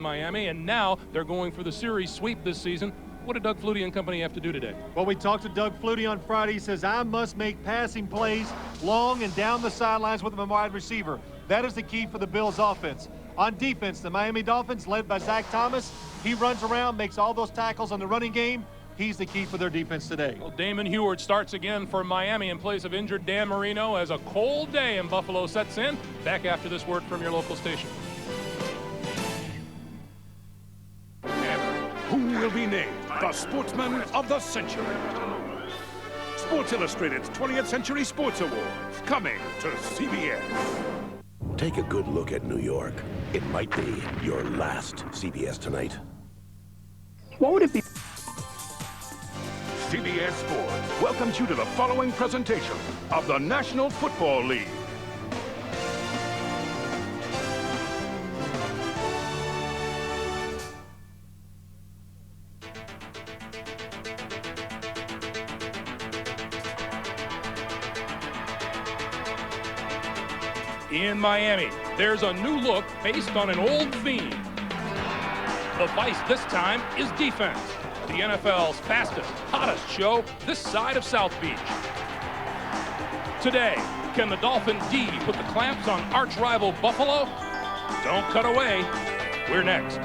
Miami, and now they're going for the series sweep this season. What did Doug Flutie and company have to do today? Well, we talked to Doug Flutie on Friday. He says, I must make passing plays long and down the sidelines with a wide receiver. That is the key for the Bills' offense. On defense, the Miami Dolphins, led by Zach Thomas, he runs around, makes all those tackles on the running game. He's the key for their defense today. Well, Damon Heward starts again for Miami in place of injured Dan Marino as a cold day in Buffalo sets in. Back after this word from your local station. Who will be named the Sportsman of the Century? Sports Illustrated's 20th Century Sports Awards, coming to CBS. Take a good look at New York. It might be your last CBS Tonight. What would it be? CBS Sports welcomes you to the following presentation of the National Football League. In Miami, there's a new look based on an old theme. The vice this time is defense. The NFL's fastest, hottest show this side of South Beach. Today, can the Dolphin D put the clamps on arch-rival Buffalo? Don't cut away. We're next.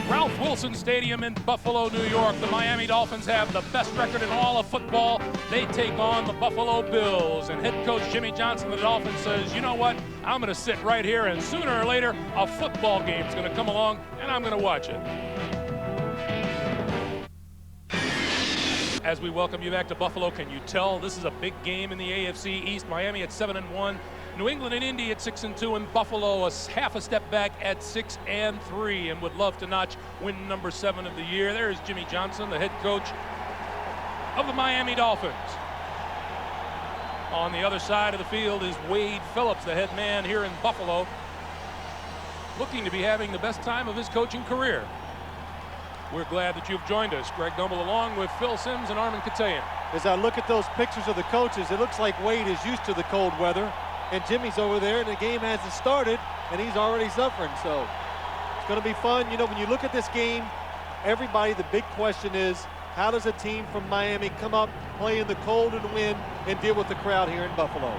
Ralph Wilson Stadium in Buffalo, New York. The Miami Dolphins have the best record in all of football. They take on the Buffalo Bills. And head coach Jimmy Johnson of the Dolphins says, you know what? I'm going to sit right here, and sooner or later, a football game is going to come along, and I'm going to watch it. As we welcome you back to Buffalo, can you tell this is a big game in the AFC East? Miami at 7-1. New England and Indy at 6-2, and Buffalo half a step back at 6-3, and would love to notch win number 7 of the year. There's Jimmy Johnson, the head coach of the Miami Dolphins. On the other side of the field is Wade Phillips, the head man here in Buffalo, looking to be having the best time of his coaching career. We're glad that you've joined us. Greg Gumbel along with Phil Simms and Armin Katayan. As I look at those pictures of the coaches, it looks like Wade is used to the cold weather. And Jimmy's over there, and the game hasn't started, and he's already suffering. So it's going to be fun. You know, when you look at this game, everybody, the big question is, how does a team from Miami come up, play in the cold and wind, and deal with the crowd here in Buffalo?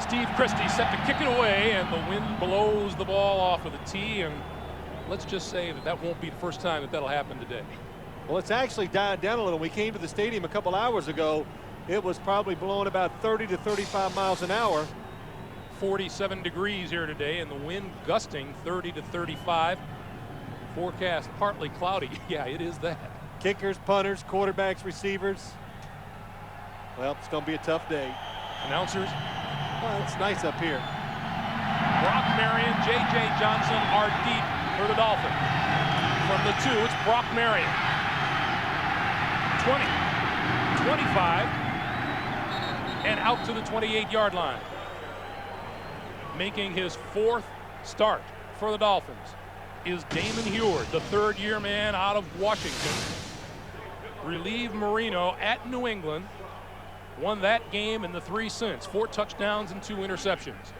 Steve Christie set to kick it away, and the wind blows the ball off of the tee. And let's just say that won't be the first time that'll happen today. Well, it's actually died down a little. We came to the stadium a couple hours ago. It was probably blowing about 30 to 35 miles an hour. 47 degrees here today, and the wind gusting 30 to 35. Forecast partly cloudy. Yeah, it is that. Kickers, punters, quarterbacks, receivers. Well, it's going to be a tough day. Announcers. Well, it's nice up here. Brock Marion, J.J. Johnson are deep for the Dolphins. From the 2, it's Brock Marion. 20, 25. And out to the 28-yard line. Making his 4th start for the Dolphins is Damon Heward, the third-year man out of Washington. Relieved Marino at New England. Won that game and the 3 since. 4 touchdowns and 2 interceptions.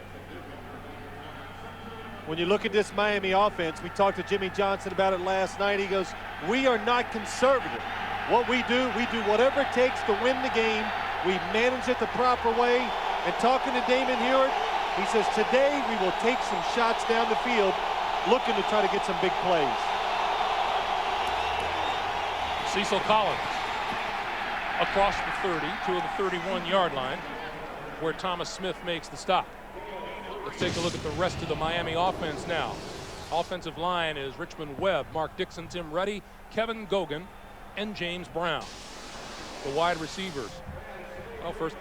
When you look at this Miami offense, we talked to Jimmy Johnson about it last night. He goes, we are not conservative. What we do whatever it takes to win the game. We manage it the proper way. And talking to Damon Heward, he says today we will take some shots down the field, looking to try to get some big plays. Cecil Collins across the 30 to the 31-yard line, where Thomas Smith makes the stop. Let's take a look at the rest of the Miami offense now. Offensive line is Richmond Webb, Mark Dixon, Tim Ruddy, Kevin Gogan, and James Brown. The wide receivers. Well, first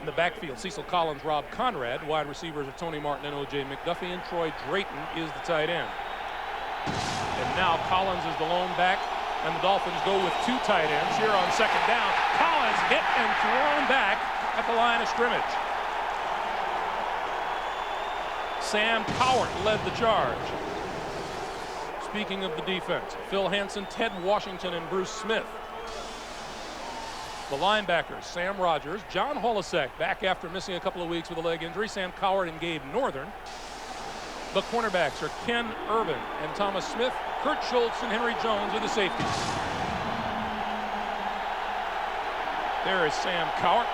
in the backfield, Cecil Collins, Rob Conrad. Wide receivers are Tony Martin and O.J. McDuffie, and Troy Drayton is the tight end. And now Collins is the lone back And the Dolphins go with 2 tight ends here on second down. Collins hit and thrown back at the line of scrimmage. Sam Cowart led the charge. Speaking of the defense, Phil Hansen, Ted Washington, and Bruce Smith. The linebackers, Sam Rogers, John Holisek, back after missing a couple of weeks with a leg injury, Sam Cowart and Gabe Northern. The cornerbacks are Ken Irvin and Thomas Smith. Kurt Schultz and Henry Jones are the safeties. There is Sam Cowart,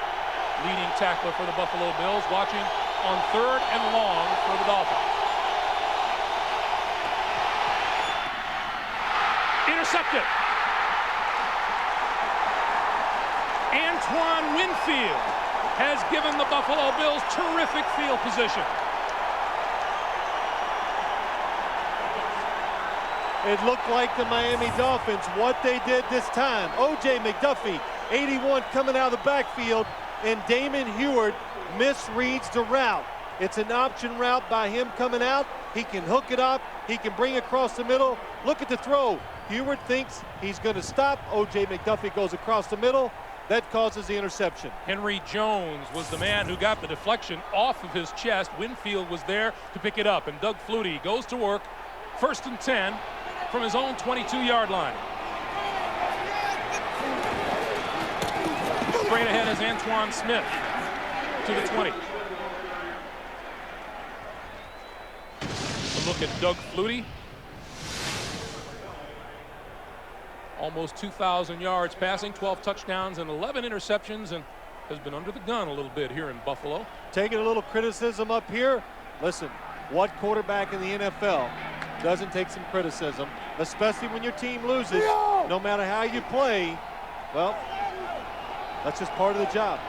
leading tackler for the Buffalo Bills, watching on 3rd and long for the Dolphins. Intercepted. Antoine Winfield has given the Buffalo Bills terrific field position. It looked like the Miami Dolphins, what they did this time. O.J. McDuffie, 81, coming out of the backfield, and Damon Heward misreads the route. It's an option route by him coming out. He can hook it up. He can bring it across the middle. Look at the throw. Heward thinks he's going to stop. O.J. McDuffie goes across the middle. That causes the interception. Henry Jones was the man who got the deflection off of his chest. Winfield was there to pick it up, and Doug Flutie goes to work. 1st and 10 from his own 22-yard line. Straight ahead is Antoine Smith to the 20. A look at Doug Flutie. Almost 2,000 yards passing, 12 touchdowns and 11 interceptions, and has been under the gun a little bit here in Buffalo. Taking a little criticism up here. Listen, what quarterback in the NFL doesn't take some criticism, especially when your team loses? No matter how you play, well, that's just part of the job.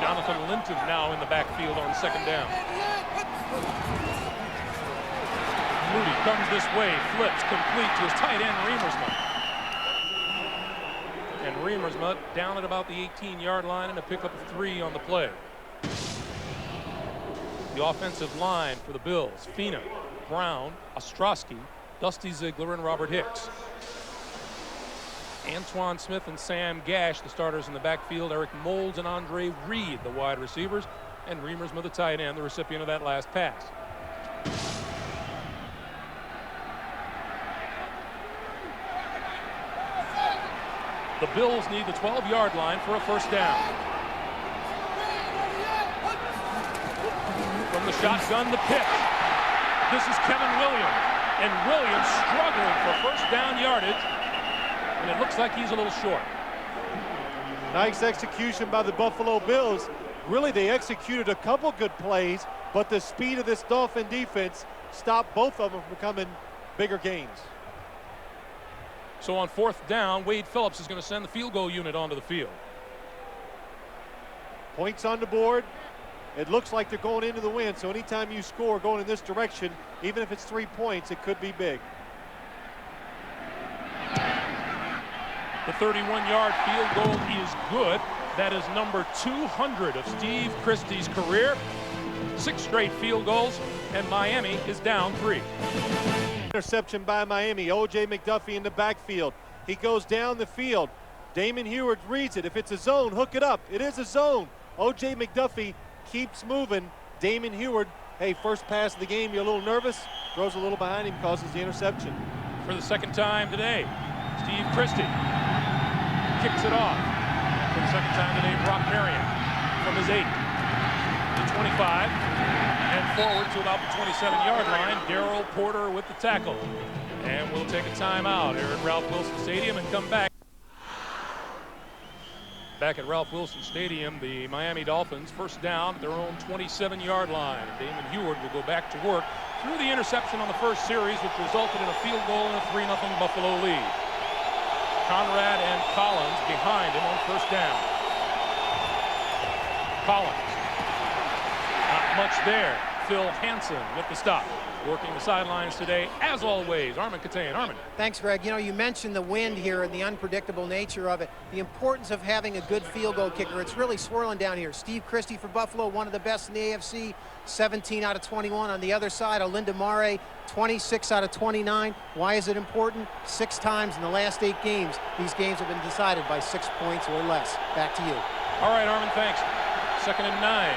Jonathan Linton now in the backfield on 2nd down. Moody comes this way, flips complete to his tight end Remersma. And Remersma down at about the 18-yard line and a pickup of 3 on the play. The offensive line for the Bills, Fina, Brown, Ostrowski, Dusty Ziegler, and Robert Hicks. Antoine Smith and Sam Gash, the starters in the backfield. Eric Moulds and Andre Reed, the wide receivers. And Remersma, the tight end, the recipient of that last pass. The Bills need the 12-yard line for a 1st down. From the shotgun, the pitch. This is Kevin Williams. And Williams struggling for 1st down yardage. And it looks like he's a little short. Nice execution by the Buffalo Bills. Really, they executed a couple good plays, but the speed of this Dolphin defense stopped both of them from becoming bigger gains. So on 4th down, Wade Phillips is going to send the field goal unit onto the field. Points on the board. It looks like they're going into the win, so anytime you score going in this direction, even if it's 3 points, it could be big. The 31-yard field goal is good. That is number 200 of Steve Christie's career. 6 straight field goals, and Miami is down 3. Interception by Miami. O.J. McDuffie in the backfield. He goes down the field. Damon Heward reads it. If it's a zone, hook it up. It is a zone. O.J. McDuffie keeps moving. Damon Heward, hey, first pass of the game, you're a little nervous. Throws a little behind him, causes the interception. For the 2nd time today, Steve Christie kicks it off. For the 2nd time today, Brock Marion from his 8 to 25. And forward to about the 27-yard line, Darrell Porter with the tackle. And we'll take a timeout here at Ralph Wilson Stadium and come back. Back at Ralph Wilson Stadium, the Miami Dolphins 1st down at their own 27-yard line. Damon Heward will go back to work through the interception on the 1st series, which resulted in a field goal and a 3-0 Buffalo lead. Conrad and Collins behind him on 1st down. Collins. Not much there. Phil Hansen with the stop. Working the sidelines today, as always, Armin Katayan. Armin. Thanks, Greg. You know, you mentioned the wind here and the unpredictable nature of it. The importance of having a good field goal kicker. It's really swirling down here. Steve Christie for Buffalo, one of the best in the AFC, 17 out of 21. On the other side, Alinda Mare, 26 out of 29. Why is it important? 6 times in the last 8 games, these games have been decided by 6 points or less. Back to you. All right, Armin, thanks. 2nd and 9.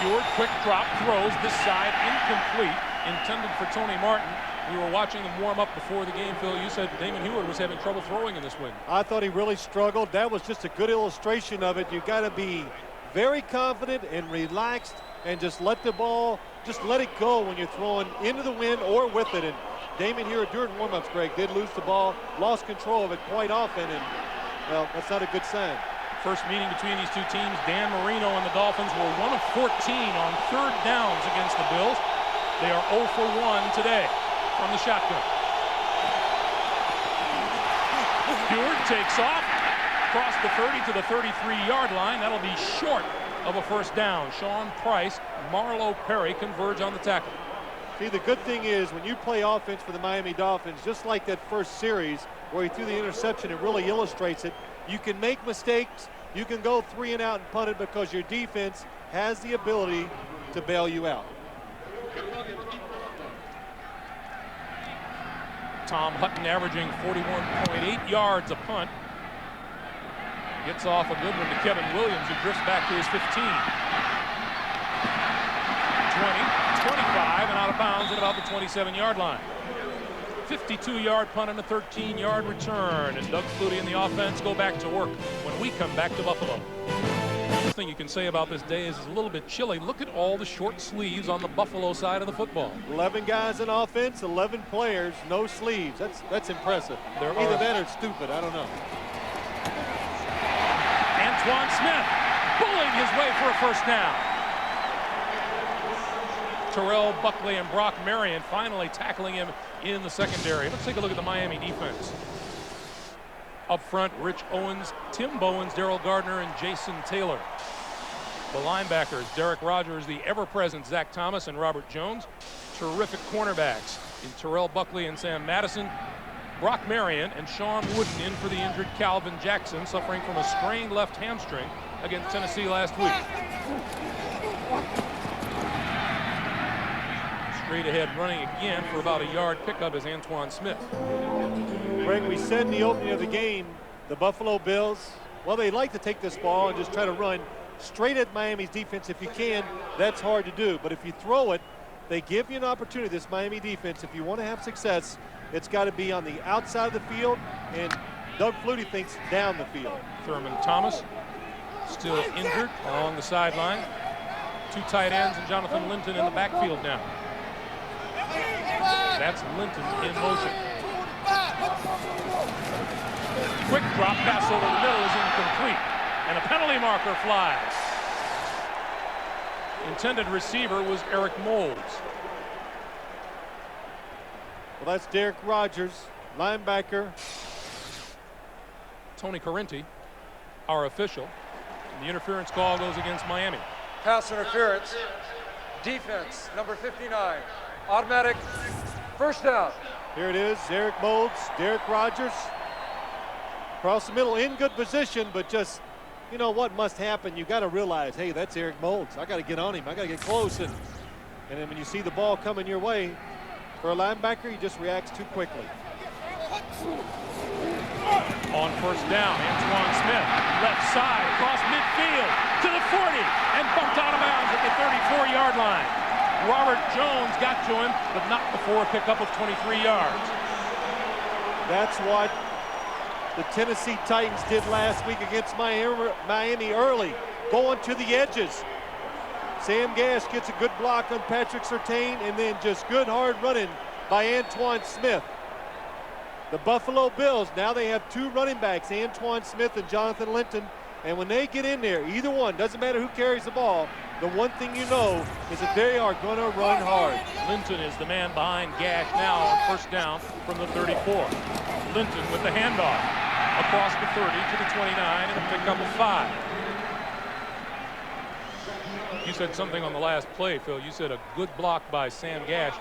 Fjord, quick drop, throws this side, incomplete, intended for Tony Martin. We were watching him warm up before the game, Phil. You said Damon Heward was having trouble throwing in this win. I thought he really struggled. That was just a good illustration of it. You got to be very confident and relaxed and just let the ball, just let it go when you're throwing into the wind or with it. And Damon Heward during warm-ups, Greg, did lose the ball, lost control of it quite often, and, well, that's not a good sign. First meeting between these two teams, Dan Marino and the Dolphins were 1 of 14 on 3rd downs against the Bills. They are 0 for 1 today from the shotgun. Fjord takes off, across the 30 to the 33-yard line. That'll be short of a first down. Sean Price, Marlo Perry converge on the tackle. See, the good thing is when you play offense for the Miami Dolphins, just like that first series where he threw the interception, it really illustrates it. You can make mistakes. You can go 3 and out and punt it because your defense has the ability to bail you out. Tom Hutton averaging 41.8 yards a punt. Gets off a good one to Kevin Williams, who drifts back to his 15. 20, 25, and out of bounds at about the 27-yard line. 52-yard punt and a 13-yard return. And Doug Flutie and the offense go back to work when we come back to Buffalo. The thing you can say about this day is it's a little bit chilly. Look at all the short sleeves on the Buffalo side of the football. 11 guys in offense, 11 players, no sleeves. That's impressive. Either that or stupid. I don't know. Antoine Smith bullying his way for a first down. Terrell Buckley and Brock Marion finally tackling him in the secondary. Let's take a look at the Miami defense. Up front, Rich Owens, Tim Bowens, Daryl Gardner, and Jason Taylor. The linebackers, Derek Rogers, the ever-present Zach Thomas, and Robert Jones. Terrific cornerbacks in Terrell Buckley and Sam Madison. Brock Marion and Sean Wooden in for the injured Calvin Jackson, suffering from a sprained left hamstring against Tennessee last week. Straight ahead running again for about a yard pickup is Antoine Smith. Greg, we said in the opening of the game, the Buffalo Bills, well, they like to take this ball and just try to run straight at Miami's defense if you can. That's hard to do. But if you throw it, they give you an opportunity, this Miami defense. If you want to have success, it's got to be on the outside of the field, and Doug Flutie thinks down the field. Thurman Thomas still injured along the sideline. 2 tight ends and Jonathan Linton in the backfield now. That's Linton in motion. Quick drop pass over the middle is incomplete, and a penalty marker flies. Intended receiver was Eric Moles. Well, that's Derek Rogers, linebacker. Tony Correnti, our official. And the interference call goes against Miami. Pass interference. Defense, number 59. Automatic first down. Here it is, Eric Moles, Derek Rogers. Across the middle, in good position, but just, you know what must happen? You got to realize, hey, that's Eric Moles. I got to get on him. I got to get close. And then when you see the ball coming your way, for a linebacker, he just reacts too quickly. On first down, Antoine Smith, left side, across midfield, to the 40, and bumped out of bounds at the 34-yard line. Robert Jones got to him, but not before a pickup of 23 yards. That's what the Tennessee Titans did last week against Miami early, going to the edges. Sam Gash gets a good block on Patrick Surtain, and then just good hard running by Antoine Smith. The Buffalo Bills, now they have 2 running backs, Antoine Smith and Jonathan Linton, and when they get in there, either one, doesn't matter who carries the ball, the one thing you know is that they are going to run hard. Linton is the man behind Gash now on first down from the 34. Linton with the handoff across the 30 to the 29 and a pickup of 5. You said something on the last play, Phil. You said a good block by Sam Gash.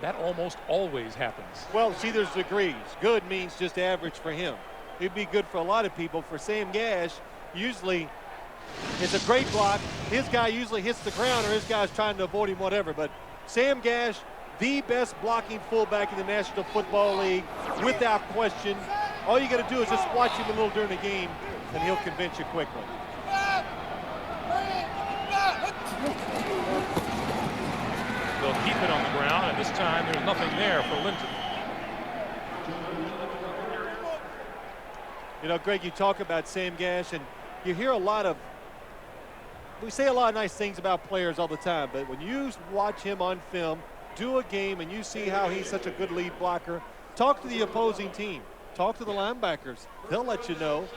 That almost always happens. Well, see, there's degrees. Good means just average for him. It'd be good for a lot of people. For Sam Gash, usually it's a great block. His guy usually hits the ground or his guy's trying to avoid him, whatever. But Sam Gash, the best blocking fullback in the National Football League, without question. All you got to do is just watch him a little during the game, and he'll convince you quickly. They'll keep it on the ground, and this time there's nothing there for Linton. You know, Greg, you talk about Sam Gash, and you hear we say a lot of nice things about players all the time, but when you watch him on film, do a game, and you see how he's such a good lead blocker, talk to the opposing team. Talk to the linebackers. They'll let you know.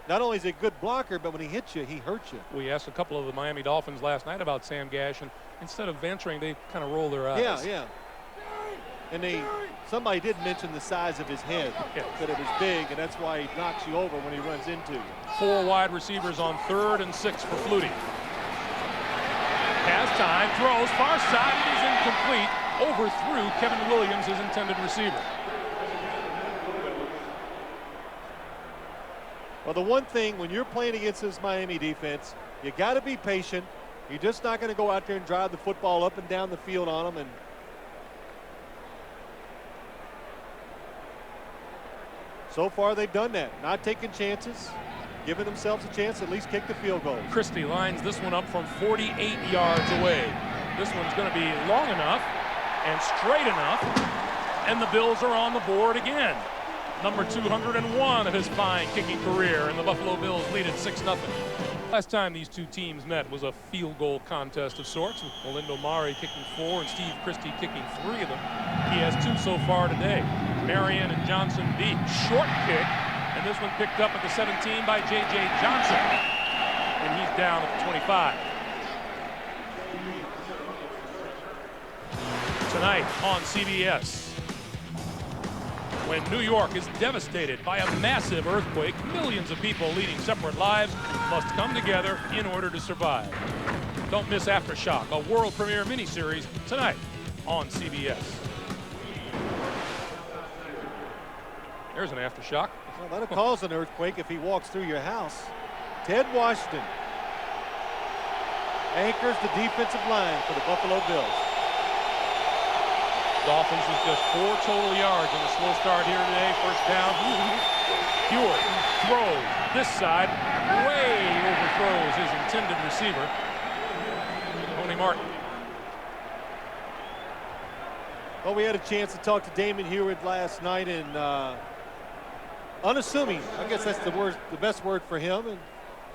Not only is he a good blocker, but when he hits you, he hurts you. We asked a couple of the Miami Dolphins last night about Sam Gash, and instead of answering, they kind of roll their eyes. Yeah. And somebody did mention the size of his head, that it was big, and that's why he knocks you over when he runs into you. 4 wide receivers on 3rd and 6 for Flutie. Has time, throws, far side, it is incomplete. Overthrew Kevin Williams, his intended receiver. Well, the one thing when you're playing against this Miami defense, you got to be patient. You're just not going to go out there and drive the football up and down the field on them. And so far, they've done that. Not taking chances, giving themselves a chance to at least kick the field goal. Christie lines this one up from 48 yards away. This one's going to be long enough and straight enough, and the Bills are on the board again. Number 201 of his fine kicking career, and the Buffalo Bills lead it 6-0. Last time these two teams met was a field goal contest of sorts, with Melindo Mari kicking 4 and Steve Christie kicking 3 of them. He has 2 so far today. Marion and Johnson beat. Short kick, and this one picked up at the 17 by J.J. Johnson, and he's down at the 25. Tonight on CBS, when New York is devastated by a massive earthquake, millions of people leading separate lives must come together in order to survive. Don't miss Aftershock, a world premiere miniseries, tonight on CBS. There's an aftershock. Well, that'll cause an earthquake if he walks through your house. Ted Washington anchors the defensive line for the Buffalo Bills. Dolphins with just 4 total yards on a slow start here today. First down. Hewitt throws this side, way overthrows his intended receiver, Tony Martin. Well, we had a chance to talk to Damon Hewitt last night, and unassuming, I guess that's the best word for him, and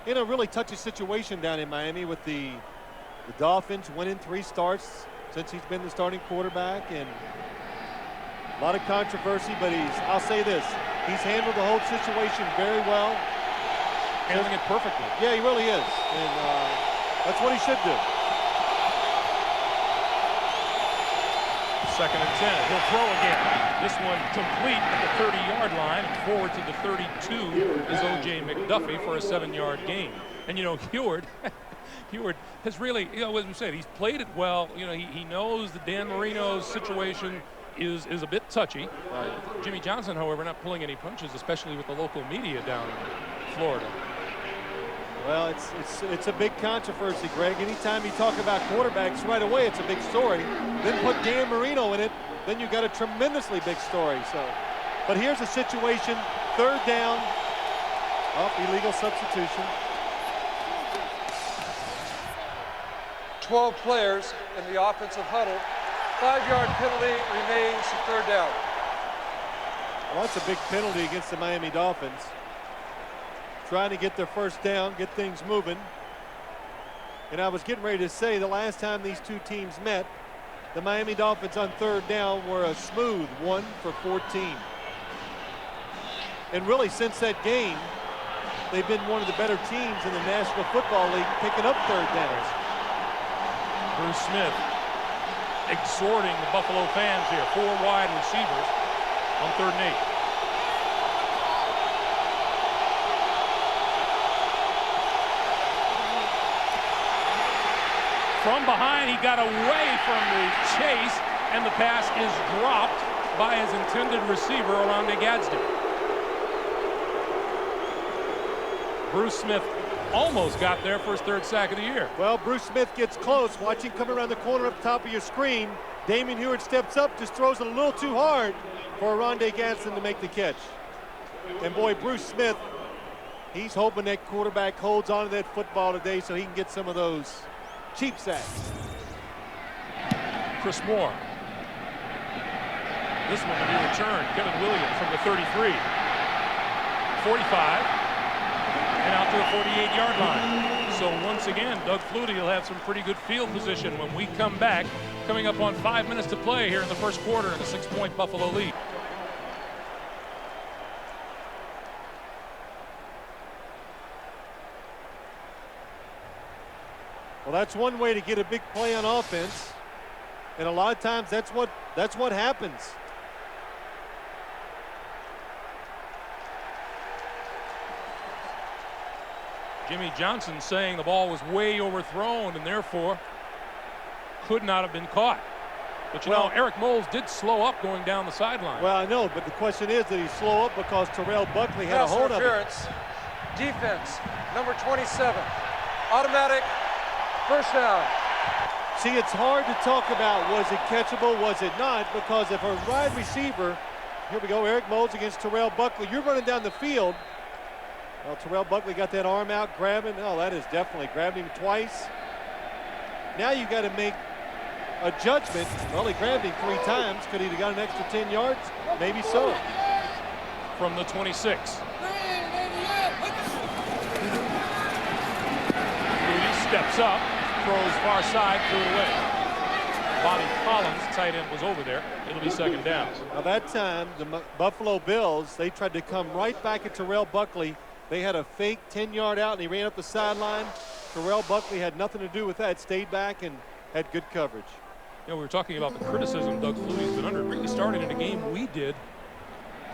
in a really touchy situation down in Miami with the Dolphins winning 3 starts since he's been the starting quarterback, and a lot of controversy, but I'll say this, he's handled the whole situation very well. Handling it perfectly. Yeah, he really is, and that's what he should do. 2nd and 10. He'll throw again. This one complete at the 30-yard line, and forward to the 32 is O.J. McDuffie for a 7-yard gain. And, you know, Hewitt has really, you know, as we said, he's played it well. You know, he knows that Dan Marino's situation is a bit touchy. Jimmy Johnson, however, not pulling any punches, especially with the local media down in Florida. Well, it's a big controversy, Greg. Anytime you talk about quarterbacks right away, it's a big story. Then put Dan Marino in it, then you got a tremendously big story. So, but here's a situation, 3rd down, off illegal substitution. 12 players in the offensive huddle. 5-yard penalty remains, 3rd down. Well, that's a big penalty against the Miami Dolphins. Trying to get their first down, get things moving. And I was getting ready to say the last time these two teams met, the Miami Dolphins on 3rd down were a smooth 1 for 14. And really, since that game, they've been one of the better teams in the National Football League picking up 3rd downs. Bruce Smith exhorting the Buffalo fans here. 4 wide receivers on 3rd and 8. From behind, he got away from the chase, and the pass is dropped by his intended receiver, Oronde Gadsden. Bruce Smith almost got there for his 3rd sack of the year. Well, Bruce Smith gets close. Watch him come around the corner up top of your screen. Damian Heward steps up, just throws it a little too hard for Oronde Gadsden to make the catch. And boy, Bruce Smith, he's hoping that quarterback holds on to that football today so he can get some of those cheap sacks. Chris Moore. This one will be returned. Kevin Williams from the 33. 45. And out to the 48-yard line. So once again, Doug Flutie will have some pretty good field position when we come back. Coming up on 5 minutes to play here in the first quarter in a 6-point Buffalo lead. Well, that's one way to get a big play on offense. And a lot of times that's what happens. Jimmy Johnson saying the ball was way overthrown and therefore could not have been caught. But you know, Eric Moles did slow up going down the sideline. Well, I know, but the question is, did he slow up because Terrell Buckley had a hold of it? Defense, number 27. Automatic first down. See, it's hard to talk about was it catchable, was it not, because if a wide receiver, here we go, Eric Moles against Terrell Buckley, you're running down the field. Well, Terrell Buckley got that arm out, grabbing. Oh, that is definitely grabbed him twice. Now you got to make a judgment. Well, he grabbed him 3 times. Could he have got an extra 10 yards? Maybe so. From the 26. Flutie steps up, throws far side, threw it away. Bobby Collins, tight end, was over there. It'll be 2nd down. Now that time, the Buffalo Bills, they tried to come right back at Terrell Buckley. They had a fake 10-yard out, and he ran up the sideline. Terrell Buckley had nothing to do with that, stayed back and had good coverage. You know, we were talking about the criticism Doug Flutie's been under. It really started in a game we did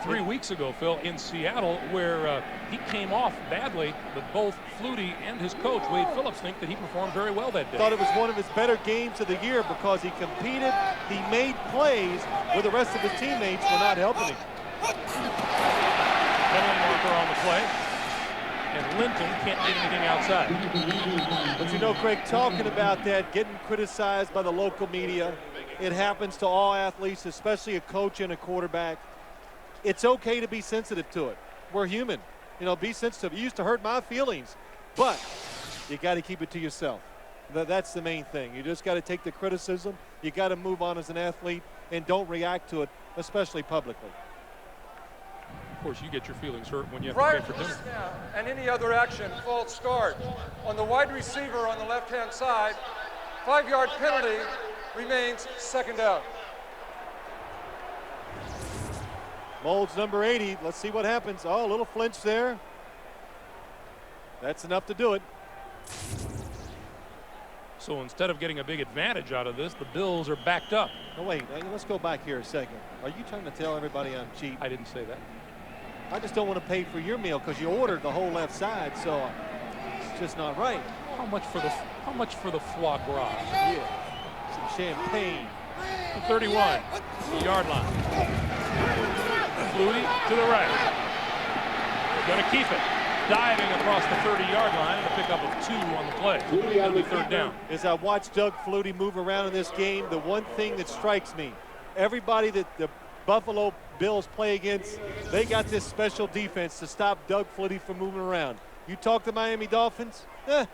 3 weeks ago, Phil, in Seattle, where he came off badly, but both Flutie and his coach, Wade Phillips, think that he performed very well that day. Thought it was one of his better games of the year because he competed, he made plays where the rest of his teammates were not helping him. Penalty marker on the play. And Linton can't get anything outside. But you know, Craig, talking about that, getting criticized by the local media, it happens to all athletes, especially a coach and a quarterback. It's okay to be sensitive to it. We're human. You know, be sensitive. It used to hurt my feelings, but you got to keep it to yourself. That's the main thing. You just got to take the criticism. You got to move on as an athlete and don't react to it, especially publicly. Of course, you get your feelings hurt when you have Prior to pay to for the dinner. snap and any other action, false start. On the wide receiver on the left-hand side, 5-yard penalty remains 2nd down. Moles number 80. Let's see what happens. Oh, a little flinch there. That's enough to do it. So instead of getting a big advantage out of this, the Bills are backed up. No, wait. Let's go back here a second. Are you trying to tell everybody I'm cheap? I didn't say that. I just don't want to pay for your meal because you ordered the whole left side, so it's just not right. How much for the foie gras? Yeah. Some champagne. The 31, the yard line. Flutie to the right. Going to keep it. Diving across the 30-yard line and a pickup of 2 on the play. It'll be 3rd down. As I watch Doug Flutie move around in this game, the one thing that strikes me, everybody that the Buffalo Bills play against, they got this special defense to stop Doug Flutie from moving around. You talk to Miami Dolphins, we'll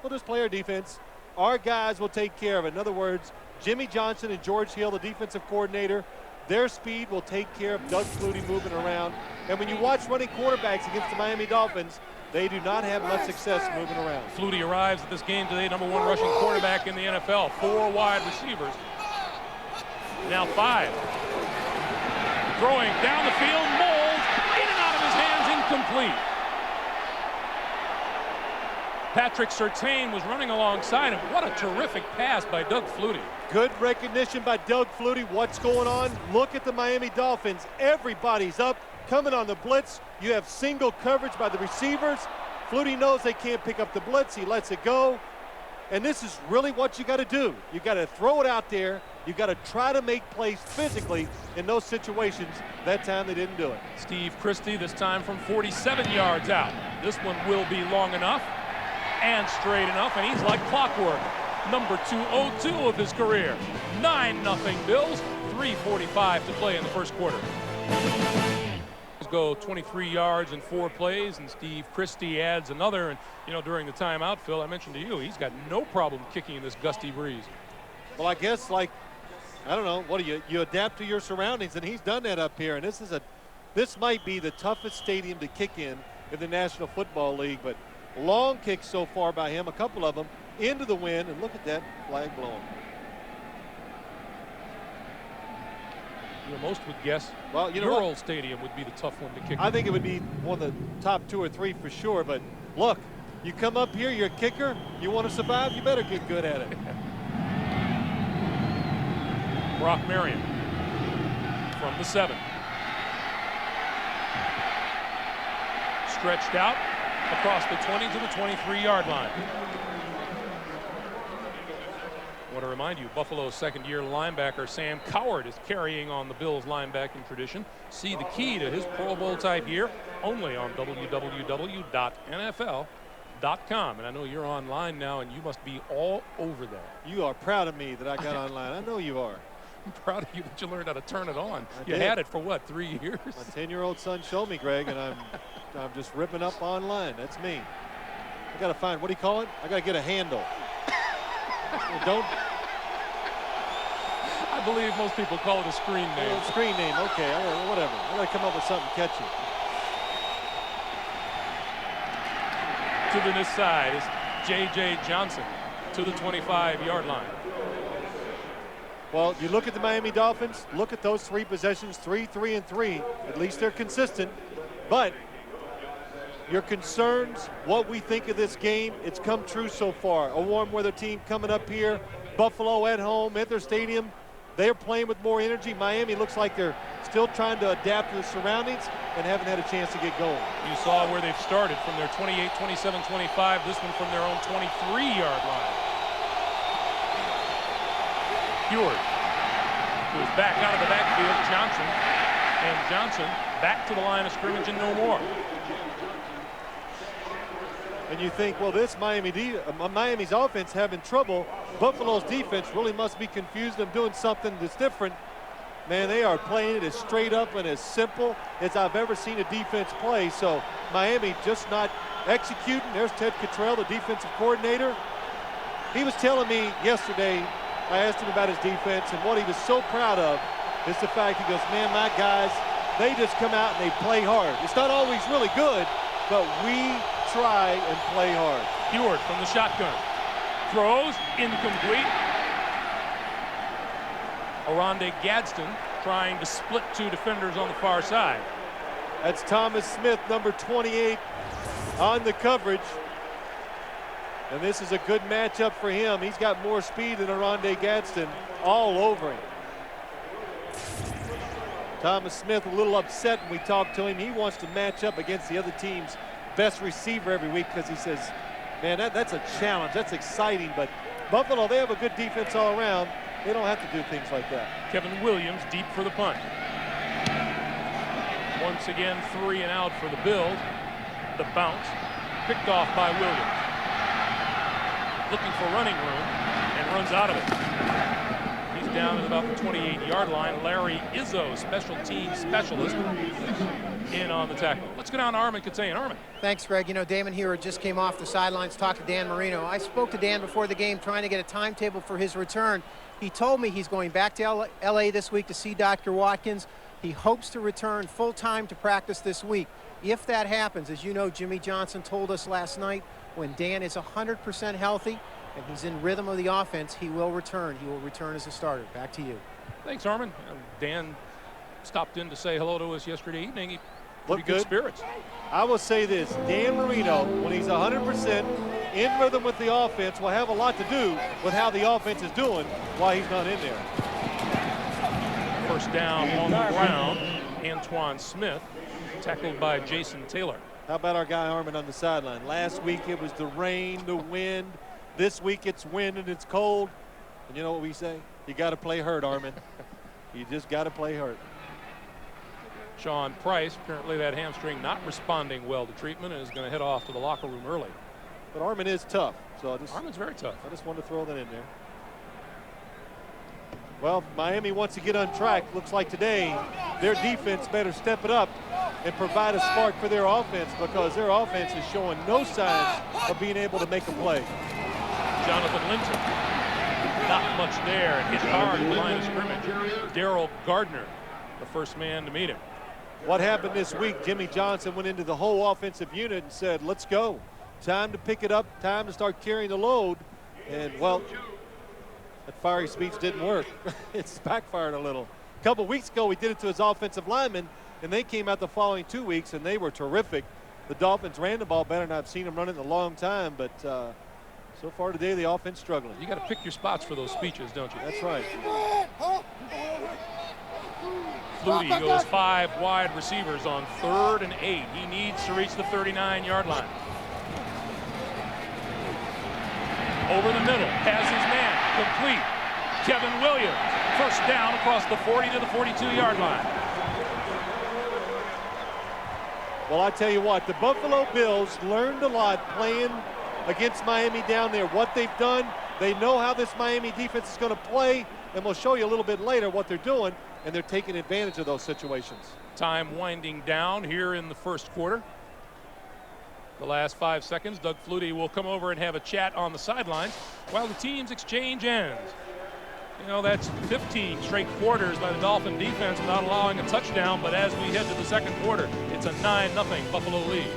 just play our defense. Our guys will take care of it. In other words, Jimmy Johnson and George Hill, the defensive coordinator, their speed will take care of Doug Flutie moving around. And when you watch running quarterbacks against the Miami Dolphins, they do not have much success moving around. Flutie arrives at this game today, #1 rushing quarterback in the NFL. 4 wide receivers. Now 5. Throwing down the field, Moles, in and out of his hands, incomplete. Patrick Surtain was running alongside him. What a terrific pass by Doug Flutie. Good recognition by Doug Flutie. What's going on? Look at the Miami Dolphins. Everybody's up, coming on the blitz. You have single coverage by the receivers. Flutie knows they can't pick up the blitz. He lets it go. And this is really what you got to do. You got to throw it out there. You got to try to make plays physically in those situations. That time they didn't do it. Steve Christie, this time from 47 yards out. This one will be long enough and straight enough, and he's like clockwork. Number 202 of his career. 9-0 Bills. 3:45 to play in the first quarter. Go 23 yards in 4 plays, and Steve Christie adds another. And you know, during the timeout, Phil, I mentioned to you, he's got no problem kicking in this gusty breeze. Well, I guess, like, I don't know, what do you adapt to your surroundings, and he's done that up here. And this might be the toughest stadium to kick in the National Football League. But long kicks so far by him, a couple of them into the wind, and look at that flag blowing. You know, most would guess, well, you know, your old stadium would be the tough one to kick. I think it would be one of the top 2 or 3 for sure. But look, you come up here, you're a kicker, you want to survive, you better get good at it. Brock Marion from the 7. Stretched out across the 20 to the 23-yard line. I want to remind you, Buffalo's second-year linebacker Sam Coward is carrying on the Bills' linebacking tradition. See the key to his Pro Bowl type year only on www.nfl.com. And I know you're online now, and you must be all over that. You are proud of me that I got online. I know you are. I'm proud of you that you learned how to turn it on. I you did. had it for what, 3 years? My 10-year-old son showed me, Greg, and I'm just ripping up online. That's me. I got to find, what do you call it? I got to get a handle. Don't. I believe most people call it a screen name. Screen name, okay, whatever. I got to come up with something catchy. To the this side is J.J. Johnson to the 25-yard line. Well, you look at the Miami Dolphins, look at those 3 possessions, 3, 3, and 3. At least they're consistent. But your concerns, what we think of this game, it's come true so far. A warm weather team coming up here, Buffalo at home, at their stadium. They're playing with more energy. Miami looks like they're still trying to adapt to the surroundings and haven't had a chance to get going. You saw where they've started from their 28, 27, 25. This one from their own 23-yard line. Heward, who is back out of the backfield, Johnson. And Johnson back to the line of scrimmage and no more. And you think, well, this Miami's offense having trouble. Buffalo's defense really must be confused and doing something that's different. Man, they are playing it as straight up and as simple as I've ever seen a defense play. So Miami just not executing. There's Ted Cottrell, the defensive coordinator. He was telling me yesterday, I asked him about his defense, and what he was so proud of is the fact, he goes, man, my guys, they just come out and they play hard. It's not always really good, but we try and play hard. Heward from the shotgun. Throws, incomplete. Oronde Gadsden trying to split 2 defenders on the far side. That's Thomas Smith, number 28, on the coverage. And this is a good matchup for him. He's got more speed than Oronde Gadsden all over him. Thomas Smith a little upset when we talked to him. He wants to match up against the other team's best receiver every week because he says, man, that's a challenge. That's exciting. But Buffalo, they have a good defense all around. They don't have to do things like that. Kevin Williams deep for the punt. Once again, 3 and out for the Bills. The bounce picked off by Williams. Looking for running room and runs out of it. He's down at about the 28-yard line. Larry Izzo, special teams specialist, in on the tackle. Let's go down to Armin Katane. Armin. Thanks, Greg. You know, Damon Heward just came off the sidelines, talked to Dan Marino. I spoke to Dan before the game trying to get a timetable for his return. He told me he's going back to LA this week to see Dr. Watkins. He hopes to return full-time to practice this week. If that happens, as you know, Jimmy Johnson told us last night, when Dan is 100% healthy and he's in rhythm of the offense, he will return. He will return as a starter. Back to you. Thanks, Armin. Dan stopped in to say hello to us yesterday evening. He Look good spirits. I will say this, Dan Marino, when he's 100% in rhythm with the offense, will have a lot to do with how the offense is doing while he's not in there. First down on the ground, Antoine Smith, tackled by Jason Taylor. How about our guy Armin on the sideline? Last week it was the rain, the wind, This week it's wind and it's cold. And you know what we say? You got to play hurt, Armin. You just got to play hurt. Sean Price, apparently that hamstring not responding well to treatment, and is going to head off to the locker room early. But Armin is tough. So Armin's very tough. I just wanted to throw that in there. Well, Miami wants to get on track. Looks like today their defense better step it up and provide a spark for their offense, because their offense is showing no signs of being able to make a play. Jonathan Linton, not much there, and hit hard at the line of scrimmage. Darrell Gardner, the first man to meet him. What happened this week? Jimmy Johnson went into the whole offensive unit and said, let's go. Time to pick it up, time to start carrying the load. And, well, that fiery speech didn't work. It's backfired a little. A couple weeks ago, we did it to his offensive linemen, and they came out the following 2 weeks, and they were terrific. The Dolphins ran the ball better than I've seen them run it in a long time, but so far today, the offense struggling. You got to pick your spots for those speeches, don't you? That's right. Flutie goes 5 wide receivers on 3rd and 8. He needs to reach the 39-yard line. Over the middle, has his man, complete. Kevin Williams, first down across the 40 to the 42-yard line. Well, I tell you what, the Buffalo Bills learned a lot playing against Miami down there. What they've done, they know how this Miami defense is going to play, and we'll show you a little bit later what they're doing, and they're taking advantage of those situations. Time winding down here in the first quarter. The last 5 seconds, Doug Flutie will come over and have a chat on the sidelines while the teams exchange ends. You know, that's 15 straight quarters by the Dolphin defense without allowing a touchdown, but as we head to the second quarter, it's a 9-0 Buffalo lead.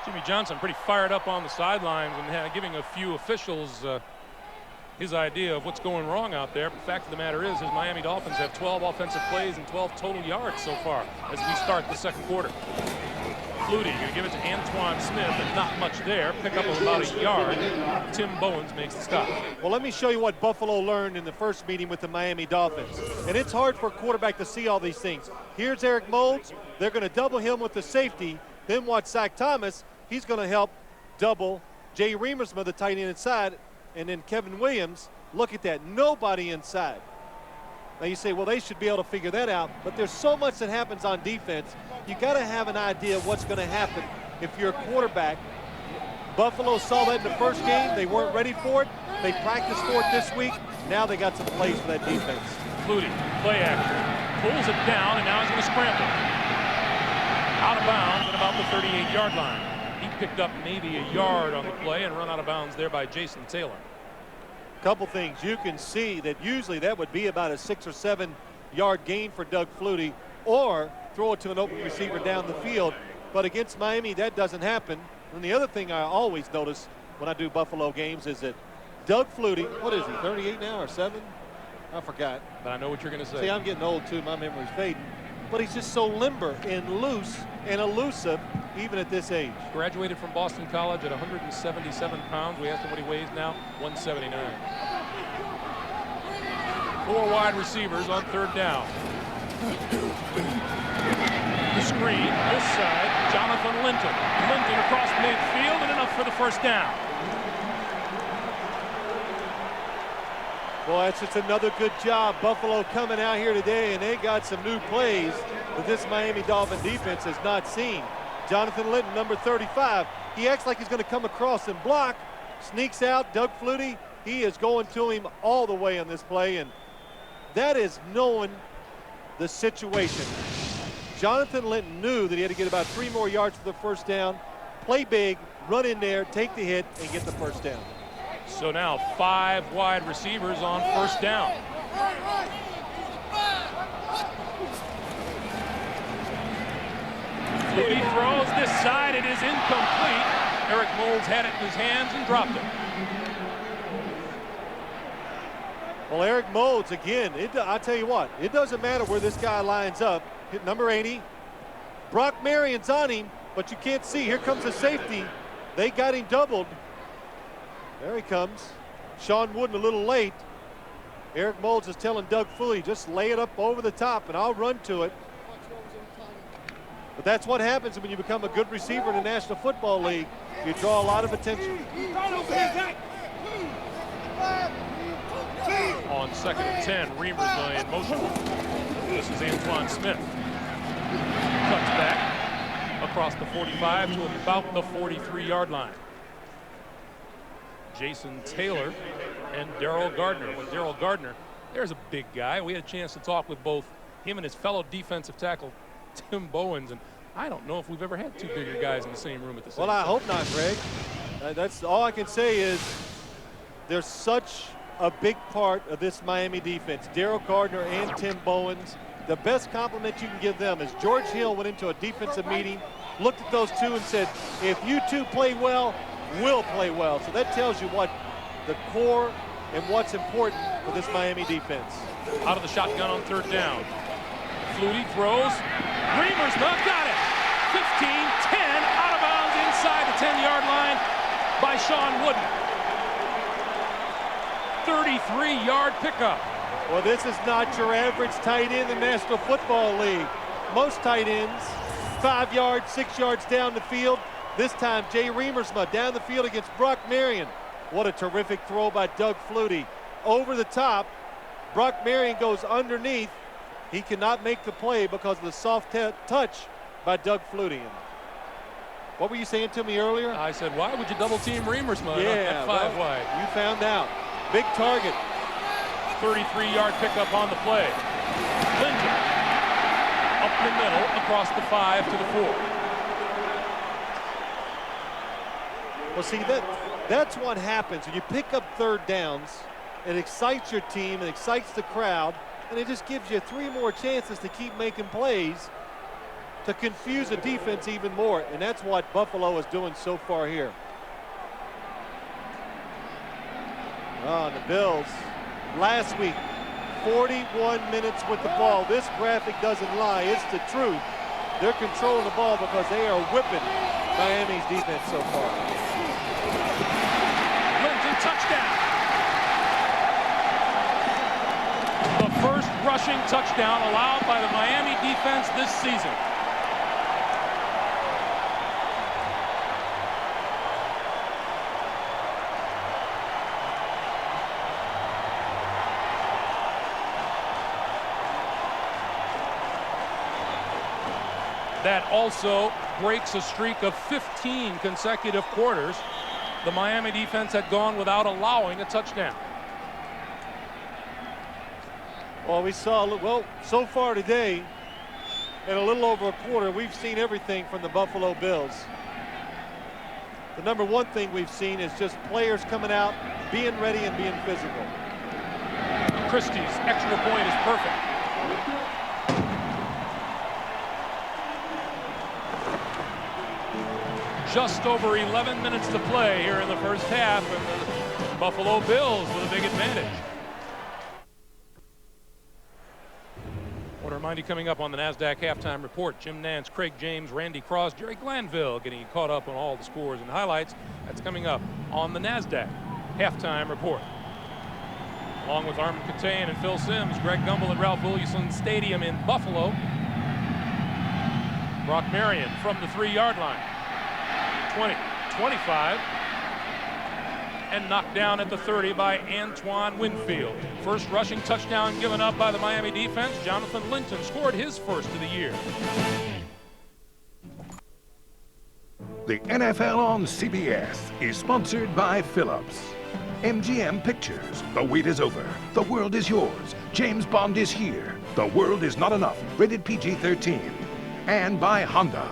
Jimmy Johnson pretty fired up on the sidelines and giving a few officials his idea of what's going wrong out there. But the fact of the matter is Miami Dolphins have 12 offensive plays and 12 total yards so far as we start the second quarter. Flutie going to give it to Antoine Smith, and not much there. Pick up of about a yard. Tim Bowens makes the stop. Well, let me show you what Buffalo learned in the first meeting with the Miami Dolphins. And it's hard for a quarterback to see all these things. Here's Eric Moulds. They're going to double him with the safety. Then watch Zach Thomas. He's going to help double Jay Remersma, the tight end inside. And then Kevin Williams, look at that, nobody inside. Now you say, well, they should be able to figure that out, but there's so much that happens on defense. You got to have an idea of what's going to happen if you're a quarterback. Buffalo saw that in the first game. They weren't ready for it. They practiced for it this week. Now they got some plays for that defense. Flutie, play action, pulls it down, and now he's going to scramble. Out of bounds at about the 38-yard line. He picked up maybe a yard on the play and run out of bounds there by Jason Taylor. Couple things you can see that usually that would be about a 6 or 7 yard gain for Doug Flutie, or throw it to an open receiver down the field. But against Miami, that doesn't happen. And the other thing I always notice when I do Buffalo games is that Doug Flutie, what is he, 38 now or 7? I forgot. But I know what you're going to say. See, I'm getting old too. My memory's fading. But he's just so limber and loose and elusive even at this age. Graduated from Boston College at 177 pounds. We asked him what he weighs now, 179. 4 wide receivers on 3rd down. The screen, this side, Jonathan Linton. Linton across midfield and enough for the first down. Well, that's just another good job. Buffalo coming out here today, and they got some new plays that this Miami Dolphin defense has not seen. Jonathan Linton, number 35. He acts like he's going to come across and block. Sneaks out. Doug Flutie, he is going to him all the way on this play, and that is knowing the situation. Jonathan Linton knew that he had to get about 3 more yards for the first down. Play big, run in there, take the hit, and get the first down. So now 5 wide receivers on 1st down. Flutie throws this side. It is incomplete. Eric Moulds had it in his hands and dropped it. Well, Eric Moulds, again, I tell you what, it doesn't matter where this guy lines up. Hit number 80. Brock Marion's on him, but you can't see. Here comes the safety. They got him doubled. There he comes. Sean Wooden a little late. Eric Moulds is telling Doug Flutie, just lay it up over the top and I'll run to it. But that's what happens when you become a good receiver in the National Football League. You draw a lot of attention. On 2nd and 10, Reamersma in motion. This is Antoine Smith. Cuts back across the 45 to about the 43-yard line. Jason Taylor and Darrell Gardner. Well, Darrell Gardner, there's a big guy. We had a chance to talk with both him and his fellow defensive tackle, Tim Bowens, and I don't know if we've ever had two bigger guys in the same room at the same time. Well, I hope not, Greg. That's all I can say is there's such a big part of this Miami defense. Darrell Gardner and Tim Bowens. The best compliment you can give them is George Hill went into a defensive meeting, looked at those two and said, if you two play well, we'll play well. So that tells you what the core and what's important for this Miami defense. Out of the shotgun on 3rd down. Flutie throws. Reamersma got it. 15-10 out of bounds inside the 10-yard line by Sean Wooden. 33-yard pickup. Well, this is not your average tight end in the National Football League. Most tight ends, 5 yards, 6 yards down the field. This time, Jay Reamersma down the field against Brock Marion. What a terrific throw by Doug Flutie. Over the top, Brock Marion goes underneath. He cannot make the play because of the soft touch by Doug Flutie. What were you saying to me earlier? I said, why would you double team Reamersma? Yeah, 5 wide. You found out. Big target. 33-yard pickup on the play. Linton up the middle across the 5 to the 4. Well, see, that's what happens when you pick up 3rd downs. It excites your team, it excites the crowd, and it just gives you 3 more chances to keep making plays to confuse the defense even more, and that's what Buffalo is doing so far here. Oh, the Bills, last week, 41 minutes with the ball. This graphic doesn't lie, it's the truth. They're controlling the ball because they are whipping Miami's defense so far. Linton, touchdown. The first rushing touchdown allowed by the Miami defense this season. That also breaks a streak of 15 consecutive quarters. The Miami defense had gone without allowing a touchdown. Well, we saw, well, so far today, in a little over a quarter, we've seen everything from the Buffalo Bills. The number one thing we've seen is just players coming out, being ready and being physical. Christie's extra point is perfect. Just over 11 minutes to play here in the first half, and the Buffalo Bills with a big advantage. I want to remind you, coming up on the NASDAQ halftime report, Jim Nantz, Craig James, Randy Cross, Jerry Glanville getting you caught up on all the scores and highlights. That's coming up on the NASDAQ halftime report. Along with Armin Katayan and Phil Simms, Greg Gumbel at Ralph Williamson Stadium in Buffalo. Brock Marion from the 3-yard line. 20, 25, and knocked down at the 30 by Antoine Winfield. First rushing touchdown given up by the Miami defense. Jonathan Linton scored his first of the year. The NFL on CBS is sponsored by Phillips. MGM Pictures. The wait is over. The world is yours. James Bond is here. The world is not enough. Rated PG-13. And by Honda.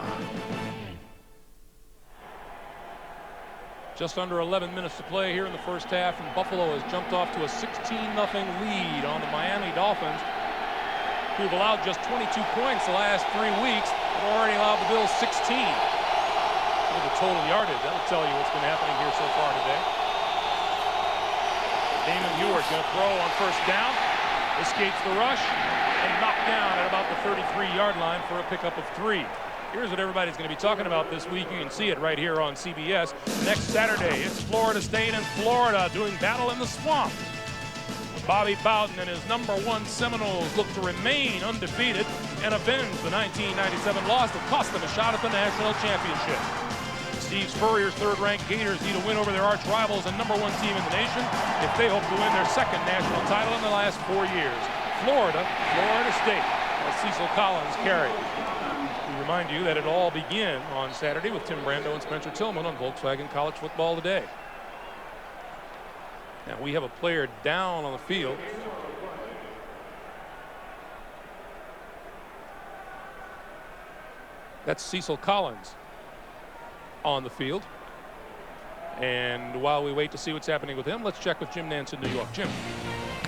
Just under 11 minutes to play here in the first half, and Buffalo has jumped off to a 16-0 lead on the Miami Dolphins, who've allowed just 22 points the last 3 weeks. They've already allowed the Bills 16. Look at the total yardage. That'll tell you what's been happening here so far today. Damon Heward going to throw on first down, escapes the rush, and knocked down at about the 33-yard line for a pickup of 3. Here's what everybody's going to be talking about this week. You can see it right here on CBS. Next Saturday, it's Florida State and Florida doing battle in the swamp. Bobby Bowden and his #1 Seminoles look to remain undefeated and avenge the 1997 loss that cost them a shot at the national championship. Steve Spurrier's third-ranked Gators need a win over their arch rivals and #1 team in the nation if they hope to win their second national title in the last 4 years. Florida State, as Cecil Collins carried. We remind you that it all began on Saturday with Tim Brando and Spencer Tillman on Volkswagen College Football Today. Now we have a player down on the field. That's Cecil Collins on the field. And while we wait to see what's happening with him, let's check with Jim Nance in New York. Jim.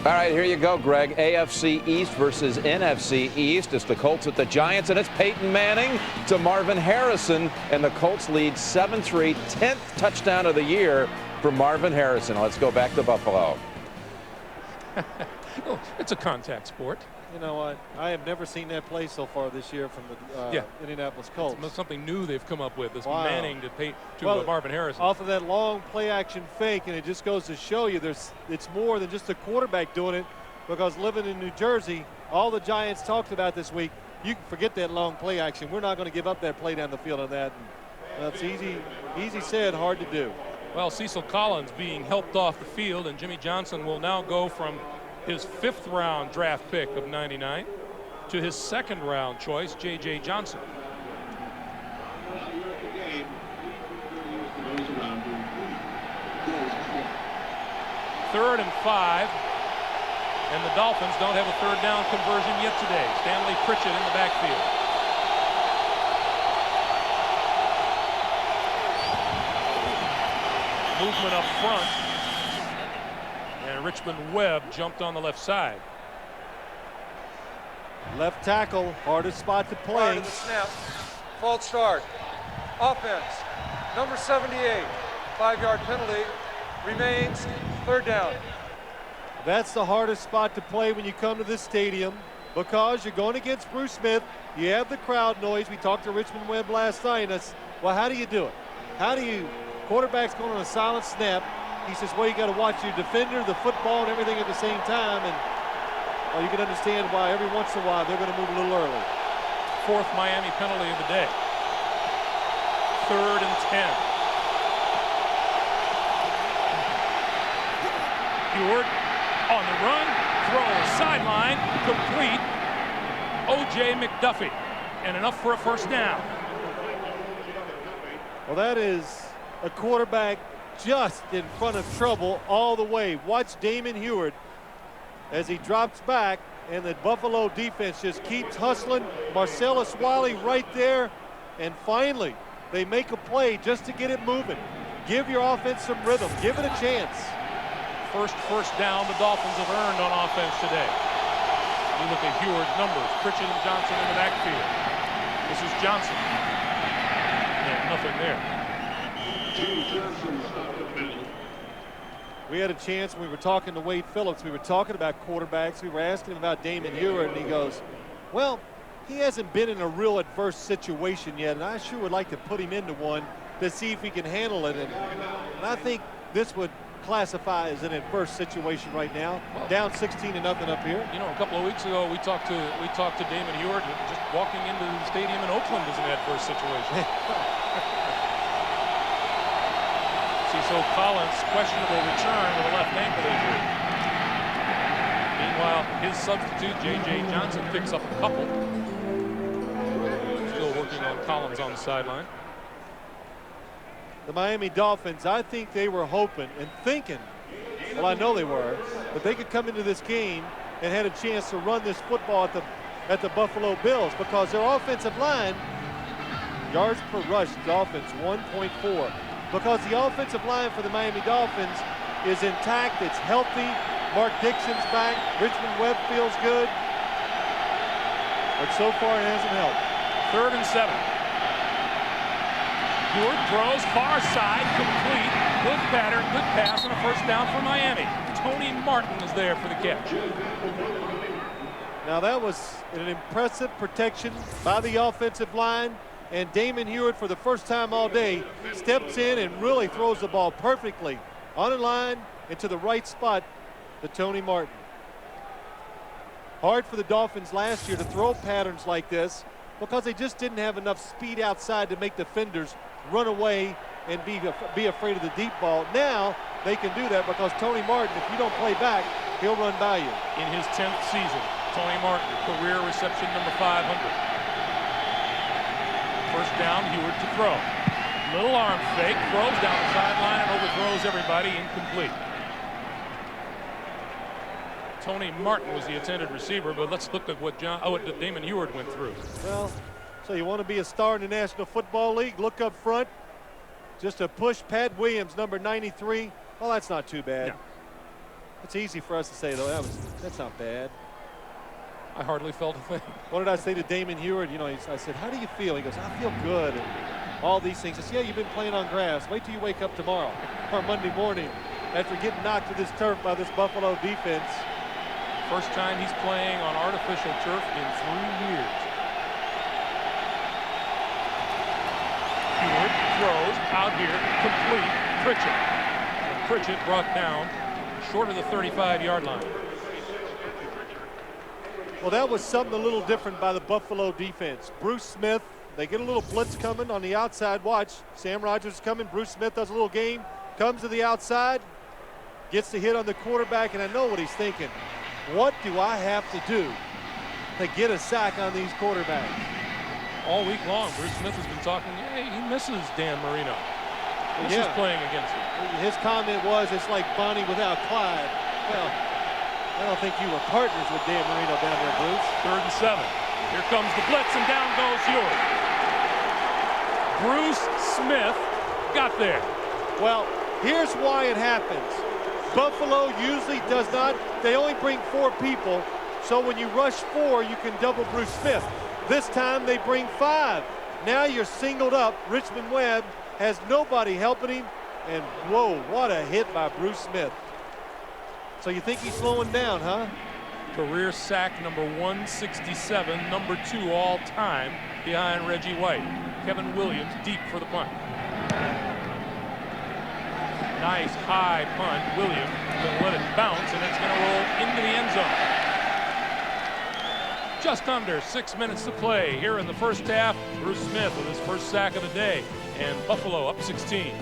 All right, here you go, Greg. AFC East versus NFC East. It's the Colts at the Giants, and it's Peyton Manning to Marvin Harrison, and the Colts lead 7-3, 10th touchdown of the year for Marvin Harrison. Let's go back to Buffalo. Oh, it's a contact sport. You know what? I have never seen that play so far this year from the Indianapolis Colts. It's something new they've come up with, this Wow. Manning to Marvin Harrison. Off of that long play-action fake, and it just goes to show you it's more than just a quarterback doing it, because living in New Jersey, all the Giants talked about this week, you can forget that long play action. We're not going to give up that play down the field on that. And that's easy said, hard to do. Well, Cecil Collins being helped off the field, and Jimmy Johnson will now go from his 5th-round draft pick of '99 to his 2nd-round choice, J.J. Johnson. Third and 5, and the Dolphins don't have a 3rd down conversion yet today. Stanley Pritchett in the backfield. Movement up front. And Richmond Webb jumped on the left side. Left tackle, hardest spot to play. Prior to the snap, false start. Offense, number 78, 5-yard penalty, remains 3rd down. That's the hardest spot to play when you come to this stadium, because you're going against Bruce Smith. You have the crowd noise. We talked to Richmond Webb last night. Well, how do you do it? Quarterback's going on a silent snap. He says, well, you got to watch your defender, the football, and everything at the same time. And well, you can understand why every once in a while they're going to move a little early. 4th Miami penalty of the day. 3rd and 10. Heward on the run, throw sideline, complete. O.J. McDuffie, and enough for a 1st down. Well, that is a quarterback just in front of trouble all the way. Watch Damon Heward as he drops back, and the Buffalo defense just keeps hustling. Marcellus Wiley right there, and finally they make a play just to get it moving. Give your offense some rhythm. Give it a chance. First down the Dolphins have earned on offense today. You look at Heward's numbers. Pritchett and Johnson in the backfield. This is Johnson. And nothing there. We had a chance when we were talking to Wade Phillips. We were talking about quarterbacks. We were asking him about Damon Heward, and he goes, well, he hasn't been in a real adverse situation yet, and I sure would like to put him into one to see if he can handle it. And I think this would classify as an adverse situation right now. Down 16-0 up here. You know, a couple of weeks ago, we talked to Damon Heward. Just walking into the stadium in Oakland is an adverse situation. Cecil Collins, questionable return with a left ankle injury. Meanwhile, his substitute, J.J. Johnson, picks up a couple. Still working on Collins on the sideline. The Miami Dolphins, I think they were hoping and thinking, well, I know they were, that they could come into this game and had a chance to run this football at the Buffalo Bills, because their offensive line, yards per rush, Dolphins 1.4. Because the offensive line for the Miami Dolphins is intact, it's healthy. Mark Dixon's back, Richmond Webb feels good. But so far it hasn't helped. 3rd and 7. Heward throws far side, complete. Good pattern, good pass, and a 1st down for Miami. Tony Martin is there for the catch. Now that was an impressive protection by the offensive line. And Damon Heward, for the first time all day, steps in and really throws the ball perfectly on a line into the right spot to Tony Martin. Hard for the Dolphins last year to throw patterns like this because they just didn't have enough speed outside to make defenders run away and be afraid of the deep ball. Now they can do that because Tony Martin, if you don't play back, he'll run by you. In his 10th season, Tony Martin, career reception number 500. First down, Heward to throw. Little arm fake, throws down the sideline and overthrows everybody, incomplete. Tony Martin was the intended receiver, but let's look at what Damon Heward went through. Well, so you want to be a star in the National Football League? Look up front. Just a push. Pat Williams, number 93. Well, that's not too bad. No. It's easy for us to say, though. That's not bad. I hardly felt a thing. What did I say to Damon Heward? You know, I said, how do you feel? He goes, I feel good. And all these things. I said, yeah, you've been playing on grass. Wait till you wake up tomorrow or Monday morning after getting knocked to this turf by this Buffalo defense. First time he's playing on artificial turf in 3 years. Heward throws out here, complete, Pritchett. And Pritchett brought down short of the 35-yard line. Well, that was something a little different by the Buffalo defense. Bruce Smith, they get a little blitz coming on the outside. Watch, Sam Rogers is coming. Bruce Smith does a little game, comes to the outside, gets the hit on the quarterback, and I know what he's thinking. What do I have to do to get a sack on these quarterbacks? All week long, Bruce Smith has been talking, hey, he misses Dan Marino. This is playing against him. His comment was, it's like Bonnie without Clyde. Well, I don't think you were partners with Dan Marino down there, Bruce. 3rd and 7. Here comes the blitz, and down goes Heward. Bruce Smith got there. Well, here's why it happens. Buffalo usually does not, they only bring 4 people, so when you rush 4, you can double Bruce Smith. This time they bring 5. Now you're singled up. Richmond Webb has nobody helping him, and whoa, what a hit by Bruce Smith. So you think he's slowing down, huh? Career sack number 167, number 2 all time behind Reggie White. Kevin Williams deep for the punt. Nice high punt. Williams will let it bounce, and it's going to roll into the end zone. Just under 6 minutes to play here in the first half. Bruce Smith with his first sack of the day, and Buffalo up 16.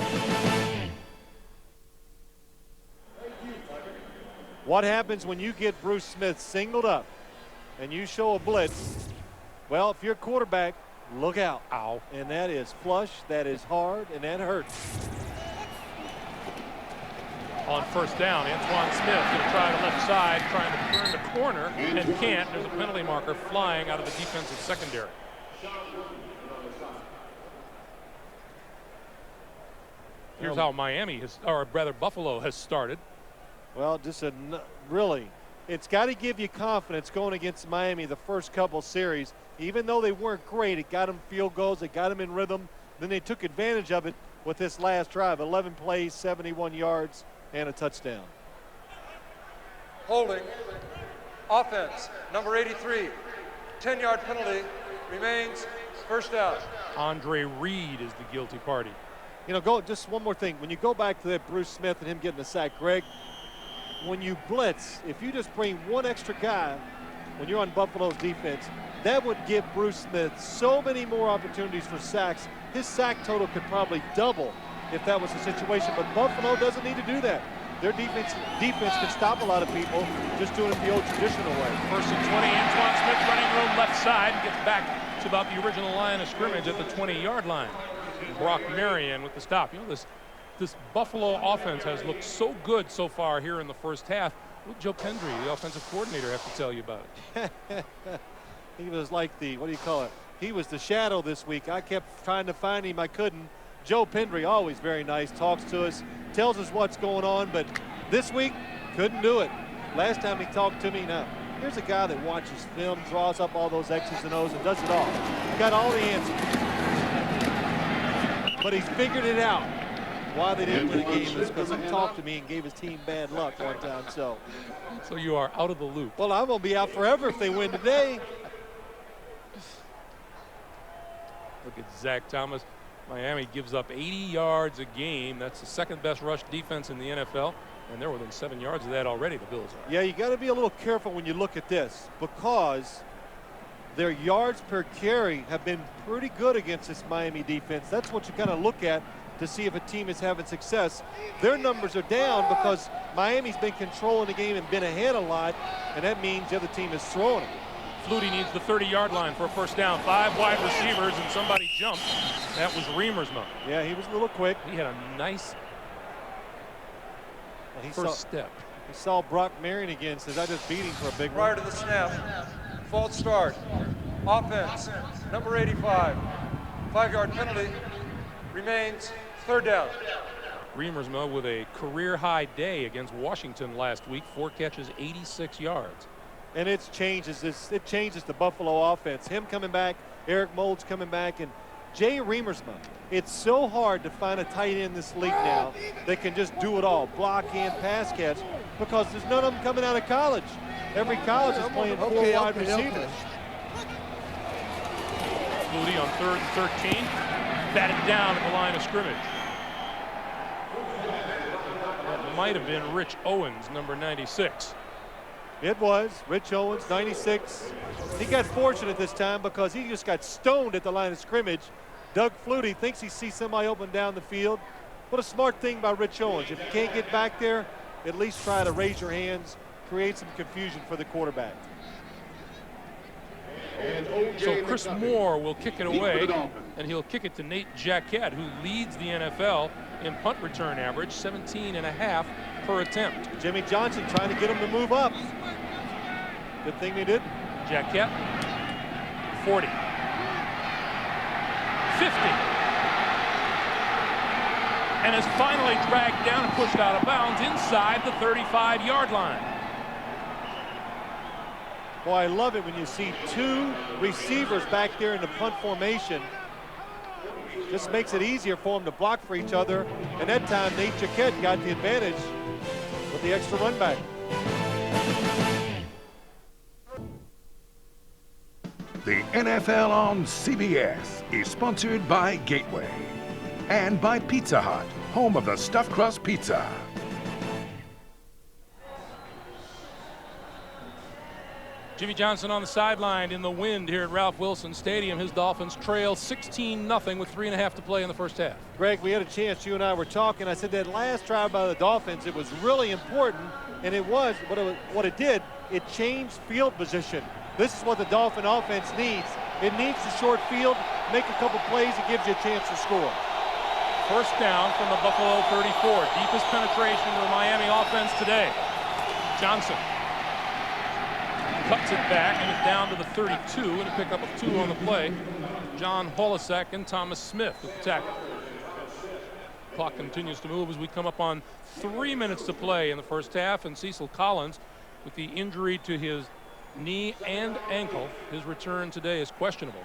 What happens when you get Bruce Smith singled up and you show a blitz? Well, if you're a quarterback, look out. Ow. And that is flush, that is hard, and that hurts. On first down, Antoine Smith going to try the left side, trying to turn the corner, and can't. There's a penalty marker flying out of the defensive secondary. Here's how Miami has, or rather Buffalo has started. Well, just really, it's got to give you confidence going against Miami the first couple series. Even though they weren't great, it got them field goals, it got them in rhythm. Then they took advantage of it with this last drive. 11 plays, 71 yards, and a touchdown. Holding. Offense, number 83. 10-yard penalty. Remains first down. Andre Reed is the guilty party. You know, just one more thing. When you go back to that Bruce Smith and him getting the sack, Greg, when you blitz, if you just bring one extra guy when you're on Buffalo's defense, that would give Bruce Smith so many more opportunities for sacks. His sack total could probably double if that was the situation, but Buffalo doesn't need to do that. Their defense can stop a lot of people just doing it the old traditional way. First and 20, Antoine Smith running room left side, gets back to about the original line of scrimmage at the 20-yard line. Brock Marion with the stop. You know, this Buffalo offense has looked so good so far here in the first half. What Joe Pendry, the offensive coordinator, have to tell you about it? He was like the, what do you call it? He was the shadow this week. I kept trying to find him. I couldn't. Joe Pendry, always very nice, talks to us, tells us what's going on, but this week, couldn't do it. Last time he talked to me, now, here's a guy that watches film, draws up all those X's and O's, and does it all. Got all the answers. But he's figured it out. Why they didn't win the game is because he talked to me and gave his team bad luck one time. So you are out of the loop. Well, I'm going to be out forever if they win today. Look at Zach Thomas. Miami gives up 80 yards a game. That's the second best rush defense in the NFL. And they're within 7 yards of that already, the Bills are. Yeah, you got to be a little careful when you look at this because their yards per carry have been pretty good against this Miami defense. That's what you kind of look at to see if a team is having success. Their numbers are down because Miami's been controlling the game and been ahead a lot, and that means the other team is throwing it. Flutie needs the 30-yard line for a first down. 5 wide receivers, and somebody jumped. That was Reamersma. Yeah, he was a little quick. He had a nice first step. He saw Brock Marion again, says, I just beat him for a big one. Prior to the snap, false start. Offense, number 85. 5-yard penalty, remains third down. Reamersma with a career-high day against Washington last week. 4 catches, 86 yards. And it changes the Buffalo offense. Him coming back, Eric Moulds coming back, and Jay Reamersma. It's so hard to find a tight end in this league now that can just do it all, block and pass catch, because there's none of them coming out of college. Every college is playing 4 wide receivers. Flutie on 3rd and 13, batted down at the line of scrimmage. That might have been Rich Owens, number 96. It was Rich Owens, 96. He got fortunate this time because he just got stoned at the line of scrimmage. Doug Flutie thinks he sees somebody open down the field. What a smart thing by Rich Owens. If you can't get back there, at least try to raise your hands, create some confusion for the quarterback. So Chris Moore will kick it away, and he'll kick it to Nate Jacquette, who leads the NFL in punt return average, 17.5 per attempt. Jimmy Johnson trying to get him to move up. Good thing they did. Jacquette, 40, 50, and is finally dragged down and pushed out of bounds inside the 35-yard line. Boy, I love it when you see 2 receivers back there in the punt formation. Just makes it easier for them to block for each other. And that time, Nate Jacquette got the advantage with the extra run back. The NFL on CBS is sponsored by Gateway and by Pizza Hut, home of the stuffed crust pizza. Jimmy Johnson on the sideline in the wind here at Ralph Wilson Stadium. His Dolphins trail 16-0 with 3.5 to play in the first half. Greg, we had a chance, you and I were talking. I said that last drive by the Dolphins, it was really important, and it was, what it did, it changed field position. This is what the Dolphin offense needs. It needs the short field, make a couple plays, it gives you a chance to score. First down from the Buffalo 34. Deepest penetration of the Miami offense today. Johnson cuts it back and is down to the 32, and a pickup of 2 on the play. John Holosack and Thomas Smith with the tackle. Clock continues to move as we come up on 3 minutes to play in the first half, and Cecil Collins, with the injury to his knee and ankle, his return today is questionable.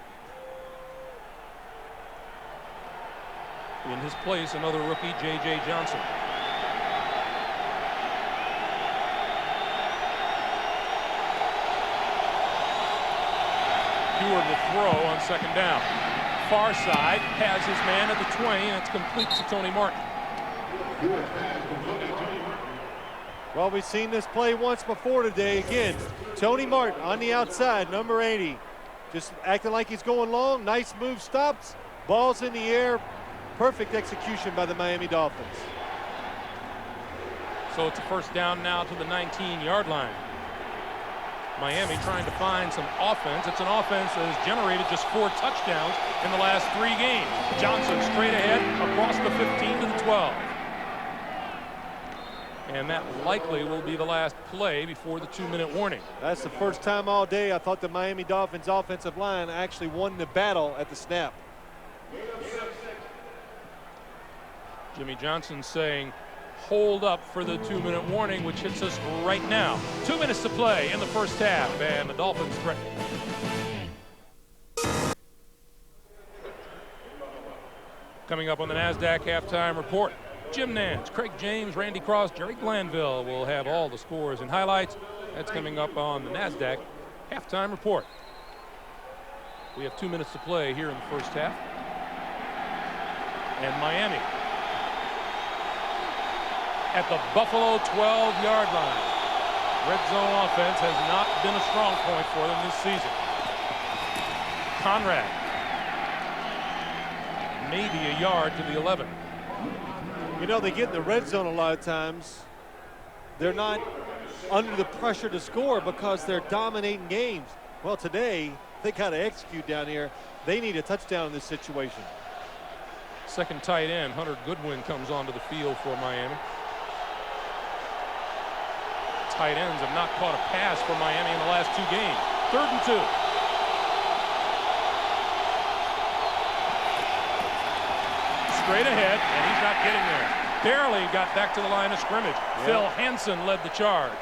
In his place, another rookie, J.J. Johnson. Stewart will throw on second down. Far side has his man at the 20, and it's complete to Tony Martin. Well, we've seen this play once before today. Again, Tony Martin on the outside, number 80. Just acting like he's going long. Nice move, stops. Ball's in the air. Perfect execution by the Miami Dolphins. So it's a first down now to the 19-yard line. Miami trying to find some offense. It's an offense that has generated just 4 touchdowns in the last 3 games. Johnson straight ahead across the 15 to the 12. And that likely will be the last play before the 2-minute warning. That's the first time all day I thought the Miami Dolphins offensive line actually won the battle at the snap. Jimmy Johnson saying, hold up for the 2-minute warning, which hits us right now. 2 minutes to play in the first half, and the Dolphins threaten. Coming up on the NASDAQ halftime report, Jim Nance, Craig James, Randy Cross, Jerry Glanville will have all the scores and highlights. That's coming up on the NASDAQ halftime report. We have 2 minutes to play here in the first half. And Miami at the Buffalo 12-yard line. Red zone offense has not been a strong point for them this season. Conrad. Maybe a yard to the 11. You know, they get in the red zone a lot of times. They're not under the pressure to score because they're dominating games. Well, today, they got to execute down here. They need a touchdown in this situation. Second tight end, Hunter Goodwin, comes onto the field for Miami. Tight ends have not caught a pass for Miami in the last 2 games. 3rd and 2. Straight ahead, and he's not getting there. Barely got back to the line of scrimmage. Yeah. Phil Hansen led the charge.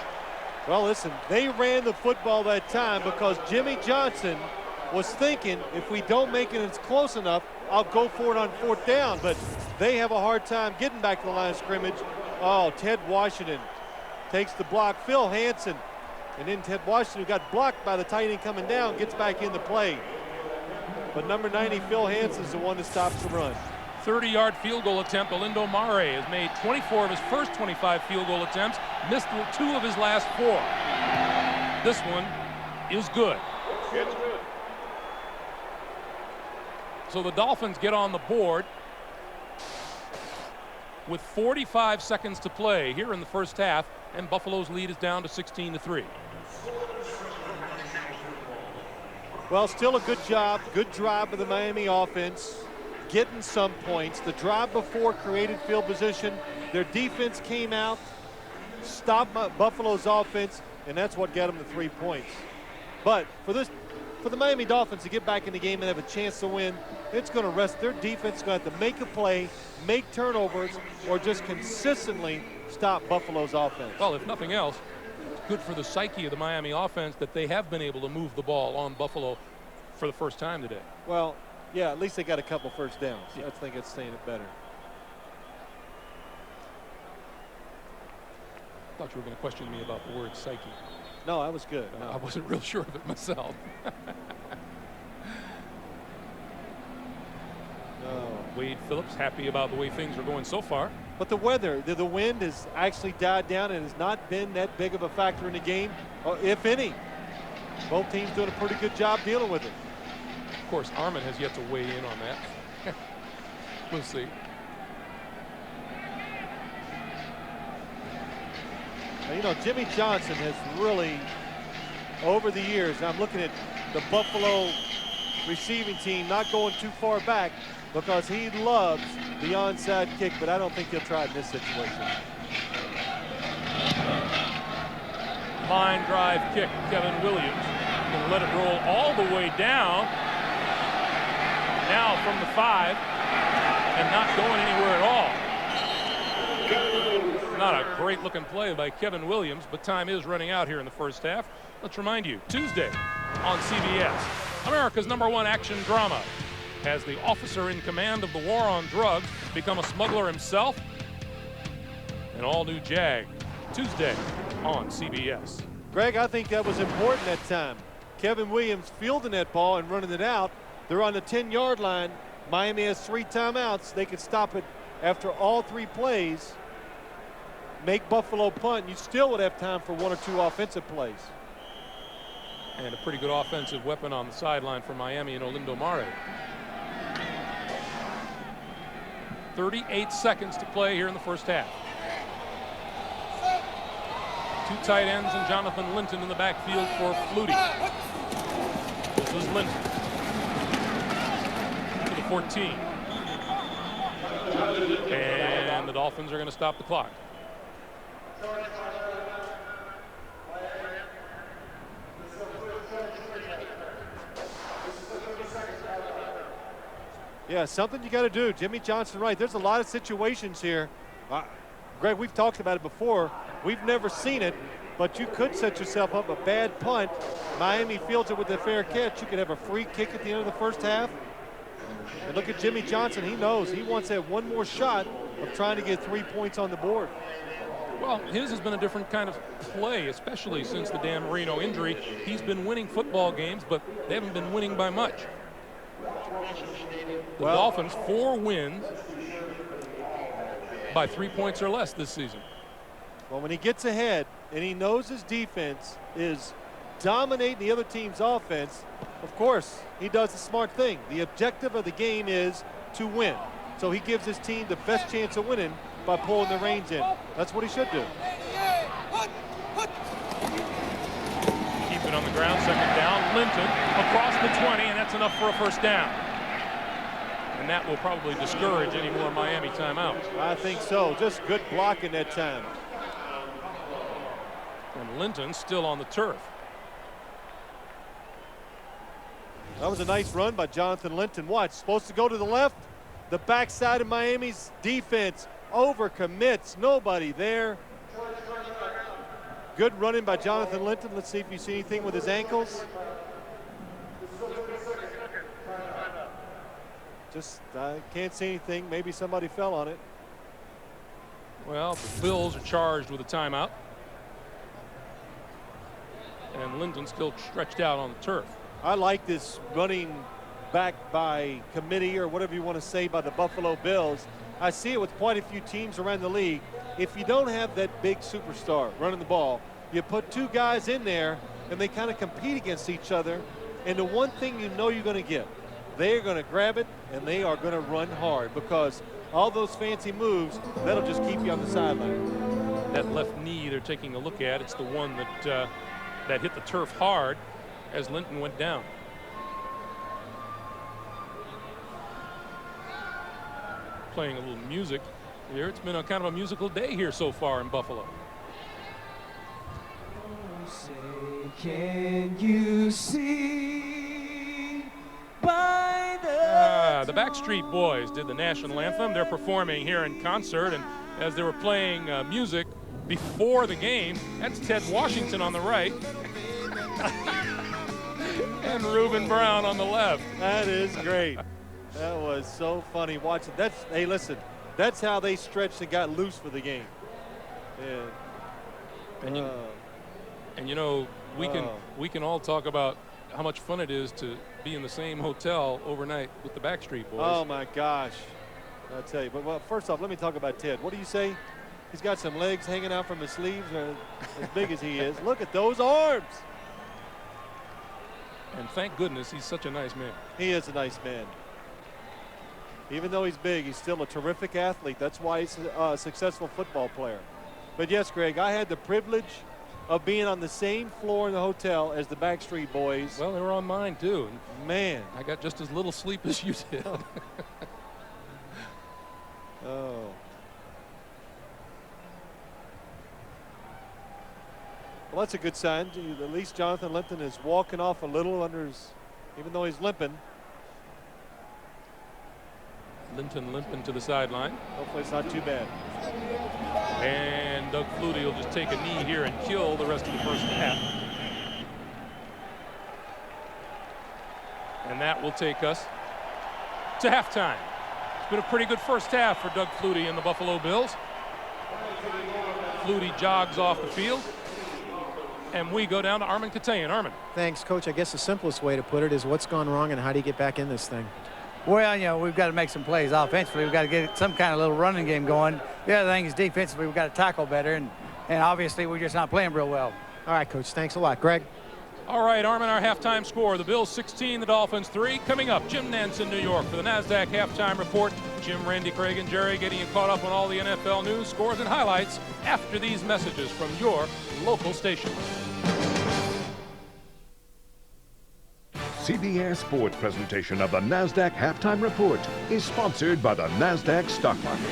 Well, listen, they ran the football that time because Jimmy Johnson was thinking, if we don't make it, it's close enough, I'll go for it on 4th down. But they have a hard time getting back to the line of scrimmage. Oh, Ted Washington takes the block. Phil Hansen, and then Ted Washington, who got blocked by the tight end coming down, gets back into play. But number 90, Phil Hansen, is the one that stops the run. 30-yard field goal attempt. Olindo Mare has made 24 of his first 25 field goal attempts, missed 2 of his last 4. This one is good. So the Dolphins get on the board with 45 seconds to play here in the first half, and Buffalo's lead is down to 16-3. Well, still a good job, good drive of the Miami offense, getting some points. The drive before created field position. Their defense came out, stopped Buffalo's offense, and that's what got them the 3 points. But for the Miami Dolphins to get back in the game and have a chance to win, it's going to rest. Their defense is going to have to make a play, make turnovers, or just consistently stop Buffalo's offense. Well, if nothing else, it's good for the psyche of the Miami offense that they have been able to move the ball on Buffalo for the first time today. Well, yeah, at least they got a couple first downs. Yeah. I think it's saying it better. I thought you were going to question me about the word psyche. No, I was good. No. I wasn't real sure of it myself. Wade Phillips happy about the way things are going so far. But the weather, the wind has actually died down and has not been that big of a factor in the game, if any. Both teams doing a pretty good job dealing with it. Of course, Armin has yet to weigh in on that. We'll see. Now, you know, Jimmy Johnson has really, over the years, I'm looking at the Buffalo receiving team not going too far back because he loves the onside kick, but I don't think he'll try it in this situation. Line drive kick, Kevin Williams. Going to let it roll all the way down. Now from the 5 and not going anywhere at all. Not a great looking play by Kevin Williams, but time is running out here in the first half. Let's remind you, Tuesday on CBS, America's #1 action drama. Has the officer in command of the war on drugs become a smuggler himself? An all-new Jag, Tuesday on CBS. Greg, I think that was important that time. Kevin Williams fielding that ball and running it out. They're on the 10-yard line. Miami has 3 timeouts. They could stop it after all 3 plays, make Buffalo punt. You still would have time for 1 or 2 offensive plays. And a pretty good offensive weapon on the sideline for Miami and Olindo Mare. 38 seconds to play here in the first half. 2 tight ends and Jonathan Linton in the backfield for Flutie. This is Linton to the 14. And the Dolphins are going to stop the clock. Yeah, something you got to do. Jimmy Johnson, right. There's a lot of situations here. Greg, we've talked about it before. We've never seen it, but you could set yourself up a bad punt. Miami fields it with a fair catch. You could have a free kick at the end of the first half. And look at Jimmy Johnson. He knows he wants that one more shot of trying to get 3 points on the board. Well, his has been a different kind of play, especially since the Dan Marino injury. He's been winning football games, but they haven't been winning by much. The Dolphins, 4 wins by 3 points or less this season. Well, when he gets ahead and he knows his defense is dominating the other team's offense, of course, he does the smart thing. The objective of the game is to win. So he gives his team the best chance of winning by pulling the reins in. That's what he should do. Keep it on the ground, second down. Linton across the 20, and that's enough for a first down. And that will probably discourage any more Miami timeouts. I think so. Just good blocking that time. And Linton still on the turf. That was a nice run by Jonathan Linton. Watch, supposed to go to the left. The backside of Miami's defense overcommits. Nobody there. Good running by Jonathan Linton. Let's see if you see anything with his ankles. Just, I can't see anything. Maybe somebody fell on it. Well, the Bills are charged with a timeout. And Linton still stretched out on the turf. I like this running back by committee, or whatever you want to say, by the Buffalo Bills. I see it with quite a few teams around the league. If you don't have that big superstar running the ball, you put two guys in there and they kind of compete against each other. And the one thing you know you're going to get, they're going to grab it and they are going to run hard, because all those fancy moves, that'll just keep you on the sideline. That left knee they're taking a look at, it's the one that that hit the turf hard as Linton went down. Playing a little music here. It's been a kind of a musical day here so far in Buffalo. Say, can you see by the Backstreet Boys did the national anthem. They're performing here in concert, and as they were playing music before the game, that's Ted Washington on the right and Reuben Brown on the left. That is great. That was so funny watching. That's, hey, listen, that's how they stretched and got loose for the game. Yeah. And you know, we can all talk about how much fun it is to be in the same hotel overnight with the Backstreet Boys. Oh my gosh, I'll tell you. But well, first off, let me talk about Ted. What do you say? He's got some legs hanging out from his sleeves, as big as he is. Look at those arms. And thank goodness he's such a nice man. He is a nice man. Even though he's big, he's still a terrific athlete. That's why he's a successful football player. But yes, Greg, I had the privilege of being on the same floor in the hotel as the Backstreet Boys. Well, they were on mine too. Man, I got just as little sleep as you did. Oh. Well, that's a good sign. At least Jonathan Linton is walking off a little under his, even though he's limping. Linton limping to the sideline. Hopefully it's not too bad. And Doug Flutie will just take a knee here and kill the rest of the first half. And that will take us to halftime. It's been a pretty good first half for Doug Flutie and the Buffalo Bills. Flutie jogs off the field. And we go down to Armin Katayan. Armin. Thanks, Coach. I guess the simplest way to put it is what's gone wrong and how do you get back in this thing? Well, you know, we've got to make some plays offensively. We've got to get some kind of little running game going. The other thing is defensively, we've got to tackle better, and obviously we're just not playing real well. All right, Coach. Thanks a lot. Greg? All right, Armin, our halftime score. The Bills 16, the Dolphins 3. Coming up, Jim Nance in New York for the NASDAQ halftime report. Jim, Randy, Craig, and Jerry getting you caught up on all the NFL news, scores, and highlights after these messages from your local station. CBS Sports presentation of the NASDAQ Halftime Report is sponsored by the NASDAQ Stock Market.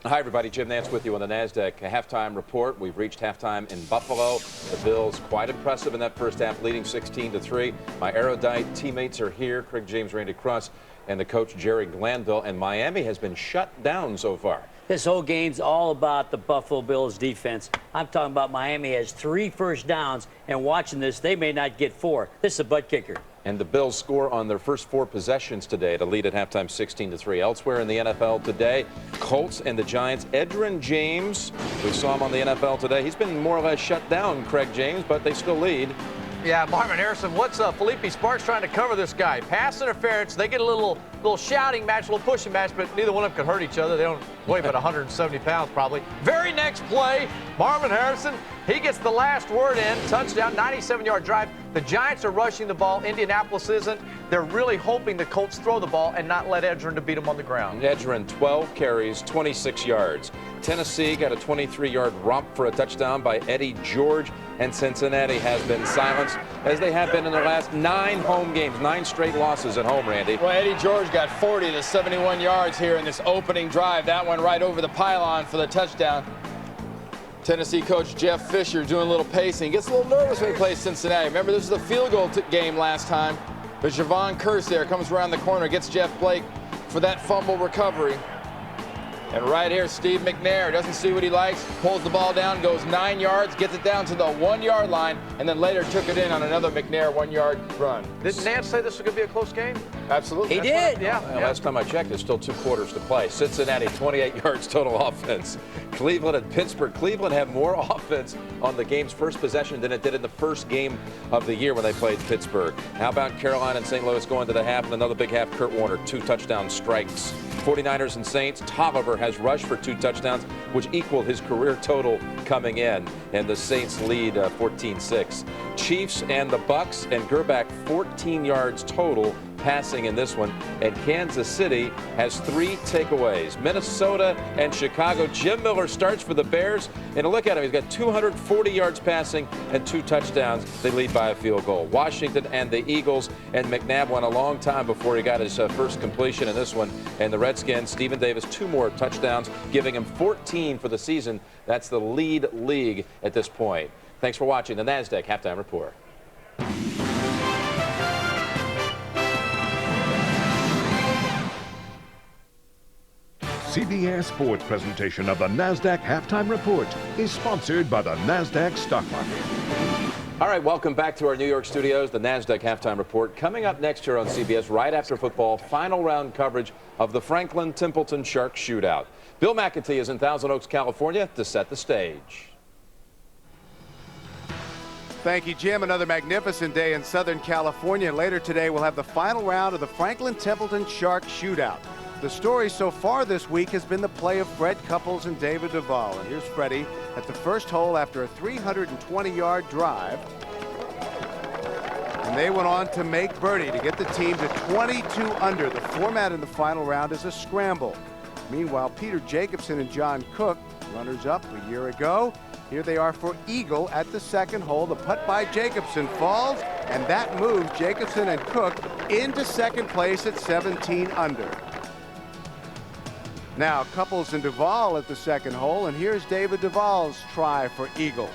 Hi, everybody. Jim Nance with you on the NASDAQ halftime report. We've reached halftime in Buffalo. The Bills quite impressive in that first half, leading 16-3. My erudite teammates are here, Craig James, Randy Cross, and the coach, Jerry Glanville. And Miami has been shut down so far. This whole game's all about the Buffalo Bills defense. I'm talking about Miami has 3 first downs, and watching this, they may not get 4. This is a butt kicker. And the Bills score on their first 4 possessions today to lead at halftime 16-3. Elsewhere in the NFL today, Colts and the Giants. Edgerrin James, we saw him on the NFL today. He's been more or less shut down, Craig James, but they still lead Yeah, Marvin Harrison, what's up? Felipe Sparks trying to cover this guy. Pass interference. They get a little shouting match, a little pushing match, but neither one of them can hurt each other. They don't weigh but 170 pounds probably. Very next play, Marvin Harrison, he gets the last word in. Touchdown, 97-yard drive. The Giants are rushing the ball. Indianapolis isn't. They're really hoping the Colts throw the ball and not let Edgerrin to beat them on the ground. Edgerrin, 12 carries, 26 yards. Tennessee got a 23-yard romp for a touchdown by Eddie George, and Cincinnati has been silenced, as they have been in their last 9 home games, 9 straight losses at home, Randy. Well, Eddie George got 40 to 71 yards here in this opening drive. That one right over the pylon for the touchdown. Tennessee coach Jeff Fisher doing a little pacing. Gets a little nervous when he plays Cincinnati. Remember, this was a field goal game last time. But Javon Curse there comes around the corner, gets Jeff Blake for that fumble recovery. And right here, Steve McNair doesn't see what he likes, pulls the ball down, goes 9 yards, gets it down to the 1-yard line, and then later took it in on another McNair 1-yard run. Didn't Nance say this was going to be a close game? Absolutely. He did. Yeah. Last time I checked, there's still 2 quarters to play. Cincinnati, 28 yards total offense. Cleveland and Pittsburgh. Cleveland had more offense on the game's first possession than it did in the first game of the year when they played Pittsburgh. How about Carolina and St. Louis going to the half, and another big half? Kurt Warner, 2 touchdown strikes. 49ers and Saints. Tolliver has rushed for 2 touchdowns, which equaled his career total coming in, and the Saints lead 14-6. Chiefs and the Bucks, and Gerbach 14 yards total passing in this one, and Kansas City has 3 takeaways. Minnesota and Chicago. Jim Miller starts for the Bears, and look at him, he's got 240 yards passing and 2 touchdowns. They lead by a field goal. Washington and the Eagles, and McNabb went a long time before he got his first completion in this one, and the Redskins, Stephen Davis, 2 more touchdowns, giving him 14 for the season. That's the lead league at this point. Thanks for watching the NASDAQ Halftime Report. CBS Sports presentation of the NASDAQ Halftime Report is sponsored by the NASDAQ Stock Market. All right, welcome back to our New York studios, the NASDAQ Halftime Report. Coming up next here on CBS, right after football, final round coverage of the Franklin Templeton Shark Shootout. Bill McAtee is in Thousand Oaks, California to set the stage. Thank you, Jim. Another magnificent day in Southern California. Later today, we'll have the final round of the Franklin Templeton Shark Shootout. The story so far this week has been the play of Fred Couples and David Duvall. And here's Freddie at the first hole after a 320-yard drive. And they went on to make birdie to get the team to 22 under. The format in the final round is a scramble. Meanwhile, Peter Jacobsen and John Cook, runners-up a year ago, here they are for eagle at the second hole. The putt by Jacobsen falls, and that moves Jacobsen and Cook into second place at 17 under. Now, Couples and Duvall at the second hole, and here's David Duvall's try for eagle.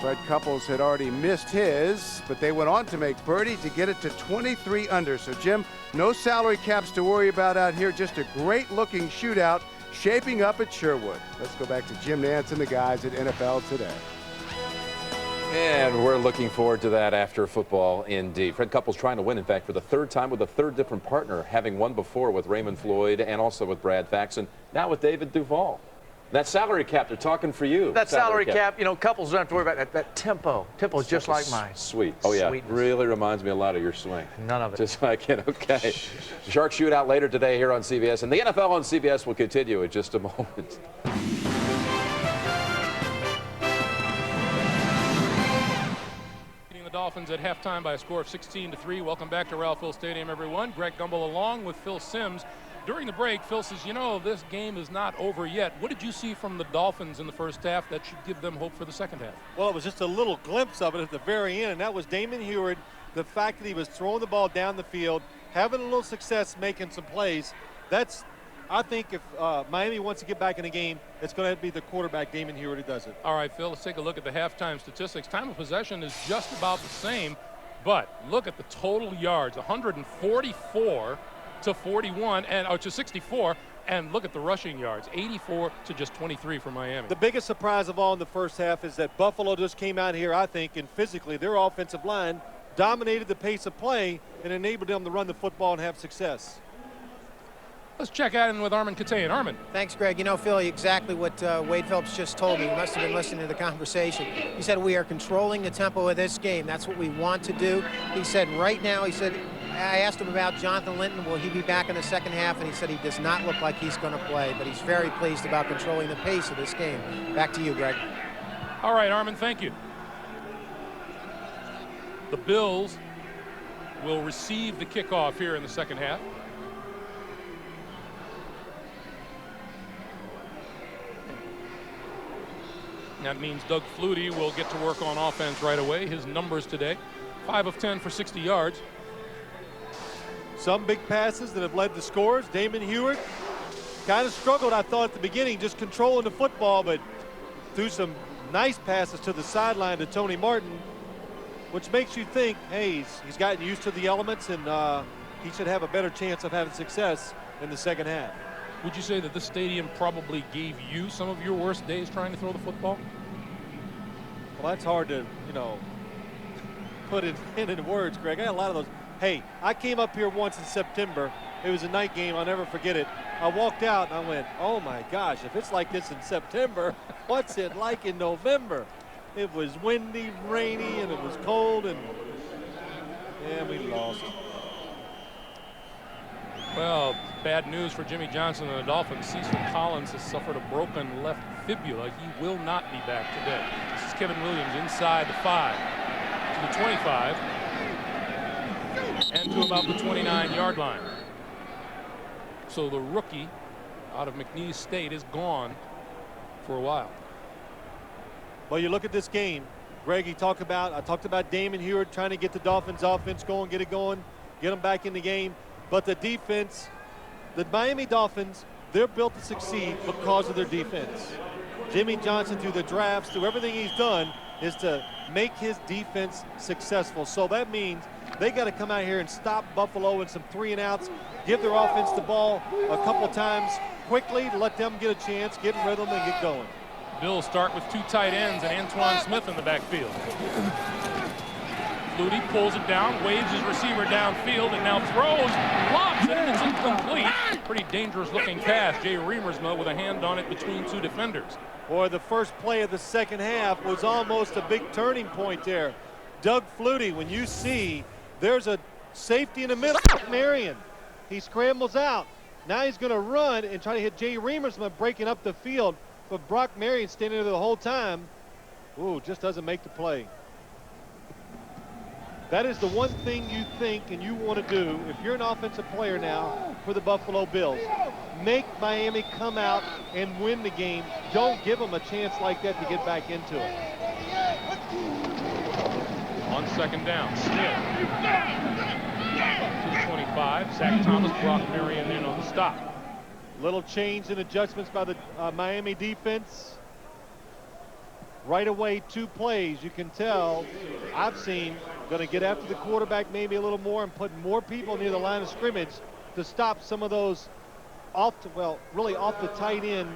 Fred Couples had already missed his, but they went on to make birdie to get it to 23 under. So, Jim, no salary caps to worry about out here, just a great-looking shootout shaping up at Sherwood. Let's go back to Jim Nance and the guys at NFL Today. And we're looking forward to that after football indeed. Fred Couples trying to win, in fact, for the 3rd time with a 3rd different partner, having won before with Raymond Floyd and also with Brad Faxon, now with David Duvall. That salary cap, they're talking for you. That salary cap, you know, Couples don't have to worry about that. That tempo. Tempo's just like mine. Sweet. Oh, yeah. Sweetness. Really reminds me a lot of your swing. None of it. Just like it. Okay. Shark Shootout later today here on CBS. And the NFL on CBS will continue in just a moment. The Dolphins at halftime by a score of 16-3. Welcome back to Ralph Hill Stadium, everyone. Greg Gumbel along with Phil Simms. During the break, Phil says, you know, this game is not over yet. What did you see from the Dolphins in the first half that should give them hope for the second half? Well, it was just a little glimpse of it at the very end, and that was Damon Heward. The fact that he was throwing the ball down the field, having a little success making some plays. That's, I think, if Miami wants to get back in the game, it's going to be the quarterback, Damon Heward, who does it. All right, Phil, let's take a look at the halftime statistics. Time of possession is just about the same, but look at the total yards, 144 to 41, and to 64, and look at the rushing yards, 84 to just 23 for Miami. The biggest surprise of all in the first half is that Buffalo just came out here, I think, and physically their offensive line dominated the pace of play and enabled them to run the football and have success. Let's check in with Armin Katayan. Armin. Thanks, Greg. You know, Phil, exactly what Wade Phillips just told me. You must have been listening to the conversation. He said, we are controlling the tempo of this game. That's what we want to do. He said right now, he said, I asked him about Jonathan Linton. Will he be back in the second half? And he said he does not look like he's going to play, but he's very pleased about controlling the pace of this game. Back to you, Greg. All right, Armin, thank you. The Bills will receive the kickoff here in the second half. That means Doug Flutie will get to work on offense right away. His numbers today, 5 of 10 for 60 yards. Some big passes that have led to scores. Damon Heward kind of struggled, I thought, at the beginning, just controlling the football, but threw some nice passes to the sideline to Tony Martin, which makes you think, hey, he's gotten used to the elements, and he should have a better chance of having success in the second half. Would you say that this stadium probably gave you some of your worst days trying to throw the football? Well, that's hard to, you know, put it in words, Greg. I got a lot of those. Hey, I came up here once in September. It was a night game. I'll never forget it. I walked out and I went, oh my gosh, if it's like this in September, what's it like in November? It was windy, rainy, and it was cold, and yeah, we lost. Well, bad news for Jimmy Johnson and the Dolphins. Cecil Collins has suffered a broken left fibula. He will not be back today. This is Kevin Williams inside the 5 to the 25 and to about the 29-yard line. So the rookie out of McNeese State is gone for a while. Well, you look at this game, Greg, I talked about Damon Heward trying to get the Dolphins offense going, get it going, get them back in the game. But the defense, the Miami Dolphins, they're built to succeed because of their defense. Jimmy Johnson, through the drafts, through everything he's done, is to make his defense successful. So that means they got to come out here and stop Buffalo in some 3-and-outs, give their offense the ball a couple times quickly to let them get a chance, get in rhythm, and get going. Bills start with 2 tight ends and Antoine Smith in the backfield. Flutie pulls it down, waves his receiver downfield, and now throws, lobs it, and it's incomplete. Pretty dangerous looking pass. Jay Reamersma with a hand on it between 2 defenders. Boy, the first play of the second half was almost a big turning point there. Doug Flutie, when you see there's a safety in the middle, Marion, he scrambles out. Now he's going to run and try to hit Jay Reamersma breaking up the field, but Brock Marion standing there the whole time. Ooh, just doesn't make the play. That is the one thing you think and you want to do if you're an offensive player now for the Buffalo Bills. Make Miami come out and win the game. Don't give them a chance like that to get back into it. On second down, Smith to the 25. Zach Thomas, Brock Marion in on the stop. Little change in adjustments by the Miami defense. Right away, 2 plays. You can tell, I've seen, going to get after the quarterback maybe a little more and put more people near the line of scrimmage to stop some of those really off the tight end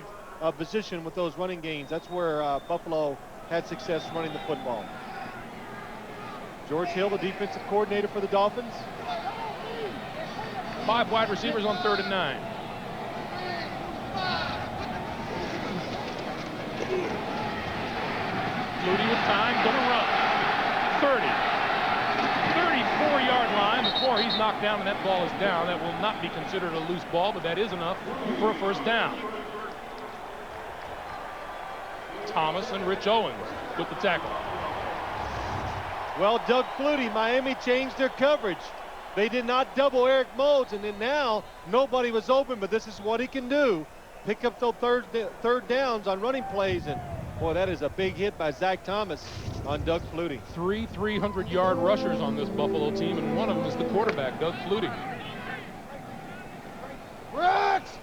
position with those running gains. That's where Buffalo had success running the football. George Hill, the defensive coordinator for the Dolphins. 5 wide receivers on 3rd and 9. Flutie with time, gonna run. 30. 34-yard line before he's knocked down and that ball is down. That will not be considered a loose ball, but that is enough for a first down. Thomas and Rich Owens with the tackle. Well, Doug Flutie, Miami changed their coverage. They did not double Eric Moulds, and then now nobody was open, but this is what he can do. Pick up those third downs on running plays, and boy, that is a big hit by Zach Thomas on Doug Flutie. 3 300-yard rushers on this Buffalo team, and one of them is the quarterback, Doug Flutie. Rex!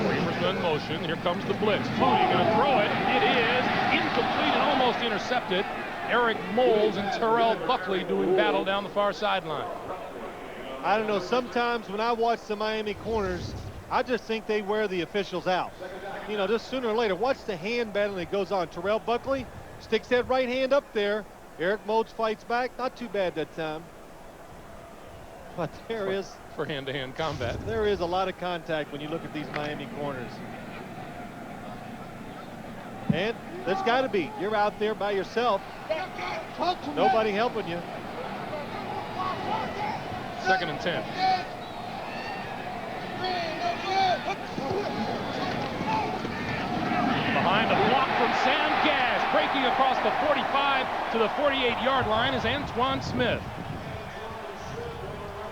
Reamersma in motion. Here comes the blitz. Flutie going to throw it. It is incomplete and almost intercepted. Eric Moulds and Terrell Buckley doing battle down the far sideline. I don't know, sometimes when I watch the Miami corners, I just think they wear the officials out. You know, just sooner or later, watch the hand battle that goes on. Terrell Buckley, Sticks that right hand up there. Eric Modes fights back. Not too bad that time. But there is, for hand-to-hand combat. there is a lot of contact when you look at these Miami corners. And there's got to be. You're out there by yourself. Nobody helping you. 2nd and 10. Behind a block from Sam Gash, breaking across the 45 to the 48-yard line is Antoine Smith.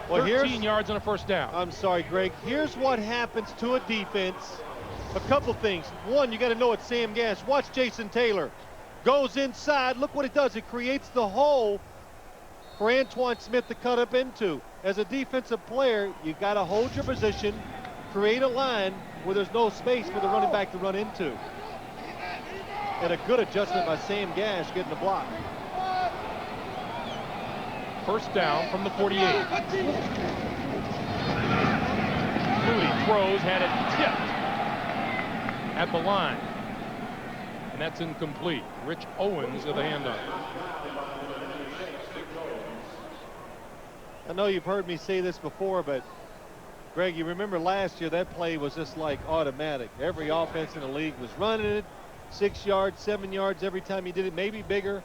Well, 13 yards and a first down. I'm sorry, Greg. Here's what happens to a defense. A couple things. One, you got to know it's Sam Gash. Watch Jason Taylor. Goes inside. Look what it does. It creates the hole for Antoine Smith to cut up into. As a defensive player, you got to hold your position, create a line where there's no space for the running back to run into. And a good adjustment by Sam Gash getting the block. First down from the 48. Moody throws, had it tipped at the line. And that's incomplete. Rich Owens with the handoff. I know you've heard me say this before, but Greg, you remember last year that play was just like automatic. Every offense in the league was running it, 6 yards, 7 yards every time you did it, maybe bigger.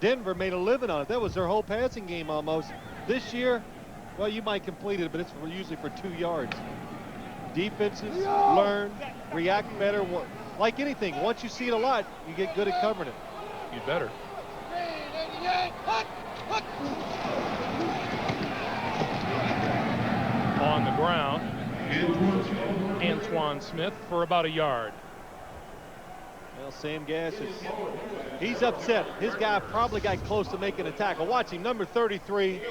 Denver made a living on it. That was their whole passing game almost. This year, well, you might complete it, but it's usually for 2 yards. Defenses learn, react better. Like anything, once you see it a lot, you get good at covering it. You better. On the ground, Antoine Smith for about a yard. Well, Sam Gash he's upset. His guy probably got close to making a tackle. Watch him, number 33.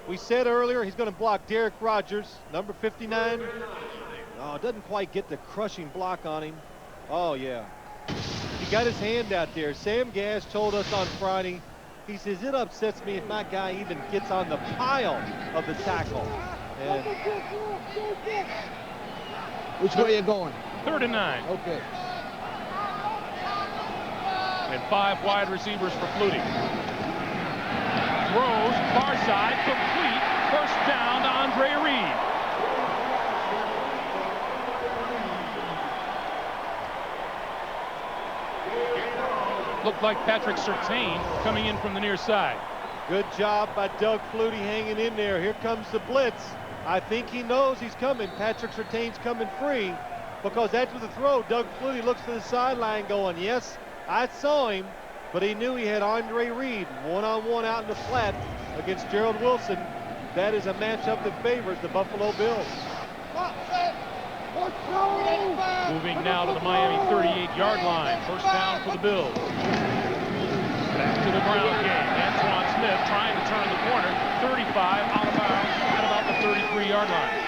We said earlier he's going to block Derek Rogers, number 59. Oh, doesn't quite get the crushing block on him. Oh, yeah. He got his hand out there. Sam Gash told us on Friday, he says, it upsets me if my guy even gets on the pile of the tackle. And which way you going? 3rd and 9. Okay. And 5 wide receivers for Flutie. Throws, far side, complete. First down to Andre Reed. Looked like Patrick Surtain coming in from the near side. Good job by Doug Flutie hanging in there. Here comes the blitz. I think he knows he's coming. Patrick Surtain's coming free because after the throw, Doug Flutie looks to the sideline going, yes, I saw him, but he knew he had Andre Reed one-on-one out in the flat against Gerald Wilson. That is a matchup that favors the Buffalo Bills. Moving now to the Miami 38-yard line. First down for the Bills. Back to the ground game. Antoine Smith trying to turn the corner. 35 out of bounds at about the 33-yard line.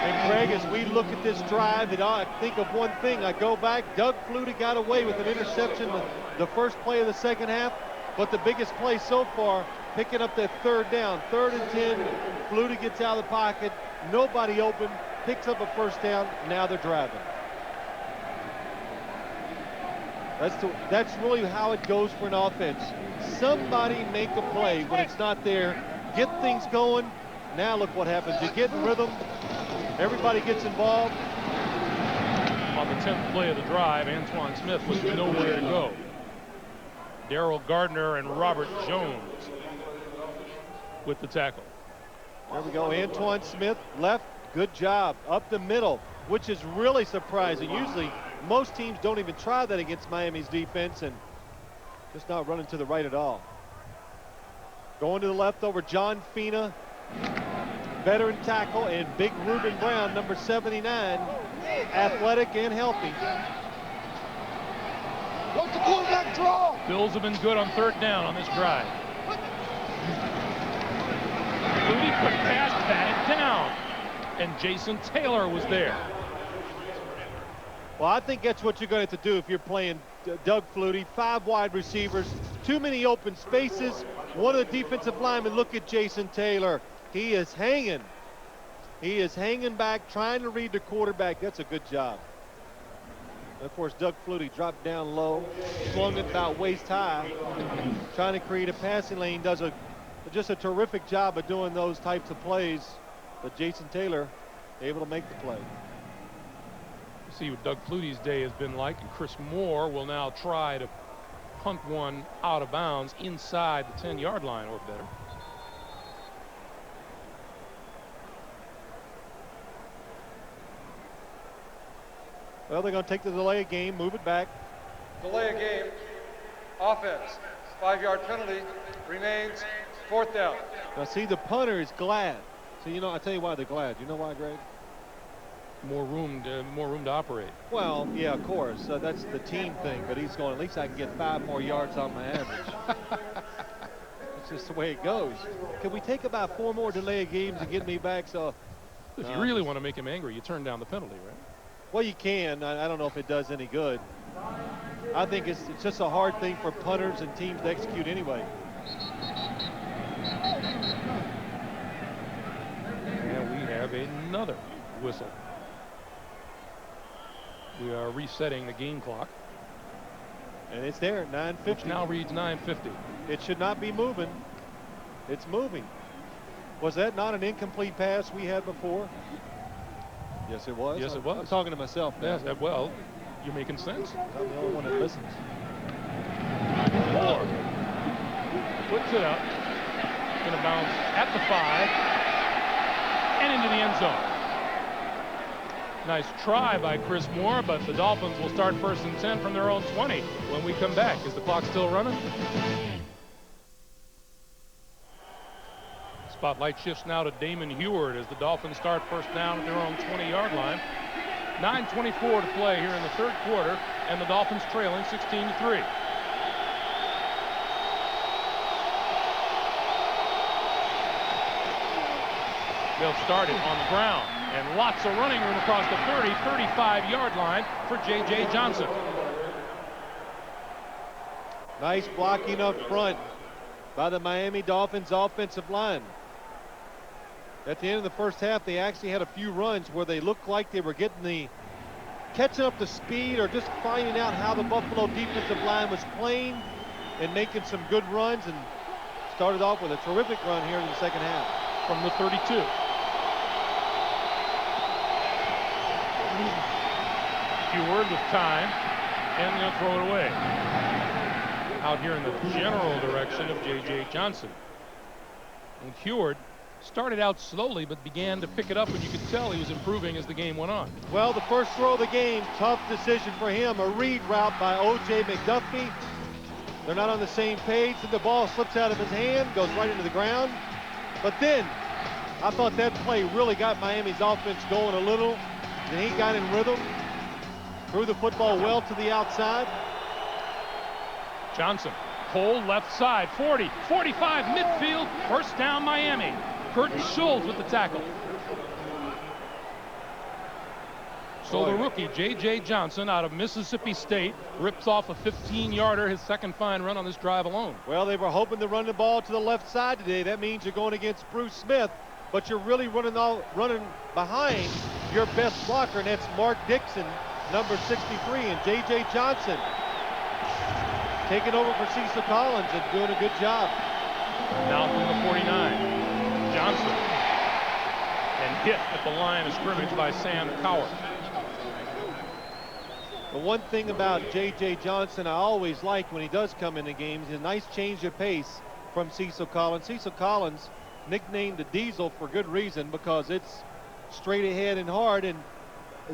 And Greg, as we look at this drive, I think of one thing. I go back, Doug Flutie got away with an interception the first play of the second half, but the biggest play so far, picking up that 3rd down. 3rd and 10, Flutie gets out of the pocket, nobody open, picks up a first down, now they're driving. That's really how it goes for an offense. Somebody make a play when it's not there, get things going. Now look what happens. You get in rhythm, everybody gets involved. On the 10th play of the drive, Antoine Smith was nowhere to go. Darrell Gardner and Robert Jones with the tackle. There we go. Antoine Smith left. Good job. Up the middle, which is really surprising. Usually most teams don't even try that against Miami's defense, and just not running to the right at all. Going to the left over John Fina, veteran tackle, and big Reuben Brown, number 79, athletic and healthy. What's the quarterback draw? Bills have been good on 3rd down on this drive. Flutie quick pass, batted down, and Jason Taylor was there. Well, I think that's what you're going to have to do if you're playing Doug Flutie. 5 wide receivers, too many open spaces. One of the defensive linemen, look at Jason Taylor. He is hanging. He is hanging back, trying to read the quarterback. That's a good job. And of course, Doug Flutie dropped down low, flung it about waist high, trying to create a passing lane. Does just a terrific job of doing those types of plays. But Jason Taylor able to make the play. See what Doug Flutie's day has been like, and Chris Moore will now try to punt one out of bounds inside the 10-yard line or better. Well, they're going to take the delay of game, move it back. Delay of game. Offense. 5-yard penalty. Remains 4th down. Now, see, the punter is glad. So, you know, I tell you why they're glad. You know why, Greg? More room to operate. Well, yeah, of course. That's the team thing. But he's going, at least I can get 5 more yards on my average. That's just the way it goes. Can we take about 4 more delay of games and get me back? So, if you really want to make him angry, you turn down the penalty, right? Well, you can. I don't know if it does any good. I think it's just a hard thing for punters and teams to execute anyway. And we have another whistle. We are resetting the game clock. And it's there, 9:50. Which now reads 9:50. It should not be moving. It's moving. Was that not an incomplete pass we had before? Yes, it was. Yes, it was. I'm talking to myself now. Yes, well, you're making sense. I'm the only one that listens. Moore puts it up. Going to bounce at the 5 and into the end zone. Nice try by Chris Moore, but the Dolphins will start 1st and 10 from their own 20 when we come back. Is the clock still running? Spotlight shifts now to Damon Heward as the Dolphins start 1st down at their own 20-yard line. 9:24 to play here in the 3rd quarter, and the Dolphins trailing 16-3. They'll start it on the ground, and lots of running room across the 30, 35-yard line for J.J. Johnson. Nice blocking up front by the Miami Dolphins offensive line. At the end of the first half, they actually had a few runs where they looked like they were catching up to speed or just finding out how the Buffalo defensive line was playing and making some good runs, and started off with a terrific run here in the second half. From the 32. Heward with time, and they'll throw it away. Out here in the general direction of J.J. Johnson. And Heward started out slowly but began to pick it up, and you could tell he was improving as the game went on. Well, the first throw of the game, tough decision for him. A read route by O.J. McDuffie. They're not on the same page, and the ball slips out of his hand, goes right into the ground. But then, I thought that play really got Miami's offense going a little. Then he got in rhythm, threw the football well to the outside. Johnson, Cole left side, 40, 45, midfield, 1st down Miami. Curtin Schultz with the tackle. So the rookie, J.J. Johnson, out of Mississippi State, rips off a 15-yarder, his second fine run on this drive alone. Well, they were hoping to run the ball to the left side today. That means you're going against Bruce Smith, but you're really running behind your best blocker, and that's Mark Dixon, number 63, and J.J. Johnson taking over for Cecil Collins and doing a good job. Now from the 49. Johnson, and hit at the line of scrimmage by Sam Cowart. The one thing about J.J. Johnson I always like when he does come into games is a nice change of pace from Cecil Collins. Cecil Collins, nicknamed the Diesel for good reason, because it's straight ahead and hard, and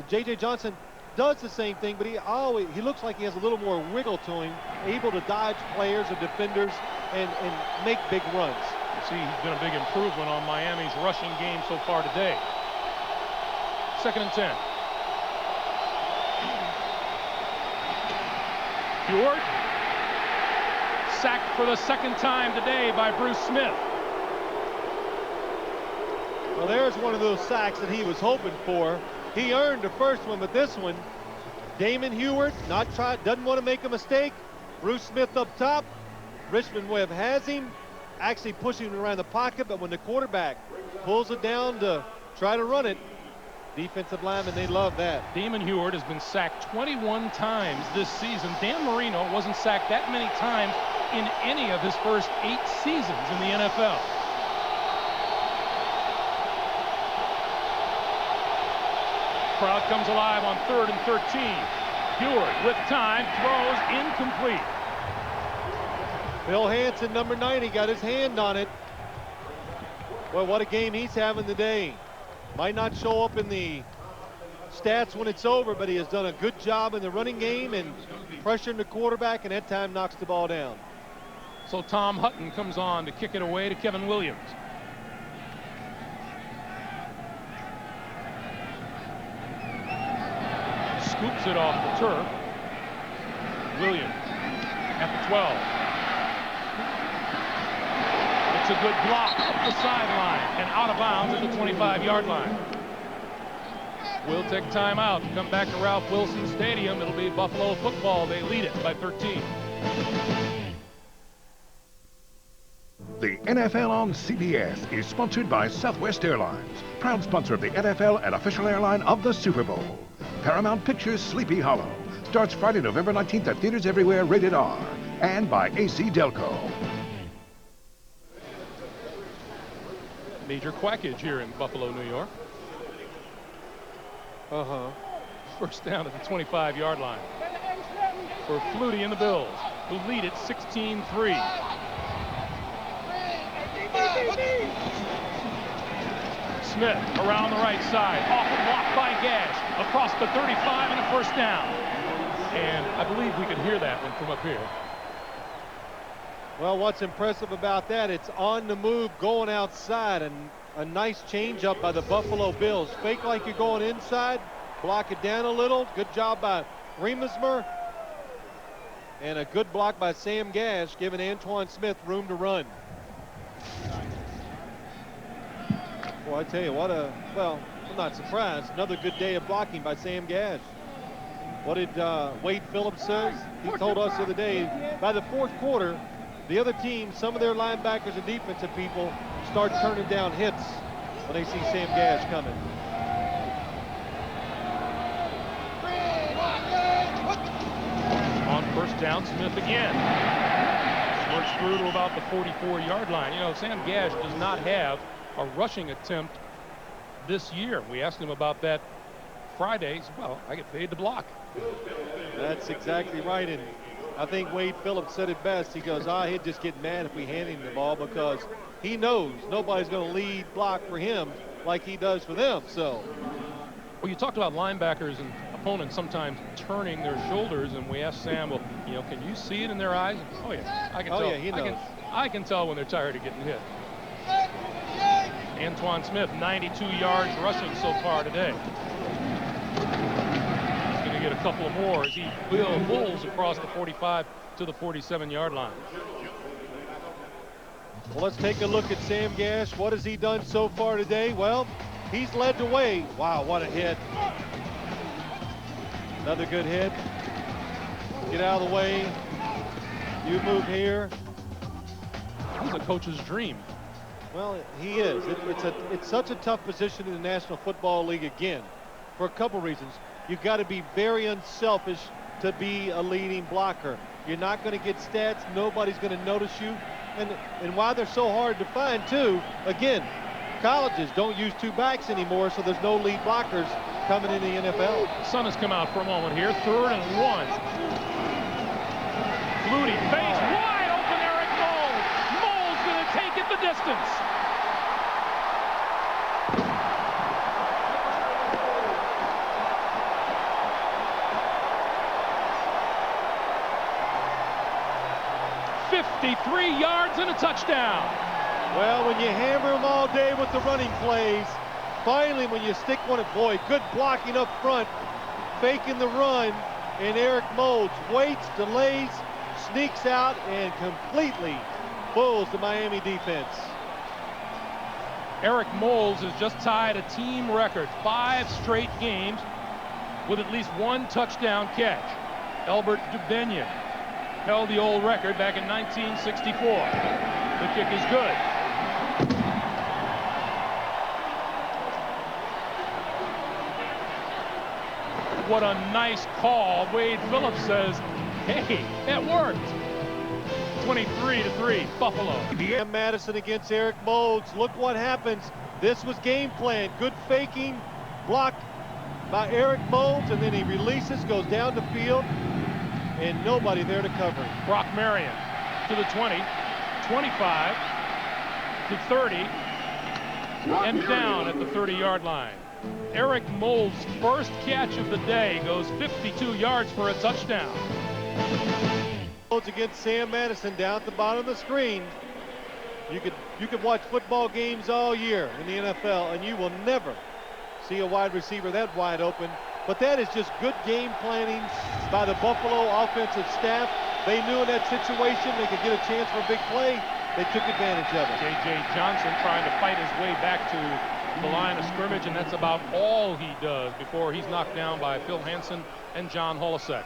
J.J. Johnson does the same thing, but he looks like he has a little more wiggle to him, able to dodge players or defenders and make big runs. See, he's been a big improvement on Miami's rushing game so far today. 2nd and 10. Heward, sacked for the 2nd time today by Bruce Smith. Well, there's one of those sacks that he was hoping for. He earned the first one, but this one, Damon Heward doesn't want to make a mistake. Bruce Smith up top. Richmond Webb has him, actually pushing him around the pocket, but when the quarterback pulls it down to try to run it, Defensive linemen, they love that. Damon Heward has been sacked 21 times this season. Dan Marino wasn't sacked that many times in any of his first 8 seasons in the NFL. Crowd comes alive on 3rd and 13. Heward with time, throws incomplete. Bill Hansen, number 90, got his hand on it. Well, what a game he's having today. Might not show up in the stats when it's over, but he has done a good job in the running game and pressuring the quarterback, and that time knocks the ball down. So Tom Hutton comes on to kick it away to Kevin Williams. Scoops it off the turf. Williams at the 12. It's a good block up the sideline and out of bounds at the 25-yard line. We'll take time out and come back to Ralph Wilson Stadium. It'll be Buffalo football. They lead it by 13. The NFL on CBS is sponsored by Southwest Airlines, proud sponsor of the NFL and official airline of the Super Bowl. Paramount Pictures' Sleepy Hollow starts Friday, November 19th at theaters everywhere, rated R. And by AC Delco. Major quackage here in Buffalo, New York. First down at the 25-yard line for Flutie and the Bills, who lead it 16-3. Smith around the right side, off a block by Gash, across the 35 and a first down. And I believe we can hear that one from up here. Well, what's impressive about that, it's on the move, going outside, and a nice change up by the Buffalo Bills. Fake like you're going inside, block it down a little. Good job by Reemsmer. And a good block by Sam Gash, giving Antoine Smith room to run. Well, I tell you what, well, I'm not surprised. Another good day of blocking by Sam Gash. What did Wade Phillips say? He told us the other day, by the 4th quarter, the other team, some of their linebackers and defensive people start turning down hits when they see Sam Gash coming. On first down, Smith again. Works through to about the 44-yard line. You know, Sam Gash does not have a rushing attempt this year. We asked him about that Friday. Well, I get paid to block. That's exactly right. And I think Wade Phillips said it best. He goes, he'd just get mad if we hand him the ball, because he knows nobody's going to lead block for him like he does for them. So, well, you talked about linebackers and opponents sometimes turning their shoulders, and we asked Sam, well, you know, can you see it in their eyes? Oh yeah, I can tell. Yeah, he knows. I can tell when they're tired of getting hit. Antoine Smith, 92 yards rushing so far today. He's going to get a couple more as he bulls across the 45 to the 47-yard line. Well, let's take a look at Sam Gash. What has he done so far today? Well, he's led the way. Wow, what a hit. Another good hit. Get out of the way. You move here. He's a coach's dream. Well, he is. It's such a tough position in the National Football League again, for a couple reasons. You've got to be very unselfish to be a leading blocker. You're not going to get stats. Nobody's going to notice you. And why they're so hard to find, too, again, colleges don't use 2 backs anymore, so there's no lead blockers coming in the NFL. Sun has come out for a moment here. 3rd and 1. Flutie face wide open. Eric Moles. Moles going to take it the distance. $53 yards and a touchdown. Well, when you hammer them all day with the running plays, finally when you stick one at, boy, good blocking up front, faking the run, and Eric Moles waits, delays, sneaks out, and completely bulls the Miami defense. Eric Moles has just tied a team record, 5 straight games with at least 1 touchdown catch. Albert Dubinion held the old record back in 1964. The kick is good. what a nice call. Wade Phillips says, hey, that worked. 23-3, Buffalo. Sam Madison against Eric Moulds. Look what happens. This was game plan. Good faking, block by Eric Moulds, and then he releases, goes down the field, and nobody there to cover him. Brock Marion to the 20, 25 to 30, and down at the 30-yard line. Eric Moulds' first catch of the day goes 52 yards for a touchdown. Against Sam Madison down at the bottom of the screen. You could watch football games all year in the NFL, and you will never see a wide receiver that wide open. But that is just good game planning by the Buffalo offensive staff. They knew in that situation they could get a chance for a big play. They took advantage of it. J.J. Johnson trying to fight his way back to the line of scrimmage, and that's about all he does before he's knocked down by Phil Hansen and John Holisek.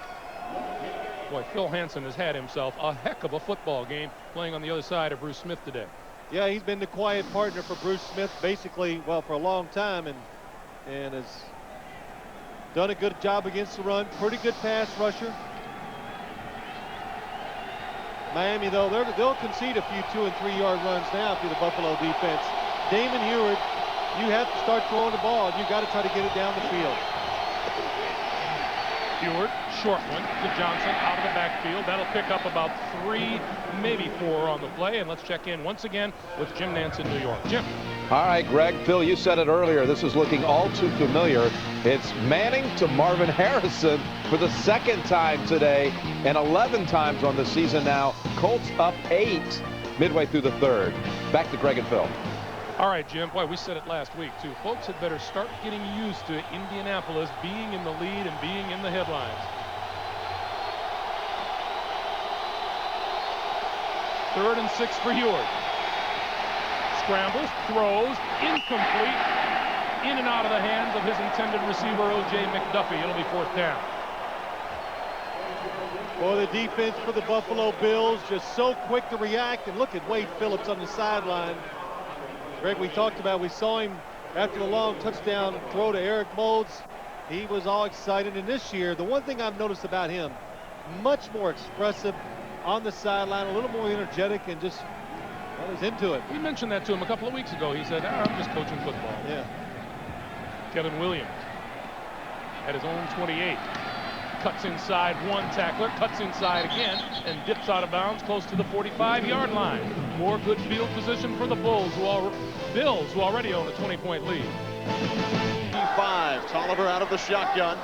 Boy, Phil Hansen has had himself a heck of a football game playing on the other side of Bruce Smith today. Yeah, he's been the quiet partner for Bruce Smith basically, well, for a long time, and has done a good job against the run. Pretty good pass rusher. Miami, though, they'll concede a few 2- and 3-yard runs now to the Buffalo defense. Damon Heward, you have to start throwing the ball. You got to try to get it down the field. Heward, short one to Johnson out of the backfield. That'll pick up about 3, maybe 4 on the play. And let's check in once again with Jim Nance in New York. Jim. All right, Greg, Phil, you said it earlier. This is looking all too familiar. It's Manning to Marvin Harrison for the second time today and 11 times on the season now. Colts up 8 midway through the third. Back to Greg and Phil. All right, Jim. Boy, we said it last week, too. Folks had better start getting used to Indianapolis being in the lead and being in the headlines. 3rd and 6 for Heward. Scrambles, throws, incomplete. In and out of the hands of his intended receiver, O.J. McDuffie. It'll be 4th down. Boy, the defense for the Buffalo Bills just so quick to react. And look at Wade Phillips on the sideline. Greg, we talked about, we saw him after the long touchdown throw to Eric Moulds. He was all excited. And this year, the one thing I've noticed about him, much more expressive on the sideline, a little more energetic, and just, well, he's into it. We mentioned that to him a couple of weeks ago. He said, I'm just coaching football. Yeah. Kevin Williams at his own 28. Cuts inside one tackler, cuts inside again, and dips out of bounds close to the 45-yard line. More good field position for the Bills, who already own a 20-point lead. 5, Tolliver out of the shotgun.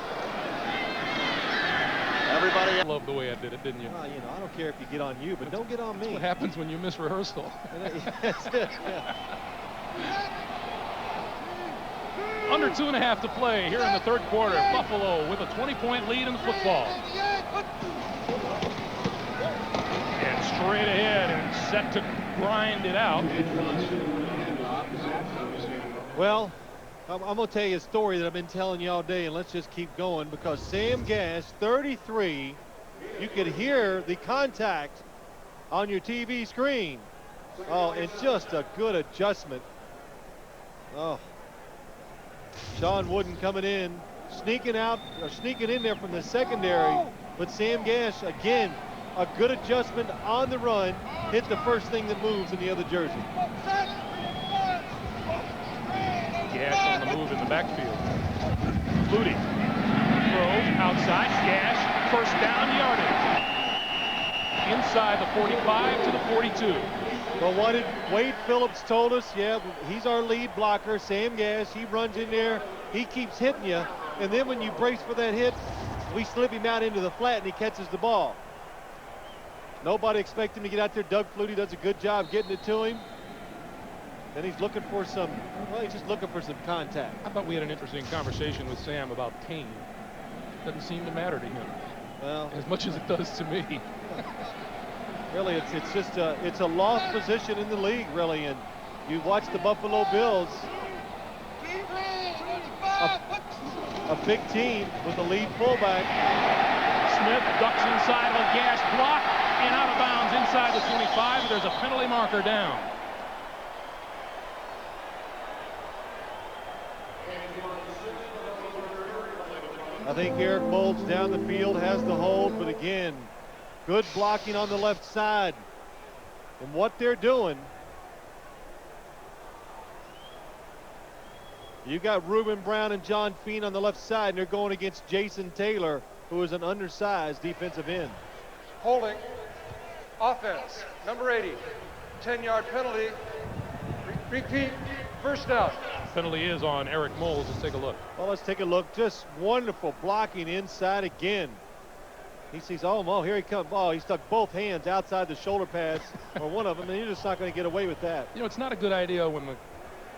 Everybody. I love the way I did it, didn't you? Well, you know, I don't care if you get on you, but don't get on me. That's what happens when you miss rehearsal. Under 2.5 to play here in the third quarter. Buffalo with a 20-point lead in the football. And straight ahead and set to grind it out. Well, I'm going to tell you a story that I've been telling you all day, and let's just keep going, because Sam Gash, 33, you could hear the contact on your TV screen. Oh, and just a good adjustment. Oh. Sean Wooden coming in, sneaking out, or sneaking in there from the secondary. But Sam Gash, again, a good adjustment on the run, hit the first thing that moves in the other jersey. Gash on the move in the backfield. Flutie throws outside. Gash, first down yardage. Inside the 45 to the 42. Well, what did Wade Phillips told us? Yeah, he's our lead blocker, Sam Gash. He runs in there. He keeps hitting you. And then when you brace for that hit, we slip him out into the flat and he catches the ball. Nobody expects him to get out there. Doug Flutie does a good job getting it to him. Then he's looking for some, well, he's just looking for some contact. I thought we had an interesting conversation with Sam about pain. Doesn't seem to matter to him. Well, as much as it does to me. Really, it's just it's a lost position in the league, really. And you watch the Buffalo Bills, a big team with a lead fullback. Smith ducks inside of a Gash block and out of bounds inside the 25. There's a penalty marker down. I think Eric Moulds down the field has the hold, but again, good blocking on the left side. And what they're doing, you got Reuben Brown and John Feen on the left side, and they're going against Jason Taylor, who is an undersized defensive end. Holding. Offense. Number 80. 10-yard penalty. Repeat. First down. Penalty is on Eric Moulds. Let's take a look. Well, let's take a look. Just wonderful blocking inside again. He sees, oh, here he comes. Oh, he stuck both hands outside the shoulder pads, or one of them, and you're just not going to get away with that. You know, it's not a good idea when the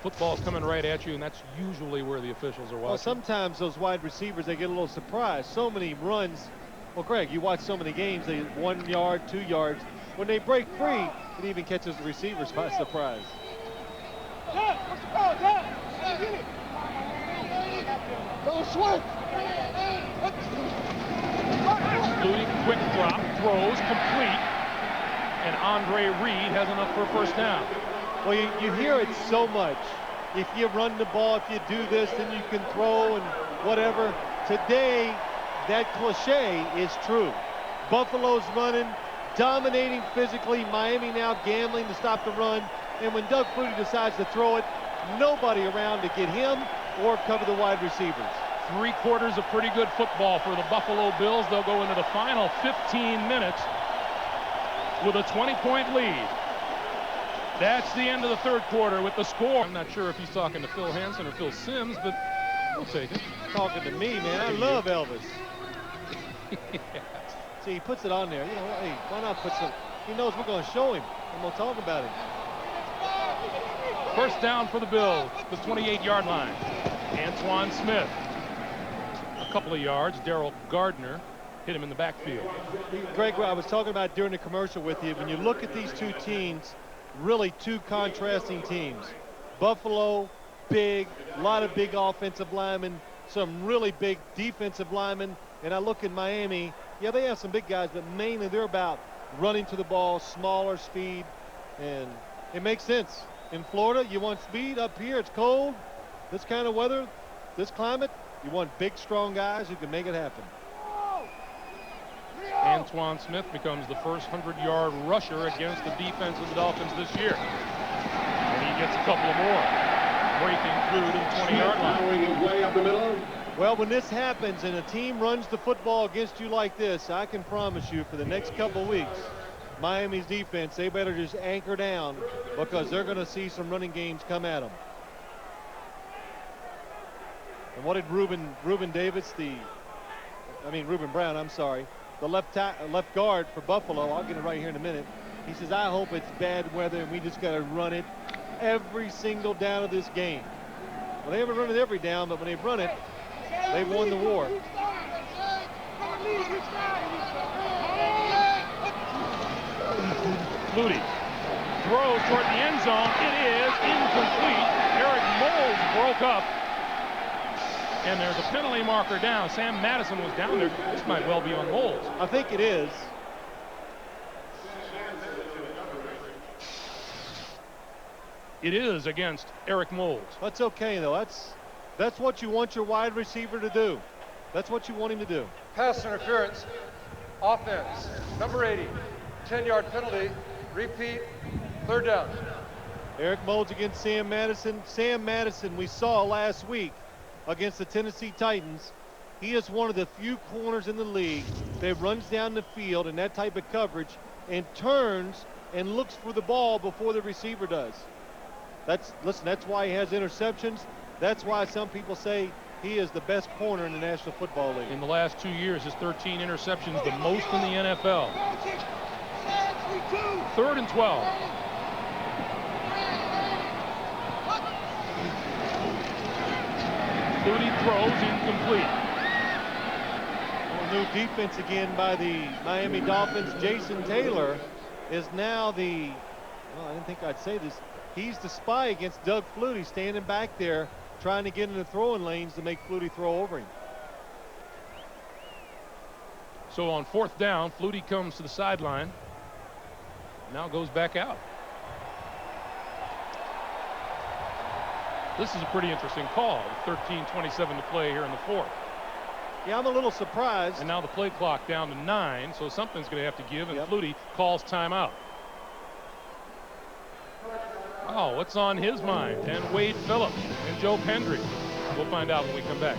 football's coming right at you, and that's usually where the officials are watching. Well, sometimes those wide receivers, they get a little surprised. So many runs. Well, Greg, you watch so many games, they 1 yard, 2 yards. When they break free, it even catches the receivers by surprise. Don't switch. Including quick drop, throws, complete, and Andre Reed has enough for a first down. Well, you hear it so much. If you run the ball, if you do this, then you can throw and whatever. Today, that cliche is true. Buffalo's running, dominating physically. Miami now gambling to stop the run. And when Doug Flutie decides to throw it, nobody around to get him or cover the wide receivers. 3 quarters of pretty good football for the Buffalo Bills. They'll go into the final 15 minutes with a 20-point lead. That's the end of the third quarter with the score. I'm not sure if he's talking to Phil Hansen or Phil Simms, but we'll take it. Talking to me, man. I love Elvis. Yeah. See, he puts it on there. You know, hey, why not put some? He knows we're going to show him, and we'll talk about him. First down for the Bills, the 28-yard line. Antoine Smith. A couple of yards. Darrell Gardner hit him in the backfield. Greg, I was talking about during the commercial with you. When you look at these two teams, really two contrasting teams. Buffalo, big, a lot of big offensive linemen, some really big defensive linemen. And I look at Miami, yeah, they have some big guys, but mainly they're about running to the ball, smaller speed, and it makes sense. In Florida, you want speed. Up here, it's cold. This kind of weather, this climate, you want big, strong guys who can make it happen. Antoine Smith becomes the first 100-yard rusher against the defense of the Dolphins this year. And he gets a couple more, breaking through to the 20-yard line. Way up the middle. Well, when this happens and a team runs the football against you like this, I can promise you for the next couple of weeks, Miami's defense, they better just anchor down because they're going to see some running games come at them. And what did Reuben Brown, I'm sorry, the left guard for Buffalo, I'll get it right here in a minute. He says, I hope it's bad weather and we just got to run it every single down of this game. Well, they haven't run it every down, but when they've run it, they've won the war. Flutie throws toward the end zone. It is incomplete. Eric Moulds broke up. And there's a penalty marker down. Sam Madison was down there. This might well be on Moulds. I think it is. It is against Eric Moulds. That's okay, though. That's what you want your wide receiver to do. That's what you want him to do. Pass interference. Offense. Number 80. 10-yard penalty. Repeat. Third down. Eric Moulds against Sam Madison. Sam Madison, we saw last week against the Tennessee Titans. He is one of the few corners in the league that runs down the field in that type of coverage and turns and looks for the ball before the receiver does. That's why he has interceptions. That's why some people say he is the best corner in the National Football League. In the last 2 years, his 13 interceptions, the most in the NFL. 3rd and 12. Flutie throws incomplete. A new defense again by the Miami Dolphins. Jason Taylor is now the, well, I didn't think I'd say this. He's the spy against Doug Flutie, standing back there trying to get in the throwing lanes to make Flutie throw over him. So on 4th down, Flutie comes to the sideline. Now goes back out. This is a pretty interesting call. 13:27 to play here in the 4th. Yeah, I'm a little surprised. And now the play clock down to 9, so something's going to have to give, and Flutie calls timeout. Oh, what's on his mind? And Wade Phillips and Joe Pendry. We'll find out when we come back.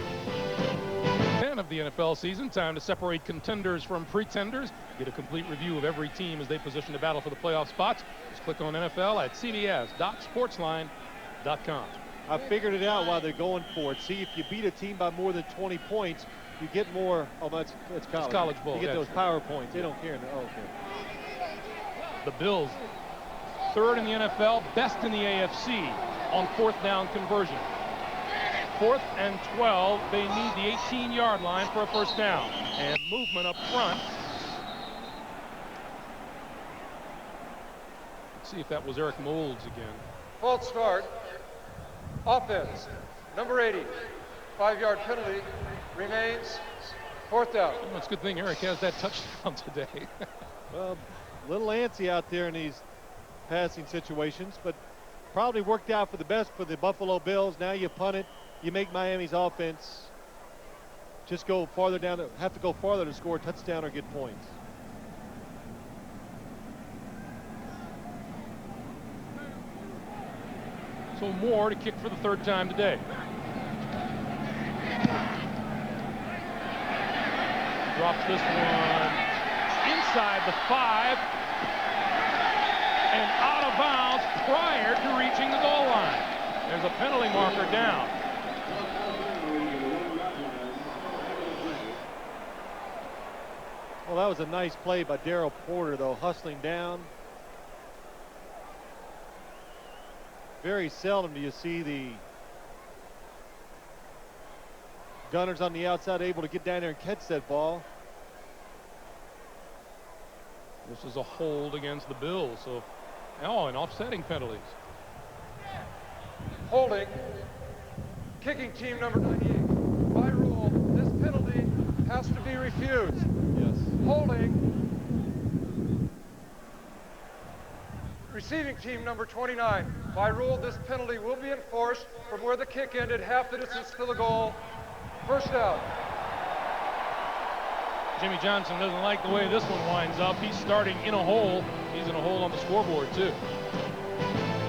10 of the NFL season. Time to separate contenders from pretenders. Get a complete review of every team as they position to battle for the playoff spots. Just click on NFL at cbs.sportsline.com. I figured it out while they're going for it. See, if you beat a team by more than 20 points, you get more. Oh, that's college. It's college ball. You get those power points. They don't care. Oh, okay. The Bills, 3rd in the NFL, best in the AFC on 4th down conversion. 4th and 12. They need the 18-yard line for a first down. And movement up front. Let's see if that was Eric Moulds again. False start. Offense, number 80. 5-yard penalty. Remains 4th down. Well, it's a good thing Eric has that touchdown today. Well, a little antsy out there in these passing situations, but probably worked out for the best for the Buffalo Bills. Now you punt it. You make Miami's offense just go farther down, have to go farther to score a touchdown or get points. So Moore to kick for the 3rd time today. Drops this one inside the 5 and out of bounds prior to reaching the goal line. There's a penalty marker down. Well, that was a nice play by Darryl Porter, though, hustling down. Very seldom do you see the Gunners on the outside able to get down there and catch that ball. This is a hold against the Bills. So, and offsetting penalties. Holding. Kicking team number 98. By rule, this penalty has to be refused. Yes. Holding. Receiving team number 29. By rule, this penalty will be enforced from where the kick ended, half the distance to the goal. First down. Jimmy Johnson doesn't like the way this one winds up. He's starting in a hole. He's in a hole on the scoreboard, too.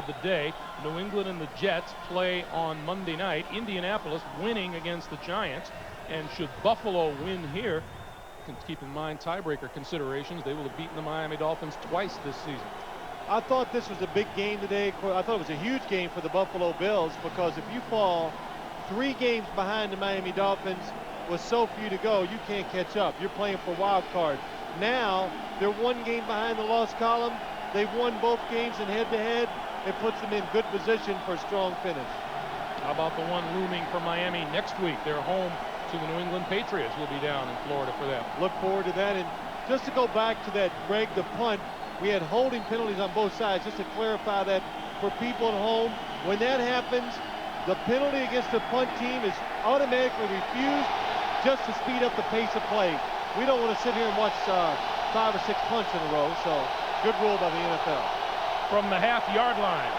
The day, New England and the Jets play on Monday night. Indianapolis winning against the Giants. And should Buffalo win here, you can keep in mind tiebreaker considerations. They will have beaten the Miami Dolphins twice this season. I thought this was a big game today. I thought it was a huge game for the Buffalo Bills because if you fall 3 games behind the Miami Dolphins with so few to go, you can't catch up. You're playing for wild card. Now they're 1 game behind the loss column. They've won both games in head-to-head. It puts them in good position for a strong finish. How about the one looming for Miami next week? They're home to the New England Patriots. We'll be down in Florida for that. Look forward to that. And just to go back to that, Greg, the punt, we had holding penalties on both sides. Just to clarify that for people at home, when that happens, the penalty against the punt team is automatically refused just to speed up the pace of play. We don't want to sit here and watch 5 or 6 punts in a row, so good rule by the NFL. From the half-yard line.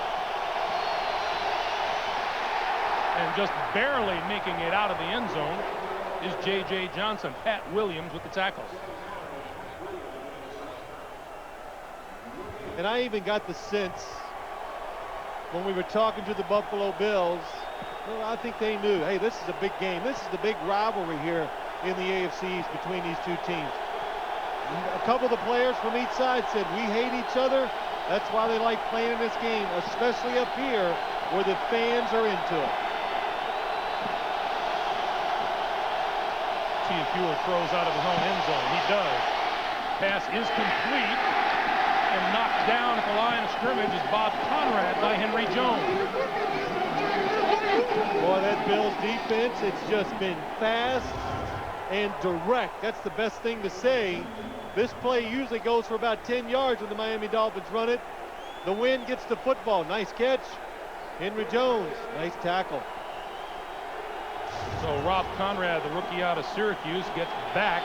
And just barely making it out of the end zone is J.J. Johnson. Pat Williams with the tackle. And I even got the sense when we were talking to the Buffalo Bills, well, I think they knew, hey, this is a big game. This is the big rivalry here in the AFC East between these 2 teams. A couple of the players from each side said, we hate each other. That's why they like playing in this game, especially up here where the fans are into it. See if Ewell throws out of his own end zone. He does. Pass is complete. And knocked down at the line of scrimmage is Bob Conrad by Henry Jones. Boy, that Bills defense, it's just been fast and direct. That's the best thing to say. This play usually goes for about 10 yards when the Miami Dolphins run it. The wind gets the football. Nice catch. Henry Jones, nice tackle. So Rob Conrad, the rookie out of Syracuse, gets back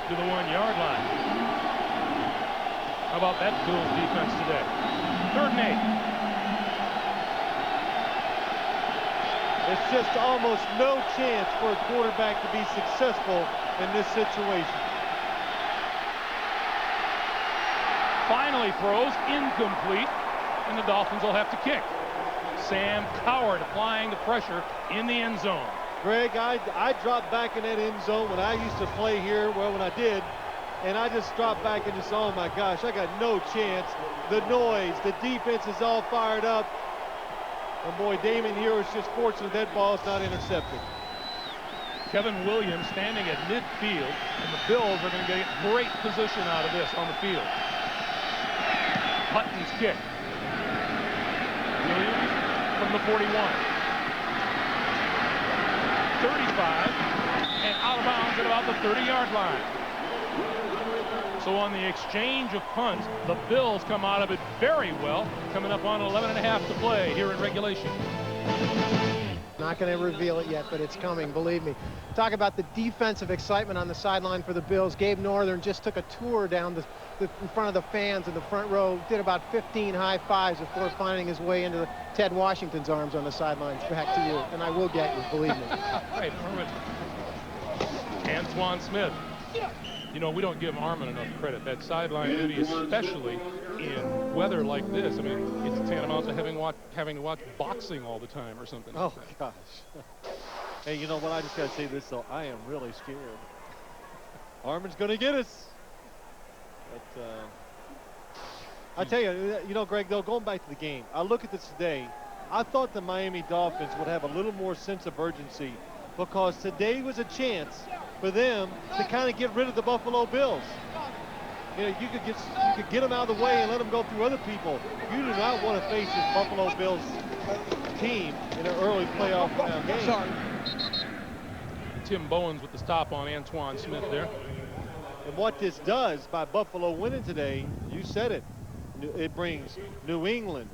to the 1-yard line. How about that Bills defense today? 3rd and 8. It's just almost no chance for a quarterback to be successful in this situation. Finally throws incomplete, and the Dolphins will have to kick. Sam Coward applying the pressure in the end zone. Greg, I dropped back in that end zone when I used to play here, well, when I did, and I just dropped back and just, oh my gosh, I got no chance. The noise, the defense is all fired up. And boy, Damon here is just fortunate that ball's not intercepted. Kevin Williams standing at midfield, and the Bills are going to get great position out of this on the field. Hutton's kick. Williams from the 41. 35, and out of bounds at about the 30-yard line. So on the exchange of punts, the Bills come out of it very well, coming up on 11.5 to play here in regulation. Not going to reveal it yet, but it's coming, believe me. Talk about the defensive excitement on the sideline for the Bills. Gabe Northern just took a tour down in front of the fans in the front row, did about 15 high fives before finding his way into Ted Washington's arms on the sidelines. Back to you, and I will get you, believe me. Right, Antoine Smith. You know, we don't give Armin enough credit. That sideline duty, especially in weather like this, I mean, it's tantamount to having to watch boxing all the time or something. Oh, gosh. Hey, you know what? I just got to say this, though. I am really scared. Armin's going to get us. But I tell you know, Greg, though, going back to the game, I look at this today. I thought the Miami Dolphins would have a little more sense of urgency because today was a chance for them to kind of get rid of the Buffalo Bills. You know, you could get them out of the way and let them go through other people. You do not want to face this Buffalo Bills team in an early playoff round game. Sorry. Tim Bowens with the stop on Antoine Smith there. And what this does by Buffalo winning today, you said it, it brings New England,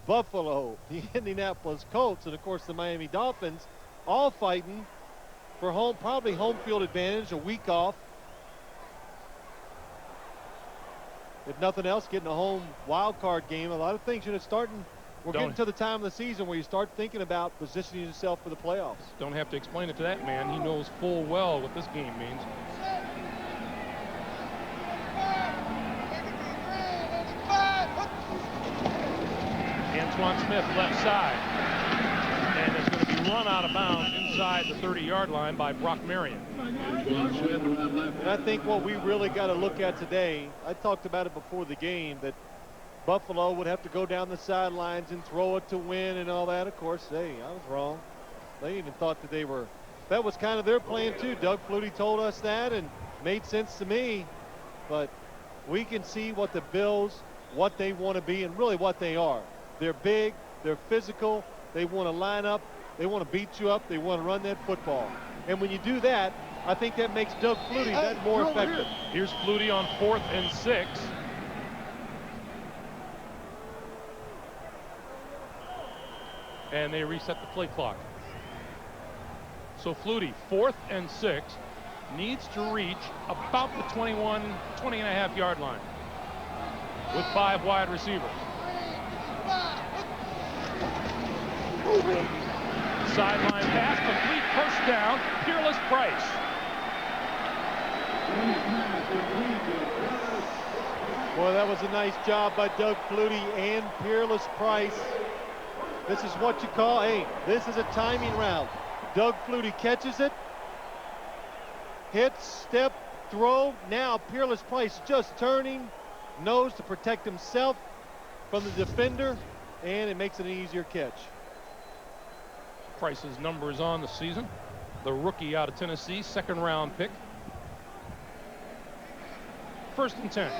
Buffalo, the Indianapolis Colts, and of course the Miami Dolphins all fighting for probably home field advantage, a week off. If nothing else, getting a home wild card game. A lot of things, you know, we're getting to the time of the season where you start thinking about positioning yourself for the playoffs. Don't have to explain it to that man. He knows full well what this game means. Antoine Smith left side. And it's going to be run out of bounds inside the 30-yard line by Brock Marion. And I think what we really got to look at today, I talked about it before the game, that Buffalo would have to go down the sidelines and throw it to win and all that. Of course, hey, I was wrong. They even thought that that was kind of their plan too. Doug Flutie told us that and made sense to me. But we can see what the Bills, what they want to be and really what they are. They're big, they're physical, they want to line up, they want to beat you up, they want to run that football. And when you do that, I think that makes Doug Flutie that more effective. Here's Flutie on 4th and 6. And they reset the play clock. So Flutie, 4th and 6, needs to reach about the 20.5 yard line with 5 wide receivers. Sideline pass, complete, first down, Peerless Price. Boy, that was a nice job by Doug Flutie and Peerless Price. This is what you call, hey, this is a timing round. Doug Flutie catches it, hits, step, throw. Now Peerless Price just turning, nose to protect himself from the defender, and it makes it an easier catch. Price's numbers on the season. The rookie out of Tennessee, 2nd round pick. 1st and 10.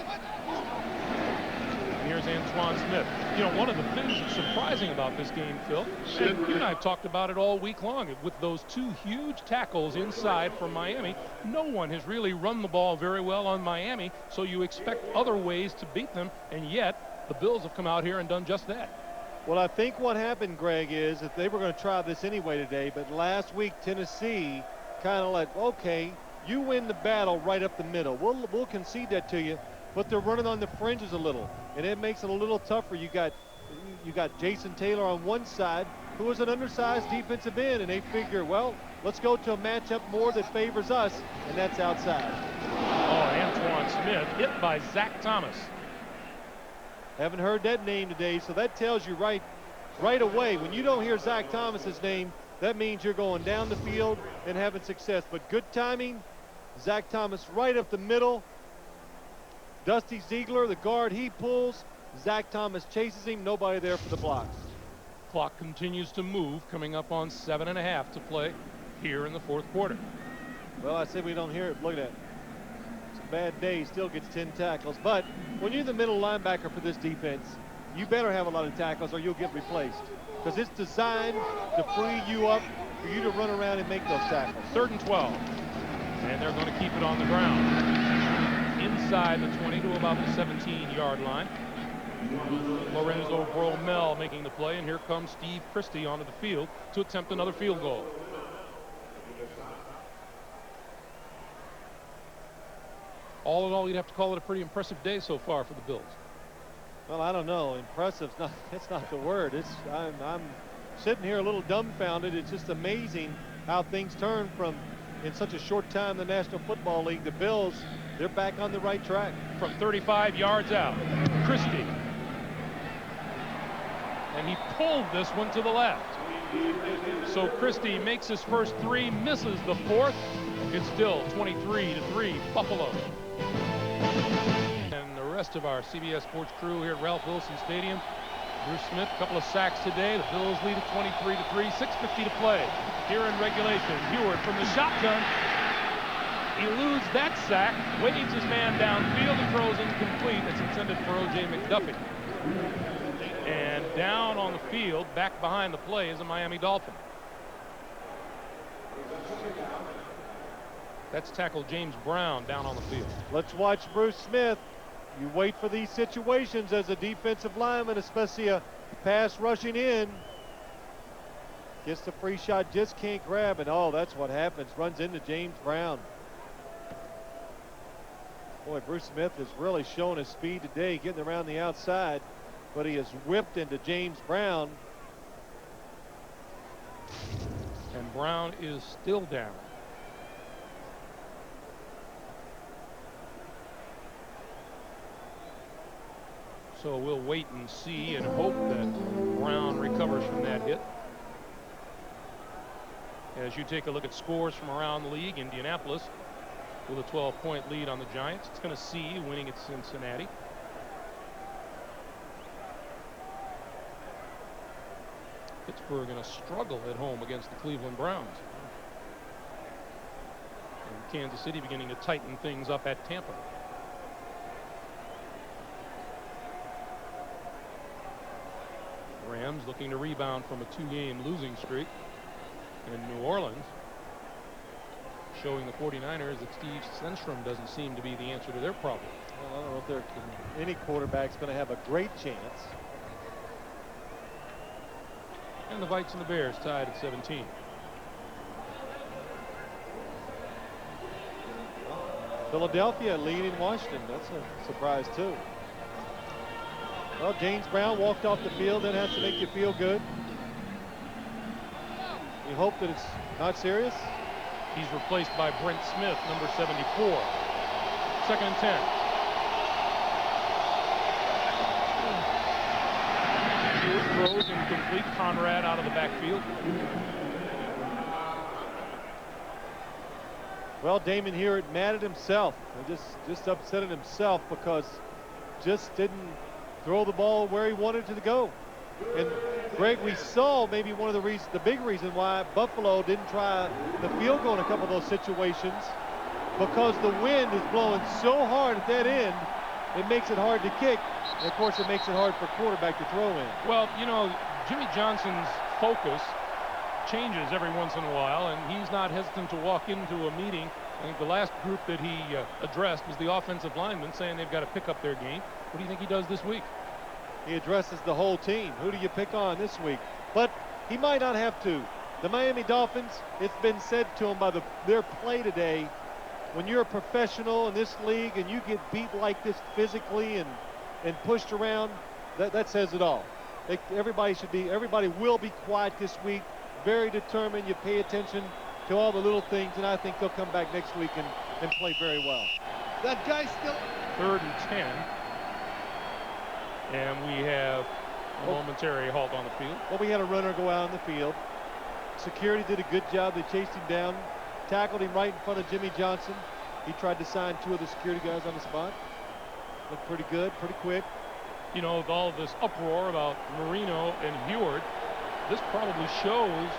And here's Antoine Smith. You know, one of the things that's surprising about this game, Phil, and you and I have talked about it all week long, with those 2 huge tackles inside from Miami, no one has really run the ball very well on Miami, so you expect other ways to beat them, and yet the Bills have come out here and done just that. Well, I think what happened, Greg, is that they were going to try this anyway today, but last week Tennessee kind of like, okay, you win the battle right up the middle. We'll concede that to you, but they're running on the fringes a little, and it makes it a little tougher. You got Jason Taylor on one side, who is an undersized defensive end, and they figure, well, let's go to a matchup more that favors us, and that's outside. Oh, Antoine Smith hit by Zach Thomas. Haven't heard that name today, so that tells you right away, when you don't hear Zach Thomas's name, that means you're going down the field and having success. But good timing. Zach Thomas right up the middle. Dusty Ziegler, the guard, he pulls. Zach Thomas chases him. Nobody there for the blocks. Clock continues to move, coming up on 7.5 to play here in the fourth quarter. Well, I said we don't hear it. Look at that. It's a bad day. He still gets 10 tackles. But when you're the middle linebacker for this defense, you better have a lot of tackles or you'll get replaced. Because it's designed to free you up for you to run around and make those tackles. 3rd and 12. And they're going to keep it on the ground. Inside the 20 to about the 17-yard line. Lorenzo Bromell making the play, and here comes Steve Christie onto the field to attempt another field goal. All in all, you'd have to call it a pretty impressive day so far for the Bills. Well, I don't know. Impressive, that's not the word. I'm sitting here a little dumbfounded. It's just amazing how things turn from, in such a short time, the National Football League. The Bills, they're back on the right track. From 35 yards out, Christie. And he pulled this one to the left. So Christie makes his first 3, misses the 4th. It's still 23-3 Buffalo. And the rest of our CBS Sports crew here at Ralph Wilson Stadium. Bruce Smith, a couple of sacks today. The Bills lead at 23-3, 6:50 to play here in regulation. Heward from the shotgun. Eludes that sack, waves his man downfield and throws incomplete. It's intended for O.J. McDuffie. And down on the field, back behind the play, is a Miami Dolphin. That's tackle James Brown down on the field. Let's watch Bruce Smith. You wait for these situations as a defensive lineman, especially a pass rushing in. Gets the free shot, just can't grab it. Oh, that's what happens. Runs into James Brown. Boy, Bruce Smith has really shown his speed today, getting around the outside, but he has whipped into James Brown. And Brown is still down. So we'll wait and see and hope that Brown recovers from that hit. As you take a look at scores from around the league, Indianapolis with a 12-point lead on the Giants. It's Tennessee winning at Cincinnati. Pittsburgh in a struggle at home against the Cleveland Browns. And Kansas City beginning to tighten things up at Tampa. Rams looking to rebound from a 2-game losing streak. And New Orleans showing the 49ers that Steve Senstrom doesn't seem to be the answer to their problem. Well, I don't know if any quarterback's going to have a great chance. And the Vikes and the Bears tied at 17. Philadelphia leading Washington. That's a surprise too. Well, James Brown walked off the field. That has to make you feel good. You hope that it's not serious. He's replaced by Brent Smith, number 74. 2nd and 10. Throws incomplete. Conrad out of the backfield. Well, Damon Hewitt mad at himself. Just upset at himself because just didn't throw the ball where he wanted it to go. And Greg, we saw maybe one of the reasons, the big reason why Buffalo didn't try the field goal in a couple of those situations, because the wind is blowing so hard at that end, it makes it hard to kick. And of course, it makes it hard for quarterback to throw in. Well, you know, Jimmy Johnson's focus changes every once in a while, and he's not hesitant to walk into a meeting. I think the last group that he addressed was the offensive linemen, saying they've got to pick up their game. What do you think he does this week? He addresses the whole team. Who do you pick on this week? But he might not have to. The Miami Dolphins, it's been said to them by their play today, when you're a professional in this league and you get beat like this physically and pushed around, that says it all. Everybody will be quiet this week. Very determined. You pay attention to all the little things, and I think they'll come back next week and play very well. That guy's still 3rd and 10. And we have a momentary halt on the field. Well, we had a runner go out on the field. Security did a good job. They chased him down, tackled him right in front of Jimmy Johnson. He tried to sign 2 of the security guys on the spot. Looked pretty good, pretty quick. You know, with all of this uproar about Marino and Heward, this probably shows,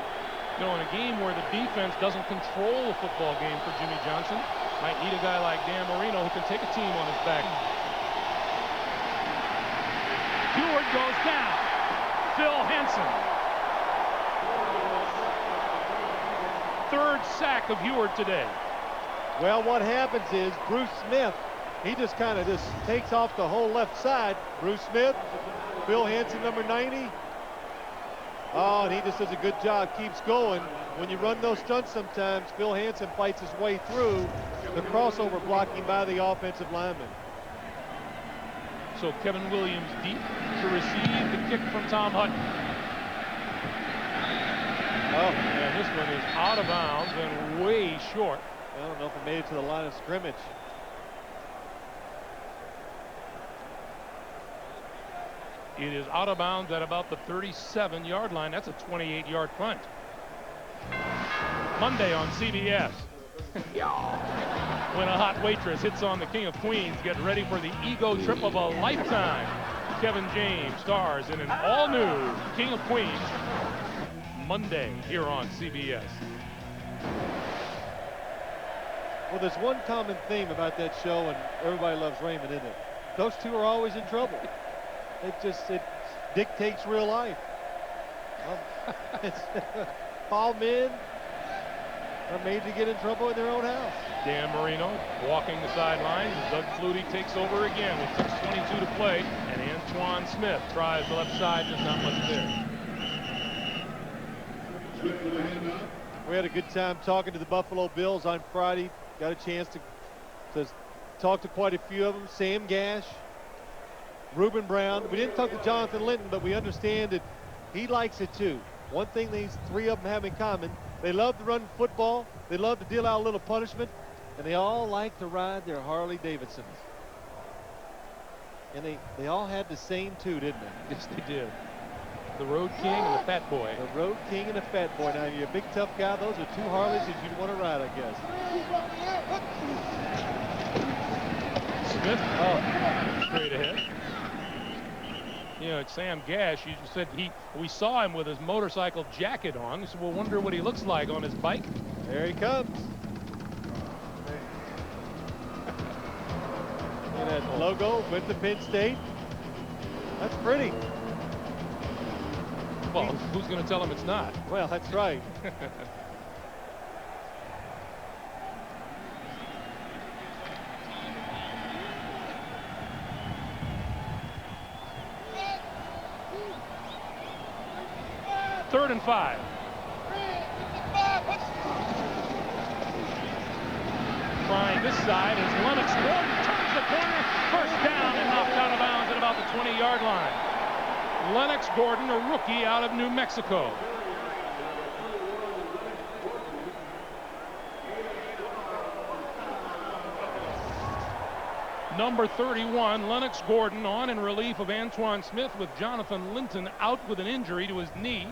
you know, in a game where the defense doesn't control the football game for Jimmy Johnson, might need a guy like Dan Marino who can take a team on his back. Heward goes down. Phil Hansen. 3rd sack of Heward today. Well, what happens is Bruce Smith, he just kind of takes off the whole left side. Bruce Smith, Phil Hansen, number 90. Oh, and he just does a good job, keeps going. When you run those stunts sometimes, Phil Hansen fights his way through the crossover blocking by the offensive lineman. So Kevin Williams deep to receive the kick from Tom Hutton. Oh, and this one is out of bounds and way short. I don't know if it made it to the line of scrimmage. It is out of bounds at about the 37-yard line. That's a 28-yard punt. Monday on CBS. When a hot waitress hits on the King of Queens, get ready for the ego trip of a lifetime. Kevin James stars in an all-new King of Queens Monday here on CBS. Well, there's one common theme about that show, and Everybody Loves Raymond, isn't it? Those two are always in trouble. It dictates real life. All men are made to get in trouble in their own house. Dan Marino walking the sidelines. Doug Flutie takes over again with 6:22 to play, and Antoine Smith tries the left side. Just not much there. We had a good time talking to the Buffalo Bills on Friday. Got a chance to talk to quite a few of them. Sam Gash, Reuben Brown. We didn't talk to Jonathan Linton, but we understand that he likes it too. One thing these 3 of them have in common, they love to run football, they love to deal out a little punishment, and they all like to ride their Harley Davidsons. And they all had the same 2, didn't they? Yes, they did. The Road King and the Fat Boy. The Road King and the Fat Boy. Now, you're a big, tough guy. Those are 2 Harleys that you'd want to ride, I guess. Smith, straight ahead. You know, it's Sam Gash. You said we saw him with his motorcycle jacket on, so we'll wonder what he looks like on his bike. There he comes. And that logo with the Penn State. That's pretty. Well, who's going to tell him it's not? Well, that's right. Third and 5. Trying this side as Lennox Gordon turns the corner. First down and knocked out of bounds at about the 20-yard line. Lennox Gordon, a rookie out of New Mexico. Number 31, Lennox Gordon, on in relief of Antoine Smith with Jonathan Linton out with an injury to his knee.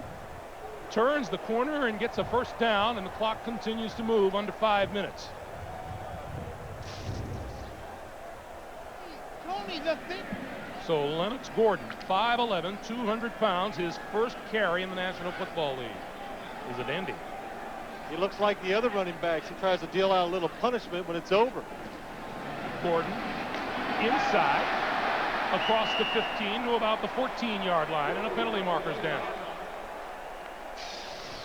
Turns the corner and gets a first down, and the clock continues to move under 5 minutes. So Lennox Gordon, 5'11", 200 pounds, his first carry in the National Football League. Is a dandy. He looks like the other running backs. He tries to deal out a little punishment when it's over. Gordon inside across the 15 to about the 14-yard line, and a penalty marker's down.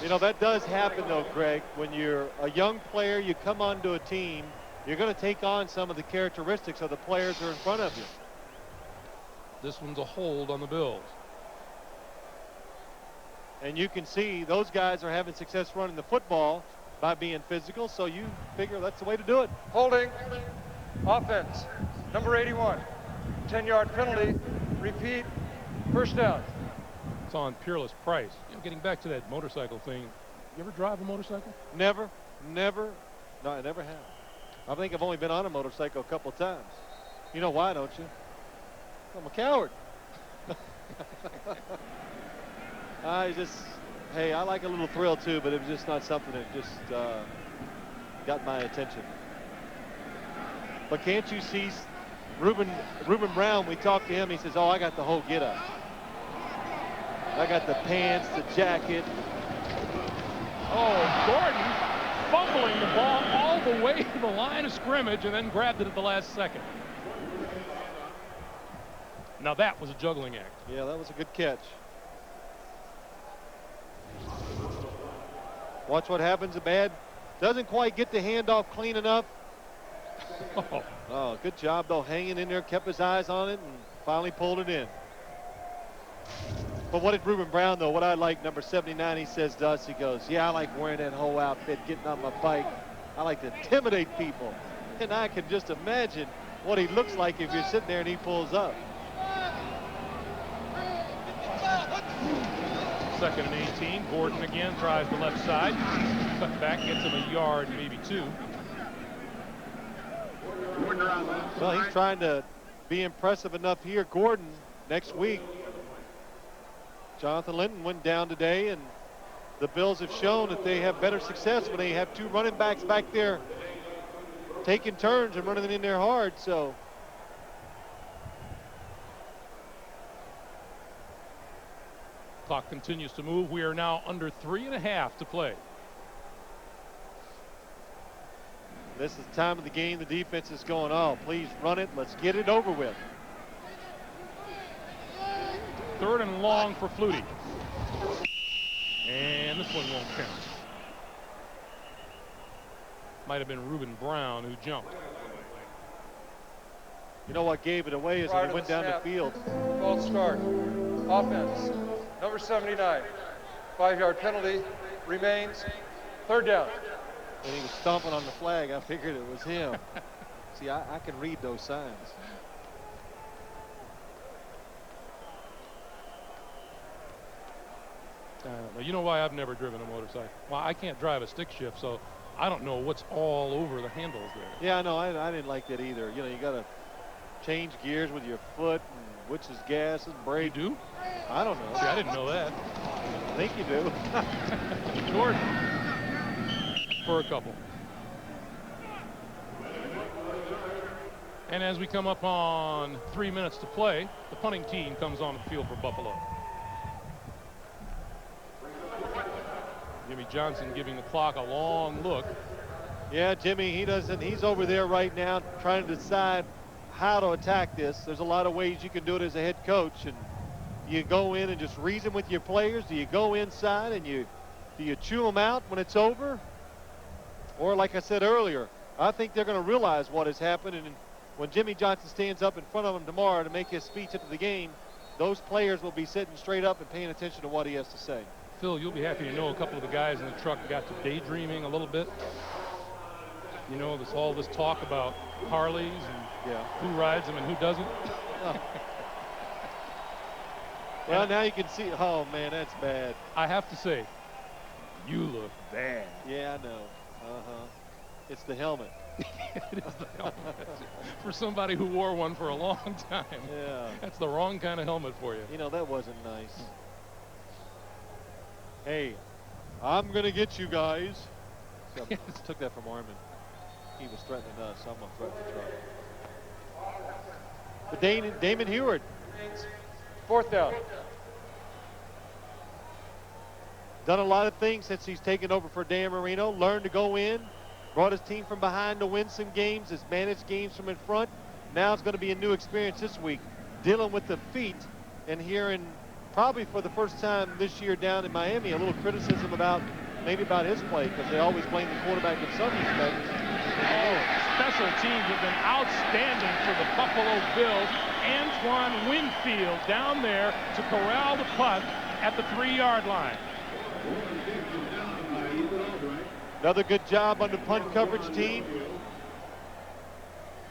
You know, that does happen, though, Greg. When you're a young player, you come onto a team, you're going to take on some of the characteristics of the players who are in front of you. This one's a hold on the Bills. And you can see those guys are having success running the football by being physical, so you figure that's the way to do it. Holding. Offense. Number 81. 10-yard penalty. Repeat. First down. It's on Peerless Price. You know, getting back to that motorcycle thing, you ever drive a motorcycle? Never. No, I never have. I think I've only been on a motorcycle a couple times. You know why, don't you? I'm a coward. Hey, I like a little thrill too, but it was just not something that just got my attention. But can't you see Reuben Brown? We talked to him. He says, "Oh, I got the whole get-up. I got the pants, the jacket." Oh, Gordon fumbling the ball all the way to the line of scrimmage and then grabbed it at the last second. Now that was a juggling act. Yeah, that was a good catch. Watch what happens. A bad doesn't quite get the handoff clean enough. Oh, good job though, hanging in there, kept his eyes on it, and finally pulled it in. But what did Reuben Brown though? What I like, number 79, he says to us, he goes, "Yeah, I like wearing that whole outfit, getting on my bike. I like to intimidate people." And I can just imagine what he looks like if you're sitting there and he pulls up. 2nd and 18. Gordon again tries the left side. Cut back, gets him a yard, maybe 2. Well, he's trying to be impressive enough here. Gordon next week. Jonathan Linton went down today, and the Bills have shown that they have better success when they have 2 running backs back there taking turns and running in there hard. So clock continues to move. We are now under 3.5 to play. this is the time of the game. The defense is going, "Oh, please run it. Let's get it over with." 3rd and long for Flutie. And this one won't count. Might have been Reuben Brown who jumped. You know what gave it away is when he went down the field. False start. Offense. Number 79. 5-yard penalty remains. 3rd down. And he was stomping on the flag. I figured it was him. See, I can read those signs. You know why I've never driven a motorcycle? Well, I can't drive a stick shift, so I don't know what's all over the handles there. Yeah, no, I didn't like that either. You know, you got to change gears with your foot, and which is gas and brake. You do? I don't know. See, I didn't know that. I think you do. Jordan for a couple. And as we come up on 3 minutes to play, the punting team comes on the field for Buffalo. Jimmy Johnson giving the clock a long look. Yeah, Jimmy, he's over there right now trying to decide how to attack this. There's a lot of ways you can do it as a head coach. And you go in and just reason with your players? Do you go inside and do you chew them out when it's over? Or like I said earlier, I think they're going to realize what has happened. And when Jimmy Johnson stands up in front of them tomorrow to make his speech after the game, those players will be sitting straight up and paying attention to what he has to say. Phil, you'll be happy to know a couple of the guys in the truck got to daydreaming a little bit. You know, all this talk about Harleys and who rides them and who doesn't. Oh. Well, now you can see. Oh, man, that's bad. I have to say, you look bad. Yeah, I know. It's the helmet. It is the helmet. For somebody who wore one for a long time. Yeah. That's the wrong kind of helmet for you. You know, that wasn't nice. Hey, I'm going to get you guys. So I took that from Armin. He was threatening us, so I'm going to threaten the truck. But Damon Heward. 4th down. Done a lot of things since he's taken over for Dan Marino. Learned to go in. Brought his team from behind to win some games. Has managed games from in front. Now it's going to be a new experience this week. Dealing with the feet and hearing probably for the first time this year down in Miami, a little criticism about his play, because they always blame the quarterback in some respects. Special teams have been outstanding for the Buffalo Bills. Antoine Winfield down there to corral the punt at the 3-yard line. Another good job on the punt coverage team.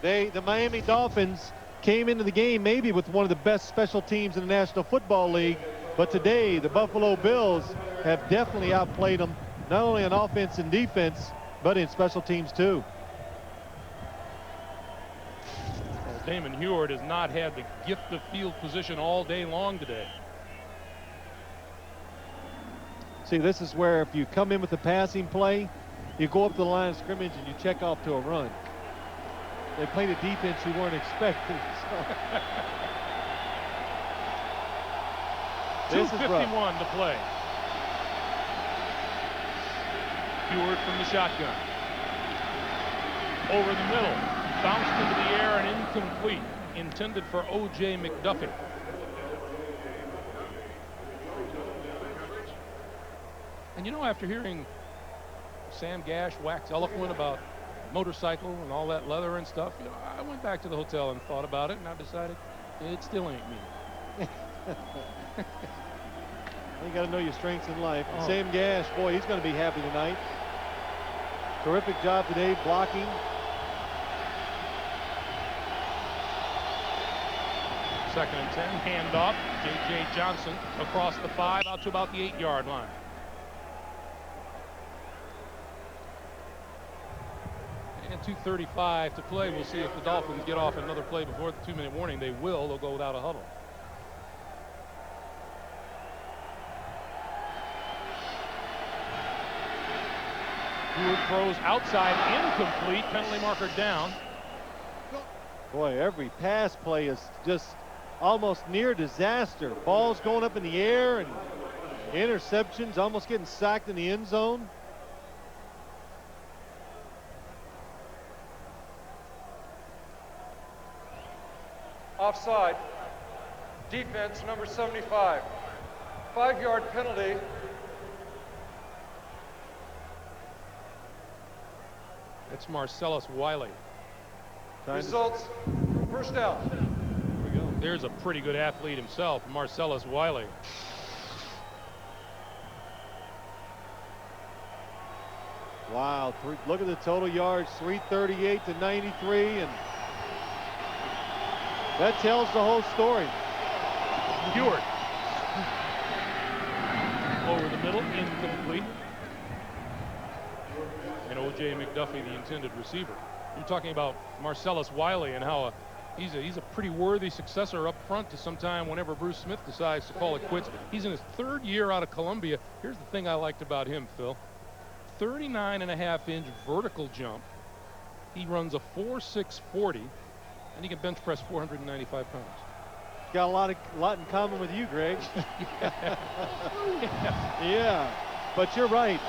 The Miami Dolphins came into the game maybe with one of the best special teams in the National Football League, But today, the Buffalo Bills have definitely outplayed them, not only on offense and defense, but in special teams too. Well, Damon Heward has not had the gift of field position all day long today. See, this is where if you come in with a passing play, you go up to the line of scrimmage and you check off to a run. They played a defense you weren't expecting. So. This is rough. 2:51 to play. Heward from the shotgun. Over the middle. Bounced into the air and incomplete. Intended for O.J. McDuffie. And you know, after hearing Sam Gash wax eloquent about motorcycle and all that leather and stuff, you know, I went back to the hotel and thought about it, and I decided it still ain't me. You got to know your strengths in life. Oh. Sam Gash, boy, he's going to be happy tonight. Terrific job today blocking. Second and 10, handoff. J.J. Johnson across the 5 out to about the 8-yard line. And 2:35 to play. We'll see if the Dolphins get off another play before the 2-minute warning. They will. They'll go without a huddle. Heward throws outside, incomplete. Penalty marker down. Boy, every pass play is just almost near disaster. Balls going up in the air and interceptions, almost getting sacked in the end zone. Offside. Defense number 75. 5-yard penalty. It's Marcellus Wiley. Results, first down. Here we go. There's a pretty good athlete himself, Marcellus Wiley. Wow, look at the total yards, 338 to 93, and that tells the whole story. Heward. Over the middle, incomplete. And O.J. McDuffie, the intended receiver. You're talking about Marcellus Wiley and how he's a pretty worthy successor up front to sometime whenever Bruce Smith decides to call it quits. He's in his 3rd year out of Columbia. Here's the thing I liked about him, Phil. 39.5-inch vertical jump. He runs a 4.6 40, and he can bench press 495 pounds. Got a lot in common with you, Greg. Yeah, but you're right.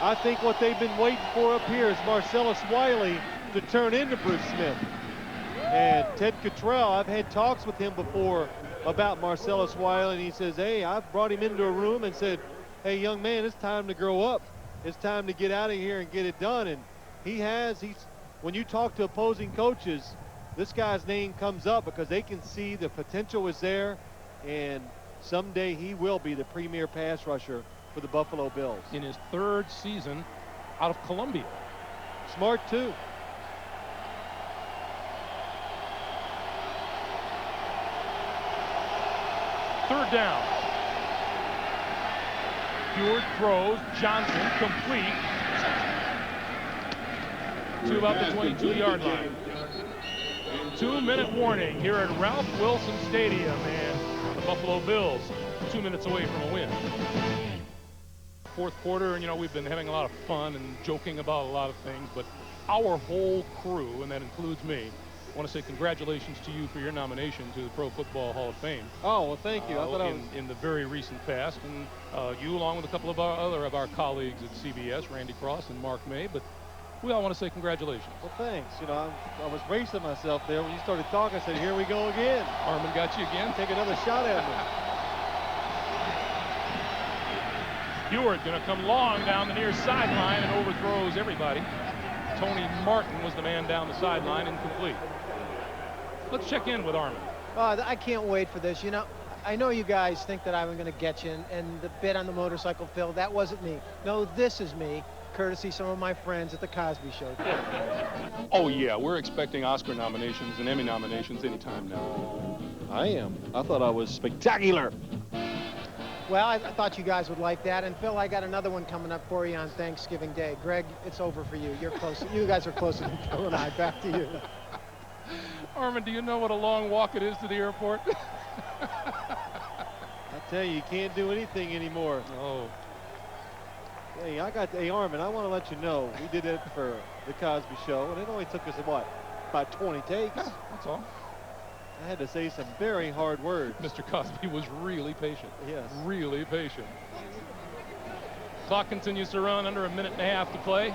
I think what they've been waiting for up here is Marcellus Wiley to turn into Bruce Smith. And Ted Cottrell, I've had talks with him before about Marcellus Wiley, and he says, hey, I've brought him into a room and said, hey, young man, it's time to grow up. It's time to get out of here and get it done. And when you talk to opposing coaches, this guy's name comes up because they can see the potential is there, and someday he will be the premier pass rusher for the Buffalo Bills. In his 3rd season out of Columbia. Smart too. Third down. Heward throws. Johnson complete to about the 22-yard line. 2-minute warning here at Ralph Wilson Stadium, and the Buffalo Bills 2 minutes away from a win. 4th quarter, and you know, we've been having a lot of fun and joking about a lot of things, but our whole crew, and that includes me, I want to say congratulations to you for your nomination to the Pro Football Hall of Fame. Oh, well, thank you. I thought in the very recent past, and you, along with a couple of our colleagues at CBS, Randy Cross and Mark May, but we all want to say congratulations. Well, thanks. You know, I was bracing myself there when you started talking. I said, here we go again. Armin got you again. Take another shot at me. Heward going to come long down the near sideline and overthrows everybody. Tony Martin was the man down the sideline, incomplete. Let's check in with Armin. I can't wait for this. You know, I know you guys think that I'm going to get you, and the bit on the motorcycle, Phil, that wasn't me. No, this is me, courtesy some of my friends at the Cosby Show. Oh, yeah, we're expecting Oscar nominations and Emmy nominations anytime now. I am. I thought I was spectacular. Well, I thought you guys would like that. And Phil, I got another one coming up for you on Thanksgiving Day. Greg, it's over for you. You're close. You guys are closer than Phil and I. Back to you. Armin, do you know what a long walk it is to the airport? I tell you can't do anything anymore. Oh. Hey, Armin, I want to let you know, we did it for the Cosby Show, and it only took us, what, about 20 takes? Yeah, that's all. I had to say some very hard words. Mr. Cosby was really patient. Yes. Really patient. Clock continues to run, under a minute and a half to play.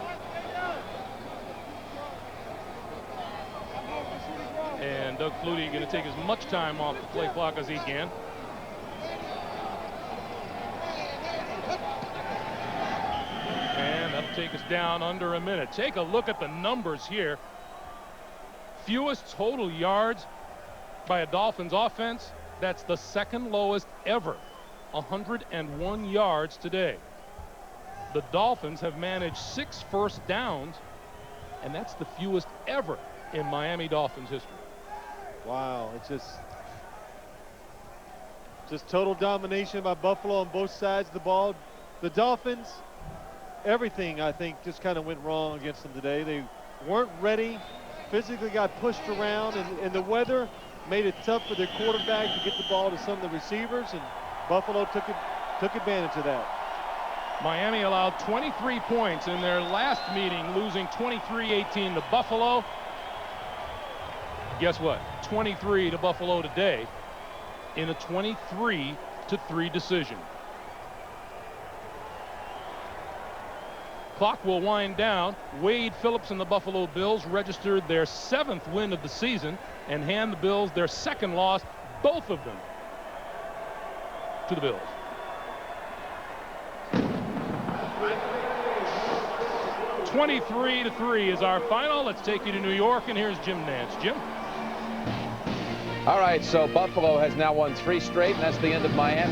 And Doug Flutie going to take as much time off the play clock as he can. And that'll take us down under a minute. Take a look at the numbers here. Fewest total yards by a Dolphins offense. That's the second lowest ever. 101 yards today. The Dolphins have managed 6 first downs, and that's the fewest ever in Miami Dolphins history. Wow, it's just total domination by Buffalo on both sides of the ball. The Dolphins, everything I think just kind of went wrong against them today. They weren't ready, physically got pushed around, and the weather made it tough for their quarterback to get the ball to some of the receivers, and Buffalo took advantage of that. Miami allowed 23 points in their last meeting, losing 23-18 to Buffalo. Guess what? 23 to Buffalo today in a 23-3 decision. Clock will wind down. Wade Phillips and the Buffalo Bills registered their 7th win of the season and hand the Bills their 2nd loss, both of them, to the Bills. (23-3) is our final. Let's take you to New York, and here's Jim Nantz. Jim? All right, so Buffalo has now won 3 straight, and that's the end of Miami.